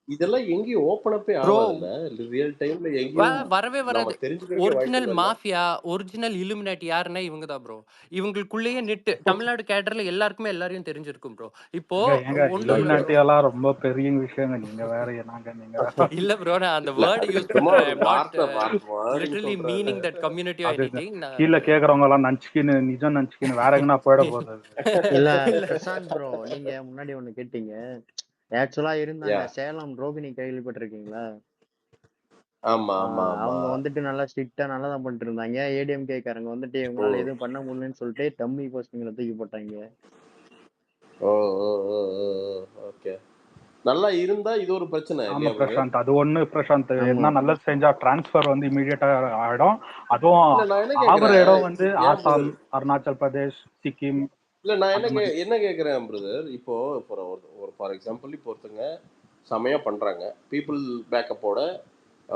இதெல்லாம் எங்கேயும் ஓப்பன் அப்பே ப்ரோ ஆகாதுல்ல. ரியல் டைம்ல எங்கேயும் வரவே நம்ம வராது. தெரிஞ்சுக்கிறதுக்கே வாய்ப்பு ஒரிஜினல் இல்லைல்ல. மாஃபியா, ஒரிஜினல் இலுமினாட்டி யாருன்னா இவங்க தான் ப்ரோ. இவங்களுக்குள்ளேயே நெட் தமிழ்நாடு கேடர்ல எல்லாருக்குமே எல்லாரையும் தெரிஞ்சிருக்கும் ப்ரோ. இப்போ ஏங்க ஒண்ணும் இல்ல ஓகே ப்ரோ. இலுமினாட்டி எல்லாம் ரொம்ப பெரிய விஷயங்க. நீங்க வேற நாங்க நீங்க வேற. இல்ல ப்ரோ, நான் அந்த இல்ல வேர்டு யூஸ் சும்மா பண்றேன். ஒரு ஐ அம் நாட் வார்த்தை வேர்டிங் லிட்டரலி சொல்றாரு. மீனிங் தட் கம்யூனிட்டி ஆர் அது எனிதிங். கீழே கேக்குறவங்க எல்லாம் நச்சுக்கின்னு நிஜம் நச்சுக்கின்னு வேற எங்கன்னா போயிட போகுது அது. இல்ல இல்ல பிரசாந்த் ப்ரோ, நீங்க முன்னாடி ஒண்ணு கேட்டீங்க. ஆக்சுவலா இருந்தாங்க யா சேலம் ரோகிணி, கேள்விப்பட்டிருக்கீங்களா? ஆமா ஆமா ஆமா அவங்க வந்துட்டு நல்லா ஸ்ட்ரிக்டா நல்லா தான் பண்ணிட்டு இருந்தாங்க. ஏடிஎம்கே காரங்க வந்துட்டு இவங்களால ம் எதுவும் பண்ண முடியலன்னு சொல்லிட்டு டம்மி போஸ்டிங்ல தூக்கி போட்டாங்க. ஓ ஓ ஓ ஓகே. நல்லா இருந்தா இது ஒரு பிரச்சனை ஆமா இல்லையா பிரதர்? பிரசாந்த், அது ஒண்ணு பிரசாந்த். ஆமா. என்ன நல்லது செஞ்சா டிரான்ஸ்ஃபர் வந்து இமீடியட்டா ஆயிடும். அதுவும் இல்ல நான் என்ன ஆகுற கேக்குறேன், இடம் வந்து ஏன் ஆசாம், பிரதர்? அருணாச்சல் பிரதேஷ், சிக்கிம் இல்ல நான் அந்த மாதிரி. என்ன கேக்குறேன் பிரதர், இப்போ ஒரு ஃபார் எக்ஸாம்பிள் இப்போ ஒருத்தங்க செமையா பண்றாங்க, பீப்புள் பேக்கப்போட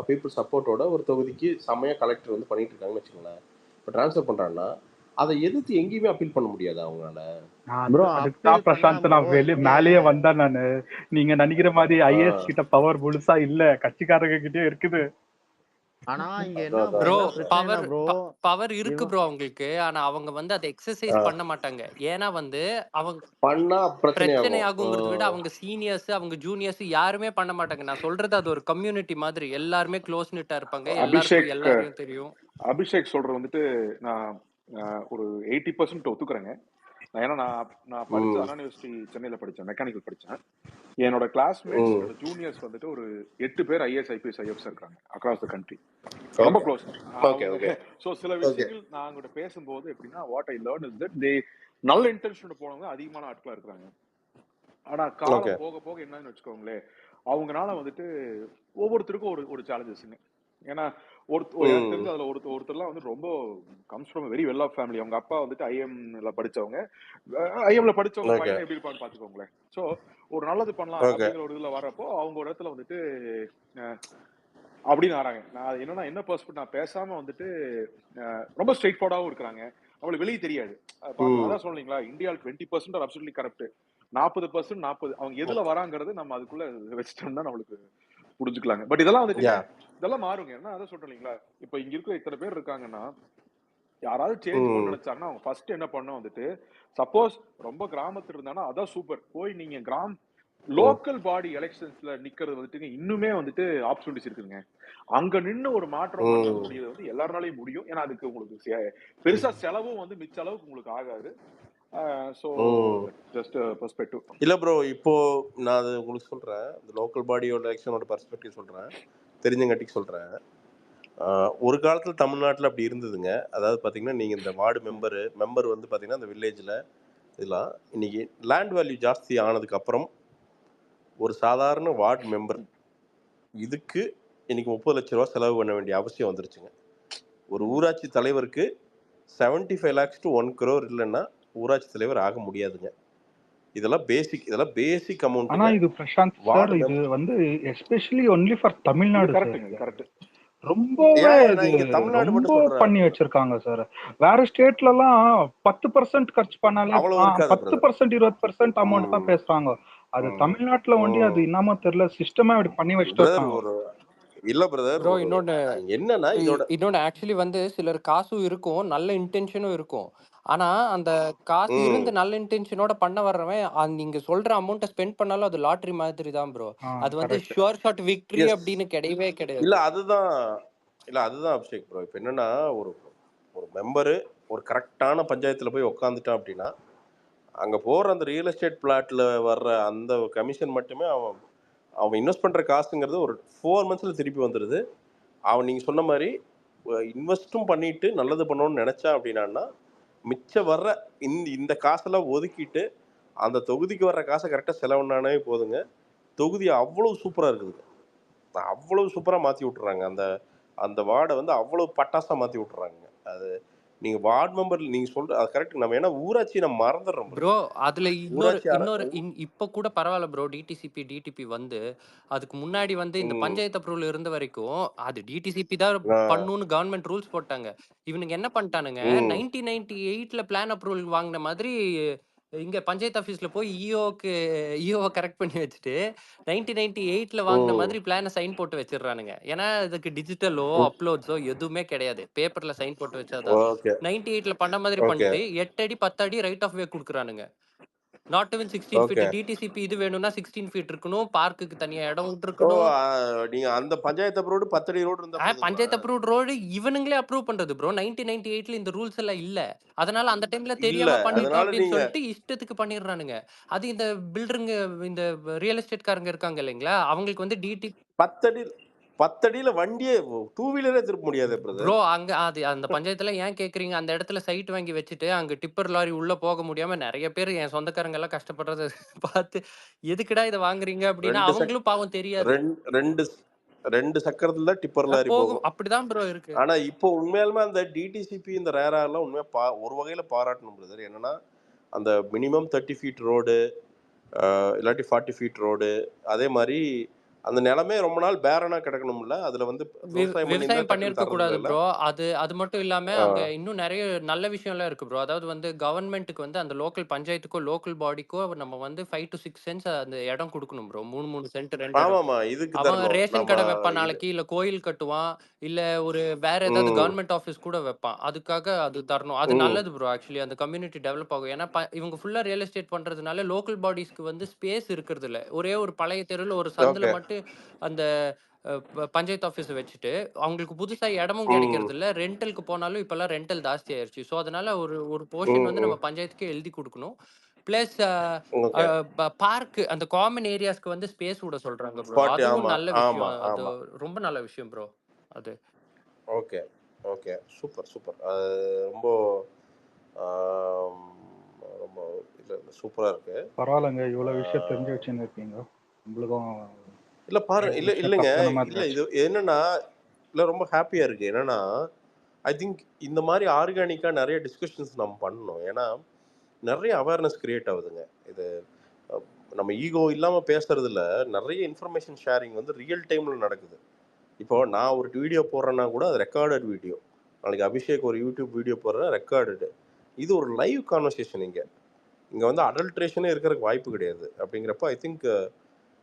பீப்புள் சப்போர்ட்டோட ஒரு தொகுதிக்கு செமையா கலெக்டர் வந்து பண்ணிட்டு இருக்காங்கன்னு வச்சுக்கோங்களேன். இப்போ ட்ரான்ஸ்ஃபர் பண்றாங்கன்னா அதை எதிர்த்து எங்கேயுமே அப்பீல் பண்ண முடியாதா அவங்களால? ப்ரோ அதுக்கு அப்பீல் தான் பண்ணலாம் பிரசாந்த் ப்ரோ. நான் இங்க மேலேயே வந்தேன் நானு. நீங்க நினைக்கிற மாதிரி ஆ, ஐஏஎஸ் கிட்ட பவர் முழுசா இல்ல, கட்சிக்காரங்க கிட்டே இருக்குது. ஆனா இங்க அதான் என்ன ப்ரோ அதான் பிரச்சனைனா பவர் ப்ரோ, பவர் இருக்கு இவன் ப்ரோ அவங்களுக்கு. ஆனா அவங்க வந்து அதை எக்ஸசைஸ் அதான். பண்ண மாட்டாங்க. ஏன்னா வந்து அவங்க பண்ணா பிரச்சனை பிரச்சனை ஆகும். ஆகுங்கிறத விட அவங்க சீனியர்ஸ், அவங்க ஜூனியர்ஸ் யாருமே பண்ண மாட்டாங்க. நான் சொல்றது அது ஒரு கம்யூனிட்டி மாதிரி. எல்லாருமே க்ளோஸ் நிட்டா இருப்பாங்க. எல்லாருக்கும் அபிஷேக் எல்லாரையும் தெரியும். அபிஷேக் சொல்றது வந்துட்டு நான் ஒரு 80% ஒத்துக்கிறேங்க. ஏன்னா நான் படிச்ச ம் அண்ணா யூனிவர்சிட்டி சென்னையில படிச்சேன், மெக்கானிக்கல் படிச்சேன். என்னோட கிளாஸ்மேட்ஸ், ம் என்னோட ஜூனியர்ஸ் வந்துட்டு ஒரு 8 பேர் ஐஏஎஸ் ஐபிஎஸ் ஐஎஃப்ஸ் இருக்காங்க அக்ராஸ் த கண்ட்ரி. ரொம்ப ஓகே க்ளோஸ் ஓகே அவங்க. ஓகே ஸோ சில ஓகே விஷயங்கள் நான் அவங்ககிட்ட பேசும்போது எப்படின்னா, what I learn is that they நல்ல இன்டென்ஷனோட போனவங்க அதிகமான ஆட்களா இருக்கிறாங்க. ஆனா ஓகே காலம் போக போக என்னன்னு வச்சுக்கோங்களேன், அவங்கனால வந்துட்டு ஒவ்வொருத்தருக்கும் ஒரு ஒரு சேலஞ்சஸ்ங்க. ஏன்னா எனக்கு ம் தெரிஞ்ச அதுல ஒருத்தர்லாம் வந்து ரொம்ப comes from very well off family. அவங்க அப்பா வந்துட்டு ஐஎம்ல படிச்சவங்க. ஐஎம்ல படிச்சவங்க ஓகே பையனை எப்படி இருப்பான்னு பாத்துக்கோங்களேன். ஸோ ஒரு நல்லது பண்ணலாம் ஓகே அப்படிங்கிற ஒரு இதுல வர்றப்போ அவங்க ஒரு இடத்துல வந்துட்டு அப்படின்னு ஆறாங்க. நான் என்னன்னா என்ன பெர்ஸ்பெக்ட் நான் பேசாம வந்துட்டு ரொம்ப ஸ்ட்ரெயிட் ஃபார்வர்டாவும் இருக்கிறாங்க. அவங்களுக்கு வெளியே தெரியாது. பார்க்கணும். அதான் சொன்னீங்களா, இந்தியாவில் 20% ஆர் அப்சல்யூட்லி கரப்ட், 40% 40 அவங்க எதுல வராங்கிறது நம்ம அதுக்குள்ள வச்சுட்டோம்னா நம்மளுக்கு புரிஞ்சுக்கலாங்க. பட் இதெல்லாம் வந்துட்டுங்க, இதெல்லாம் மாறுங்க. என்ன அதான் சொல்றேன் இல்லைங்களா, இப்போ இங்க இருக்கிற இத்தனை பேர் இருக்காங்கன்னா யாராவது சேஞ்ச் பண்ண நினைச்சாங்கன்னா அவங்க ஃபர்ஸ்ட் என்ன பண்ண வந்துட்டு, சப்போஸ் ரொம்ப கிராமத்துல இருந்தாங்கன்னா அதான் சூப்பர், போய் நீங்க லோக்கல் பாடி எலெக்ஷன்ஸ்ல நிக்கிறது வந்துட்டு இன்னுமே வந்துட்டு ஆப்பர்ச்சுனிட்டிஸ் இருக்குங்க. அங்க நின்னு ஒரு மாற்றம் பண்ண முடியாது வந்து எல்லாருனாலையும் முடியும். ஏன்னா அதுக்கு உங்களுக்கு பெருசா செலவும் வந்து மிச்ச அளவுக்கு உங்களுக்கு ஆகாது. So just perspective. இல்ல ப்ரோ, இப்போ நான் அது உங்களுக்கு சொல்றேன், இந்த லோக்கல் பாடியோட எலெக்ஷனோட பெர்ஸ்பெக்டிவ் சொல்றேன், தெரிஞ்சங்காட்டிக்கு சொல்றேன். ஒரு காலத்தில் தமிழ்நாட்டில் அப்படி இருந்ததுங்க. அதாவது பார்த்தீங்கன்னா, நீங்கள் இந்த வார்டு மெம்பர் வந்து பார்த்தீங்கன்னா, இந்த வில்லேஜில் இதெல்லாம் இன்னைக்கு லேண்ட் வேல்யூ ஜாஸ்தி ஆனதுக்கப்புறம் ஒரு சாதாரண வார்டு மெம்பர் இதுக்கு இன்னைக்கு 30 லட்ச ரூபா செலவு பண்ண வேண்டிய அவசியம் வந்துருச்சுங்க. ஒரு ஊராட்சி தலைவருக்கு 75 lakhs to 1 crore இல்லைன்னா ஊராட்சி தலைவர் ஆக முடியாதுங்க. இதெல்லாம் பேசிக் அமௌண்ட். ஆனா இது பிரசாந்த் சார், இது வந்து especially only for Tamil Nadu sir. ரொம்பவே ரொம்ப பண்ணி வச்சிருக்காங்க சார். வேற ஸ்டேட்ல எல்லாம் 10% खर्च பண்ணாலே 10% 20% அமௌண்ட் தான் பேசுறாங்க. அது தமிழ்நாட்டுல ஒண்டி அது என்னமோ தெரியல, சிஸ்டமா இப்படி பண்ணி வச்சிருக்காங்க. இல்ல பிரதர் ப்ரோ, இன்னொன்னு என்னன்னா ஆக்சுவலி வந்து சிலர் காசும் இருக்கும், நல்ல இன்டென்ஷனும் இருக்கும். ஆனா அந்த காசு இருந்து நல்ல இன்டென்ஷனோட பண்ண வர்றவன் நீங்க சொல்ற அமௌண்ட்டை ஸ்பெண்ட் பண்ணாலும் அது லாட்டரி மாதிரி தான் ப்ரோ. அது வந்து ஷுவர் ஷாட் விக்டரி அப்படின்னு கிடையவே கிடையாது. இல்ல அதுதான் அபிஷேக் ப்ரோ. இப்போ என்னன்னா, ஒரு மெம்பரு ஒரு கரெக்டான பஞ்சாயத்துல போய் உக்காந்துட்டான் அப்படின்னா, அங்க போற அந்த ரியல் எஸ்டேட் பிளாட்ல வர்ற அந்த கமிஷன் மட்டுமே அவன் இன்வெஸ்ட் பண்ற காசுங்கிறது ஒரு 4 monthsல திருப்பி வந்துடுது. அவன் நீங்க சொன்ன மாதிரி இன்வெஸ்ட்டும் பண்ணிட்டு நல்லது பண்ணணும்னு நினைச்சா அப்படின்னா, மிச்சம் வர்ற இந்த காசெல்லாம் ஒதுக்கிட்டு அந்த தொகுதிக்கு வர்ற காசை கரெக்டாக செலவுனானே போதுங்க. தொகுதி அவ்வளவு சூப்பரா இருக்குதுங்க. அவ்வளவு சூப்பரா மாத்தி விட்டுறாங்க. அந்த வார்டை வந்து அவ்வளவு பட்டாசா மாத்தி விட்டுறாங்க. அது நீங்க வார்டு மெம்பர் நீங்க சொல்ற அது கரெக்ட். நம்ம ஏன்னா ஊராட்சி நம்ம மறந்துடுறோம் ப்ரோ. அதுல இன்னொரு இப்ப கூட பரவாயில்ல ப்ரோ. டிடிசிபி டிடிபி வந்து அதுக்கு முன்னாடி வந்து இந்த பஞ்சாயத்து அப்ரூவல் இருந்த வரைக்கும் அது டிடிசிபி தான் பண்ணுன்னு கவர்மெண்ட் ரூல்ஸ் போட்டாங்க. இவனுங்க என்ன பண்ணிட்டானுங்க, 1998ல பிளான் அப்ரூவல் வாங்கின மாதிரி இங்க பஞ்சாயத்து ஆபீஸ்ல போய் இஓ கரெக்ட் பண்ணி வச்சுட்டு 1998ல வாங்கின மாதிரி பிளான சைன் போட்டு வச்சிடறானுங்க. ஏன்னா இதுக்கு டிஜிட்டலோ அப்லோட்ஸோ எதுவுமே கிடையாது, பேப்பர்ல சைன் போட்டு வச்சாதான். 98ல பண்ண மாதிரி பண்ணிட்டு 8 அடி 10 அடி ரைட் ஆஃப் வே கொடுக்குறானுங்க. Not even 16 feet. டிடிசிபி இது வேணும்னா 16 feet இருக்கணும், பார்க்குக்கு தனியா இடம் விட்டுருக்கணும். நீங்க அந்த பஞ்சாயத்து அப்ரூவ்டு 10 அடி ரோடு இருந்தா பஞ்சாயத்து அப்ரூவ்ட் ரோடு இவனுங்களே அப்ரூவ் பண்றது ப்ரோ. 1998ல இந்த ரூல்ஸ் எல்லாம் இல்ல. அதனால அந்த டைம்ல தெரியாம பண்ணிட்டோம் அப்படின்னு சொல்லிட்டு இஷ்டத்துக்கு பண்ணிடுறானுங்க. அது இந்த பில்டருங்க, இந்த ரியல் எஸ்டேட் காரங்க இருக்காங்க இல்லைங்களா, அவங்களுக்கு வந்து 10 அடியில வண்டியே 2 வீலரே திருப்ப முடியாது ப்ரோ. அங்க அந்த பஞ்சாயத்துல ஏன் கேக்குறீங்க, அந்த இடத்துல சைட் வாங்கி வச்சுட்டு அங்க டிப்பர் லாரி உள்ள போக முடியாம நிறைய பேர் என் சொந்தக்காரங்க எல்லாம் கஷ்டப்படுறத பார்த்து எதுக்குடா இதை வாங்குறீங்க அப்படின்னா அவங்களும் பாவம் தெரியாது. 2 சக்கரத்துல டிப்பர் லாரி போகும். அப்படிதான் ப்ரோ இருக்கு. ஆனா இப்போ உண்மையாலுமே அந்த டிடிசிபி இந்த ரேரா எல்லாம் உண்மையா ஒரு வகையில பாராட்டணும் பிரதர். என்னன்னா அந்த மினிமம் 30 feet ரோடு இல்லாட்டி 40 feet ரோடு, அதே மாதிரி அந்த நிலமே ரொம்ப நாள் பேரனா கிடக்கணும்ல, அதுல வந்து விவசாயம் பண்ணிருக்க கூடாது ப்ரோ. அது மட்டும் இல்லாம அங்க இன்னும் நிறைய நல்ல விஷயம் எல்லாம் இருக்கு ப்ரோ. அதாவது வந்து கவர்மெண்ட்டுக்கு வந்து அந்த லோக்கல் பஞ்சாயத்துக்கோ லோக்கல் பாடிக்கோ நம்ம வந்து 5 to 6 cents அந்த இடம் கொடுக்கணும் ப்ரோ. 3 cent 2 அவன் ரேஷன் கடை வைப்பான் நாளைக்கு, இல்ல கோயில் கட்டுவான், இல்ல ஒரு வேற ஏதாவது கவர்மெண்ட் ஆபீஸ் கூட வைப்பான். அதுக்காக அது தரணும். அது நல்லது ப்ரோ. ஆக்சுவலி அந்த கம்யூனிட்டி டெவலப் ஆகும். ஏன்னா இவங்க ஃபுல்லா ரியல் எஸ்டேட் பண்றதுனால லோக்கல் பாடிஸ்க்கு வந்து ஸ்பேஸ் இருக்கிறது இல்ல. ஒரே ஒரு பழைய தெருவில் ஒரு சந்தில மட்டும் அந்த பஞ்சாயத்து ஆஃபீஸ் வச்சுட்டு அவங்களுக்கு புதுசா இடமும் கிடைக்கிறது இல்ல. ரெண்டலுக்கு போனாலும் இப்பெல்லாம் ரெண்டல் ஜாஸ்தி ஆயிருச்சு. ஸோ அதனால ஒரு போர்ஷன் வந்து நம்ம பஞ்சாயத்துக்கே எழுதி கொடுக்கணும். பிளஸ் பார்க் அந்த காமன் ஏரியாஸ்க்கு வந்து ஸ்பேஸ் விட சொல்றாங்க ப்ரோ. அதுவும் நல்ல விஷயம். அது ரொம்ப நல்ல விஷயம் ப்ரோ. அது ஓகே ஓகே சூப்பர் சூப்பர். ரொம்ப ரொம்ப சூப்பரா இருக்கு. பரவாயில்லைங்க, இவ்வளவு விஷயம் தெரிஞ்சு வச்சுன்னு இருக்கீங்க. உங்களுக்கும் இல்ல பாருங்க, இல்லைங்க, இல்ல இது என்னன்னா இல்ல ரொம்ப ஹாப்பியா இருக்கு. என்னன்னா ஐ திங்க் இந்த மாதிரி ஆர்கானிக்கா நிறைய டிஸ்கஷன்ஸ் நம்ம பண்ணணும். ஏன்னா நிறைய அவேர்னஸ் கிரியேட் ஆகுதுங்க. இது நம்ம ஈகோ இல்லாம பேசுறதுல நிறைய இன்ஃபர்மேஷன் ஷேரிங் வந்து ரியல் டைம்ல நடக்குது. இப்போ நான் ஒரு வீடியோ போடுறேன்னா கூட அது ரெக்கார்டட் வீடியோ. நாளைக்கு அபிஷேக் ஒரு யூடியூப் வீடியோ போடுறேன், ரெக்கார்டடு. இது ஒரு லைவ் கான்வர்சேஷன். இங்கே வந்து அடல்ட்ரேஷனே இருக்கிறதுக்கு வாய்ப்பு கிடையாது. அப்படிங்கிறப்ப ஐ திங்க்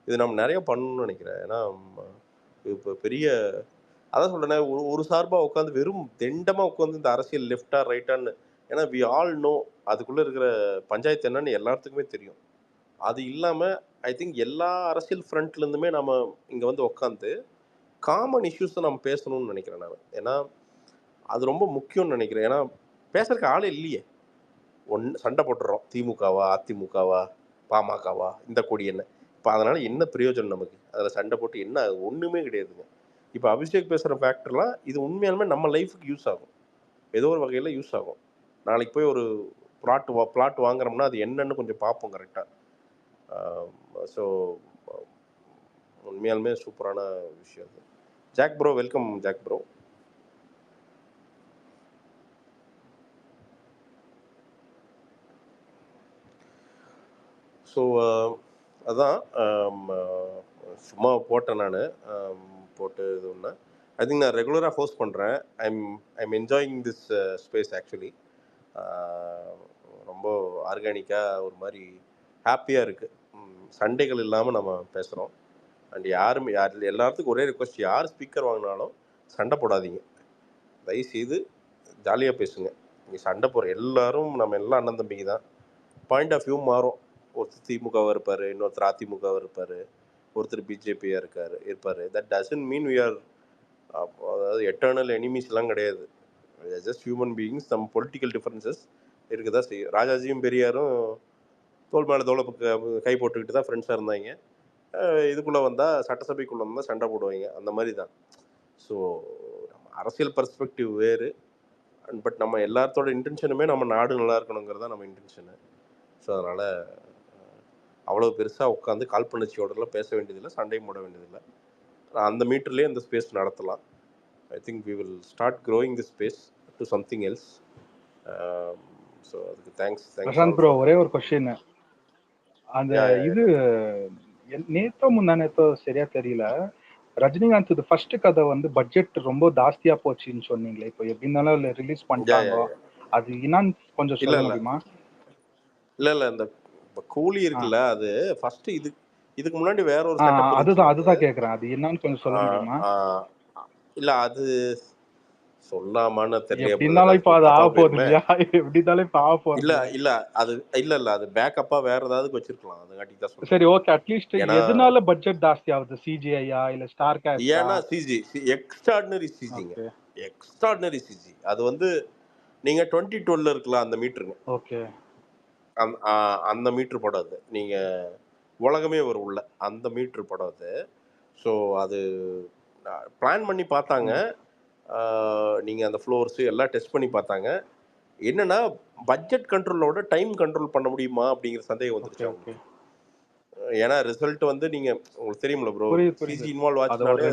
இது நம்ம நிறைய பண்ணணும்னு நினைக்கிறேன். ஏன்னா இப்போ பெரிய அதான் சொல்கிறேன், ஒரு சார்பாக உட்காந்து வெறும் தெண்டமாக உட்காந்து இந்த அரசியல் லெஃப்டா ரைட்டான்னு, ஏன்னா வி ஆல் நோ அதுக்குள்ளே இருக்கிற பஞ்சாயத்து என்னன்னு எல்லாத்துக்குமே தெரியும். அது இல்லாமல் ஐ திங்க் எல்லா அரசியல் ஃப்ரண்ட்லேருந்துமே நம்ம இங்கே வந்து உட்காந்து காமன் இஷ்யூஸை நம்ம பேசணும்னு நினைக்கிறேன் நான். ஏன்னா அது ரொம்ப முக்கியம்னு நினைக்கிறேன். ஏன்னா பேசுறதுக்கு ஆளே இல்லையே. சண்டை போட்டுறோம், திமுகவா அதிமுகவா பாமகவா இந்த கொடி என்ன. இப்போ அதனால் என்ன பிரயோஜனம் நமக்கு? அதில் சண்டை போட்டு என்ன ஒன்றுமே கிடையாதுங்க. இப்போ அபிஷேக் பேசுகிற ஃபேக்டர்லாம் இது உண்மையாலுமே நம்ம லைஃபுக்கு யூஸ் ஆகும், ஏதோ ஒரு வகையில் யூஸ் ஆகும். நாளைக்கு போய் ஒரு பிளாட் வாங்குறோம்னா அது என்னன்னு கொஞ்சம் பார்ப்போம் கரெக்டாக. ஸோ உண்மையாலுமே சூப்பரான விஷயம் அது. Jack bro, welcome Jack bro. So அதான் சும்மா போட்டேன் நான், போட்டு இது ஒன்று ஐ திங்க் நான் ரெகுலராக ஹோஸ்ட் பண்ணுறேன். I'm enjoying this space actually. ரொம்ப ஆர்கானிக்காக ஒரு மாதிரி ஹாப்பியாக இருக்குது. சண்டைகள் இல்லாமல் நம்ம பேசுகிறோம். அண்ட் எல்லாத்துக்கும் ஒரே ரிக்வஸ்ட், யார் ஸ்பீக்கர் வாங்கினாலும் சண்டை போடாதீங்க தயவுசெய்து, ஜாலியாக பேசுங்க. நீங்கள் சண்டை போடுற எல்லாரும் நம்ம எல்லாம் அண்ணன் தம்பிக்கு தான். பாயிண்ட் ஆஃப் வியூ மாறும். ஒருத்தர் திமுகவாக இருப்பார், இன்னொருத்தர் அதிமுகவாக இருப்பார், ஒருத்தர் பிஜேபியாக இருப்பார். That doesn't mean we are, அதாவது எட்டர்னல் எனிமீஸ்லாம் கிடையாது. Just human beings. நம்ம பொலிட்டிக்கல் டிஃப்ரென்சஸ் இருக்குது தான் செய்யும். ராஜாஜியும் பெரியாரும் தோல் மேலே தோலை கை போட்டுக்கிட்டு தான் ஃப்ரெண்ட்ஸாக இருந்தாங்க. இதுக்குள்ளே வந்தால், சட்டசபைக்குள்ளே வந்தால் சண்டை போடுவாங்க, அந்த மாதிரி தான். ஸோ நம்ம அரசியல் பர்ஸ்பெக்டிவ் வேறு. பட் நம்ம எல்லாத்தோட இன்டென்ஷனுமே நம்ம நாடு நல்லா இருக்கணுங்கிறது தான் நம்ம இன்டென்ஷனு. ஸோ அதனால் அவ்வளோ பெருசாக உட்காந்து காழ்ப்புணர்ச்சியோடலாம் பேச வேண்டியதில்லை, சண்டையும் போட வேண்டியதில்லை. அந்த மீட்டர்லேயே இந்த ஸ்பேஸ் நடத்தலாம். I think we will start growing the space to something else. So அதுக்கு தேங்க்ஸ். பிரசாந்த் ப்ரோ, ஒரே ஒரு கொஸ்டின். அந்த இது நேத்தோ முந்தா நேத்தோ சரியா தெரியல, ரஜினிகாந்த் ஃபர்ஸ்ட் கதை வந்து பட்ஜெட் ரொம்ப ஜாஸ்தியா போச்சுன்னு சொன்னீங்களே, இப்போ எப்படி இருந்தாலும் ரிலீஸ் பண்ணிட்டாங்க, அது என்னன்னு கொஞ்சம் சொல்ல முடியுமா? இல்லை இந்த கூலி இருக்குல்ல, அது ஃபர்ஸ்ட் இதுக்கு முன்னாடி வேற ஒரு அதுதான் கேக்குறேன், அது என்னன்னு கொஞ்சம் சொல்ல முடியுமா? இல்ல அது சொல்லாமான்னு தெரியல. அது பேக்கப்பா வேற ஏதாவது வச்சிருக்கலாம், அதுங்காட்டி தான் சொல்றேன். சரி, ஓகே. அட்லீஸ்ட் எதனால பட்ஜெட் ஜாஸ்தி ஆகுது? சிஜிஐயா இல்ல ஸ்டார் காஸ்ட்? ஏன்னா சிஜி எக்ஸ்ட்ராடினரி சிஜி. அது வந்து நீங்க 2012 இருக்கலாம் அந்த மீட்டருங்க. ஓகே, அந்த மீட்டர் படாது. நீங்க உலகமே ஒரு உள்ள அந்த மீட்டர் படாது. ஸோ அது பிளான் பண்ணி பார்த்தாங்க. நீங்க அந்த ஃப்ளோர்ஸ் எல்லாம் டெஸ்ட் பண்ணி பார்த்தாங்க. என்னன்னா பட்ஜெட் கண்ட்ரோலோட டைம் கண்ட்ரோல் பண்ண முடியுமா அப்படிங்கிற சந்தேகம் வந்துருச்சு. ஏன்னா ரிசல்ட் வந்து நீங்க உங்களுக்கு தெரியும்ல ப்ரோ, சிஜி இன்வால்வ் ஆச்சுனாலே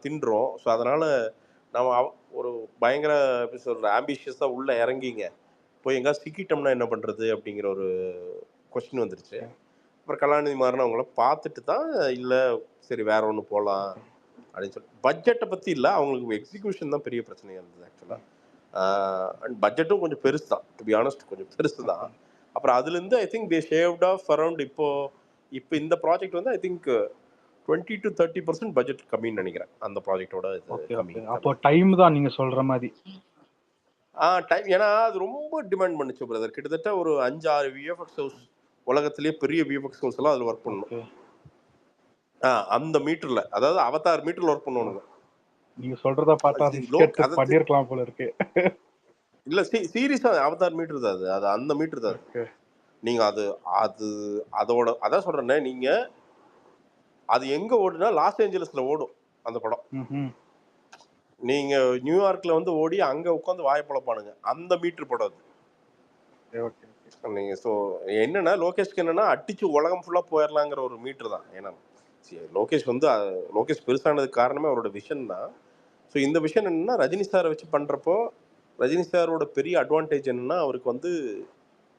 தின்றோம். ஸோ அதனால நம்ம ஒரு பயங்கர ஆம்பிஷியஸா உள்ள இறங்கிங்க போய் எங்க சிக்கிட்டோம்னா என்ன பண்றது அப்படிங்கிற ஒரு கொஸ்டின் வந்துருச்சு. அப்புறம் கலாநிதி மாறின அவங்கள பார்த்துட்டு தான் இல்லை சரி வேற ஒன்று போகலாம் அப்படின்னு சொல்லி. பட்ஜெட்டை பற்றி இல்லை, அவங்களுக்கு எக்ஸிக்யூஷன் தான் பெரிய பிரச்சனையாக இருந்தது ஆக்சுவலாக. அண்ட் பட்ஜெட்டும் கொஞ்சம் பெருசு தான், டு பி ஆனஸ்ட் கொஞ்சம் பெருசு தான். அப்புறம் அதுலேருந்து I think they shaved off around இப்போ இந்த ப்ராஜெக்ட் வந்து ஐ திங்க் 20 to 30% பட்ஜெட் கம்மின்னு நினைக்கிறேன் அந்த ப்ராஜெக்டோட. அப்போ டைம் தான் நீங்க சொல்ற மாதிரி. டைம், ஏன்னா அது ரொம்ப டிமாண்ட் பண்ணுச்சு பிரதர். கிட்டத்தட்ட ஒரு 5-6 விஎஃப்எக்ஸ் ஹவுஸ், உலகத்திலேயே பெரிய விஎஃப்எக்ஸ் ஹவுஸ் எல்லாம் அதில் ஒர்க் பண்ணணும். அந்த மீட்டர்ல, அதாவது அவதார் மீட்டர்ல ஒர்க் பண்ணுவானுங்க. நீங்க சொல்றத பார்த்தா பண்ணிருக்கலாம் போல இருக்கு. இல்ல சீரியஸா அவதார் மீட்டர் தான் அது அந்த மீட்டர் தான். நீங்க அதோட அதான் சொல்றேன்னே, நீங்க அது எங்க ஓடுனா லாஸ் ஏஞ்சல்ஸ்ல ஓடும் அந்த படம். நீங்க நியூயார்க்ல வந்து ஓடி அங்க உட்காந்து வாய பொழப்பானுங்க, அந்த மீட்டர் படம் அது. நீங்க ஸோ என்னன்னா லோகேஷ்க்கு என்னன்னா அடிச்சு உலகம் ஃபுல்லா போயிடலாங்கிற ஒரு மீட்டர் தான். ஏன்னா லோகேஷ் பெருசானதுக்கு காரணமே அவரோட விஷன் தான். ஸோ இந்த விஷன் என்னன்னா ரஜினி சாரை வச்சு பண்றப்போ ரஜினி சாரோட பெரிய அட்வான்டேஜ் என்னன்னா அவருக்கு வந்து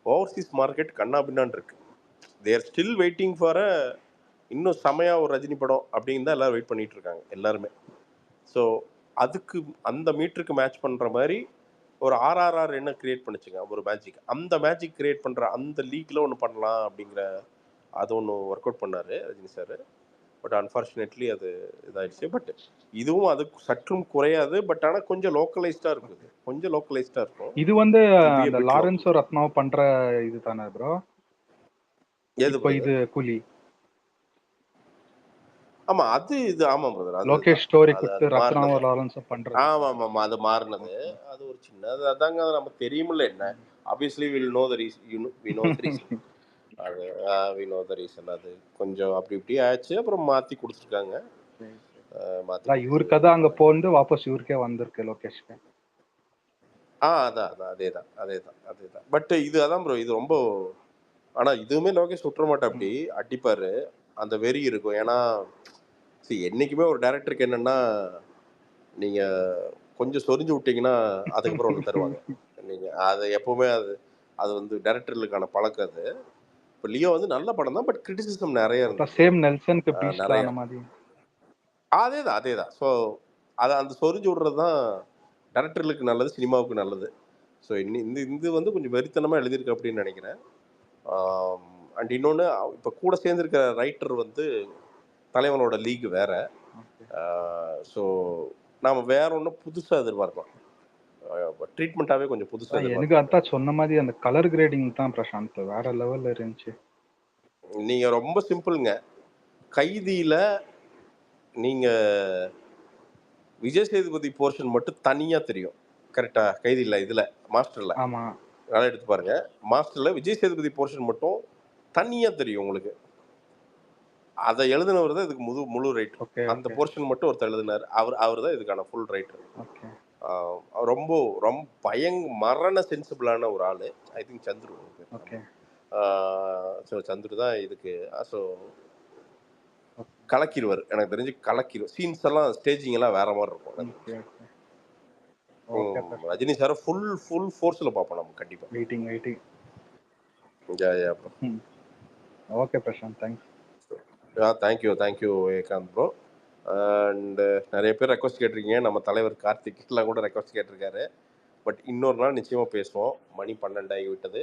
ஓவர்சீஸ் மார்க்கெட் கண்ணா பின்னான் இருக்கு. They are still waiting for இன்னும் செமையாக ஒரு ரஜினி படம் அப்படின்னு தான் எல்லோரும் வெயிட் பண்ணிகிட்டு இருக்காங்க எல்லாருமே. ஸோ அதுக்கு அந்த மீட்டருக்கு மேட்ச் பண்ணுற மாதிரி ஒரு RRR என்ன கிரியேட் பண்ணிச்சுங்க ஒரு மேஜிக். அந்த மேஜிக் கிரியேட் பண்ணுற அந்த லீக்கில் ஒன்று பண்ணலாம் அப்படிங்கிற அது ஒன்று ஒர்க் அவுட் பண்ணார் ரஜினி சார். பட் அன்ஃபார்ச்சுனேட்லி அது இதாகிடுச்சு. பட் இதுவும் அது சற்றும் குறையாது. பட் ஆனால் கொஞ்சம் லோக்கலைஸ்டாக இருக்குது, கொஞ்சம் லோக்கலைஸ்டாக இருக்கும். இது வந்து It'll be a அந்த bit லாரன்ஸோ ரத்னாவோ பண்ற இது தானே ப்ரோ? எது இப்போ brother? இது கூலி ஆமாம் அது இது ஆமாம் பிரதர். அது லோகேஷ் ஸ்டோரி அது கொடுத்து அது ரத்னாவோ மாறினது. லாரன்ஸோ பண்றது. ஆமாம் ஆமாம் அது மாறினது. அது ஒரு சின்னது அதாங்க, அது நமக்கு தெரியுமில்ல என்ன. Obviously will know the reason, we know the reason. அது வி நோ த ரீசன். அது கொஞ்சம் அப்படி இப்படி ஆச்சு. அப்புறம் மாற்றி கொடுத்துருக்காங்க. மாற்றி இவருக்கு தான் அங்க போந்து வாபஸ் இவருக்கே வந்திருக்கு லோகேஷ்க்கு. அதான் அதேதான். பட் இது அதான் ப்ரோ, இது ரொம்ப ஆனால் இதுவுமே லோகேஷ் விட்டுற மாட்டேன், அப்படி அடிப்பார். அந்த வெறி இருக்கும். ஏன்னா என்றைக்குமே ஒரு டேரக்டருக்கு என்னென்னா நீங்கள் கொஞ்சம் சொரிஞ்சு விட்டீங்கன்னா அதுக்கப்புறம் ஒன்று தருவாங்க. நீங்கள் அதை எப்போவுமே அது வந்து டேரக்டர்களுக்கான பழக்கம் அது. இப்போ லியோ வந்து நல்ல படம் தான், பட் கிரிட்டிசிசம் நிறைய இருந்துச்சு. சேம் நெல்சனுக்கு நிறைய பீஸ்டான மாதிரி. அதேதான். ஸோ அதை அந்த சொரிஞ்சு விடுறது தான் டேரக்டர்களுக்கு நல்லது, சினிமாவுக்கு நல்லது. ஸோ இந்த வந்து கொஞ்சம் வெறித்தனமாக எழுதியிருக்கு அப்படின்னு நினைக்கிறேன். அண்ட் இன்னொன்று, இப்போ கூட சேர்ந்துருக்கிற ரைட்டர் வந்து தலைவனோட லீக் வேற. ஸோ நாம் வேற ஒன்றும் புதுசாக எதிர்பார்க்கலாம். ட்ரீட்மெண்ட்டாகவே கொஞ்சம் புதுசாக எனக்கு எதிர்பார்க்கலாம். அதான் சொன்ன மாதிரி அந்த கலர் கிரேடிங் தான் பிரசாந்த் வேற லெவல்ல இருந்துச்சு. நீங்கள் ரொம்ப சிம்பிளுங்க. கைதியில் நீங்கள் விஜய் சேதுபதி போர்ஷன் மட்டும் தனியாக தெரியும், கரெக்டா? கைதியில் இதில் மாஸ்டரில் ஆமா நல்லா எடுத்து பாருங்க. மாஸ்டரில் விஜய் சேதுபதி போர்ஷன் மட்டும் தனியாக தெரியும் உங்களுக்கு. அதை எழுதினவர் தான் இதுக்கு முழு ரைட்டர். ஓகே அந்த போர்ஷன் மட்டும் ஒருத்தர் எழுதினார். அவர் தான் இதுக்கான ஃபுல் ரைட்டர். ஓகே ரொம்ப ரொம்ப மரண சென்சிபிளான ஒரு ஆள். I think Chandru. Okay so Chandru தான் இதுக்கு. ஸோ கலக்கிடுவார், எனக்கு தெரிஞ்சு கலக்கிடுவார். சீன்ஸ் எல்லாம் ஸ்டேஜிங் எல்லாம் வேற மாதிரி இருக்கும். ரஜினி சார் ஃபுல் ஃபோர்ஸில் பார்ப்போம் நம்ம கண்டிப்பாக. Waiting okay Prashanth, thanks. Thank you Ekanth bro. And நிறைய பேர் ரெக்வஸ்ட் கேட்டிருக்கீங்க. நம்ம தலைவர் கார்த்திக் எல்லாம் கூட ரெக்வஸ்ட் கேட்டிருக்காரு. பட் இன்னொரு நாள் நிச்சயமாக பேசுவோம். மணி 12 ஆகி விட்டது.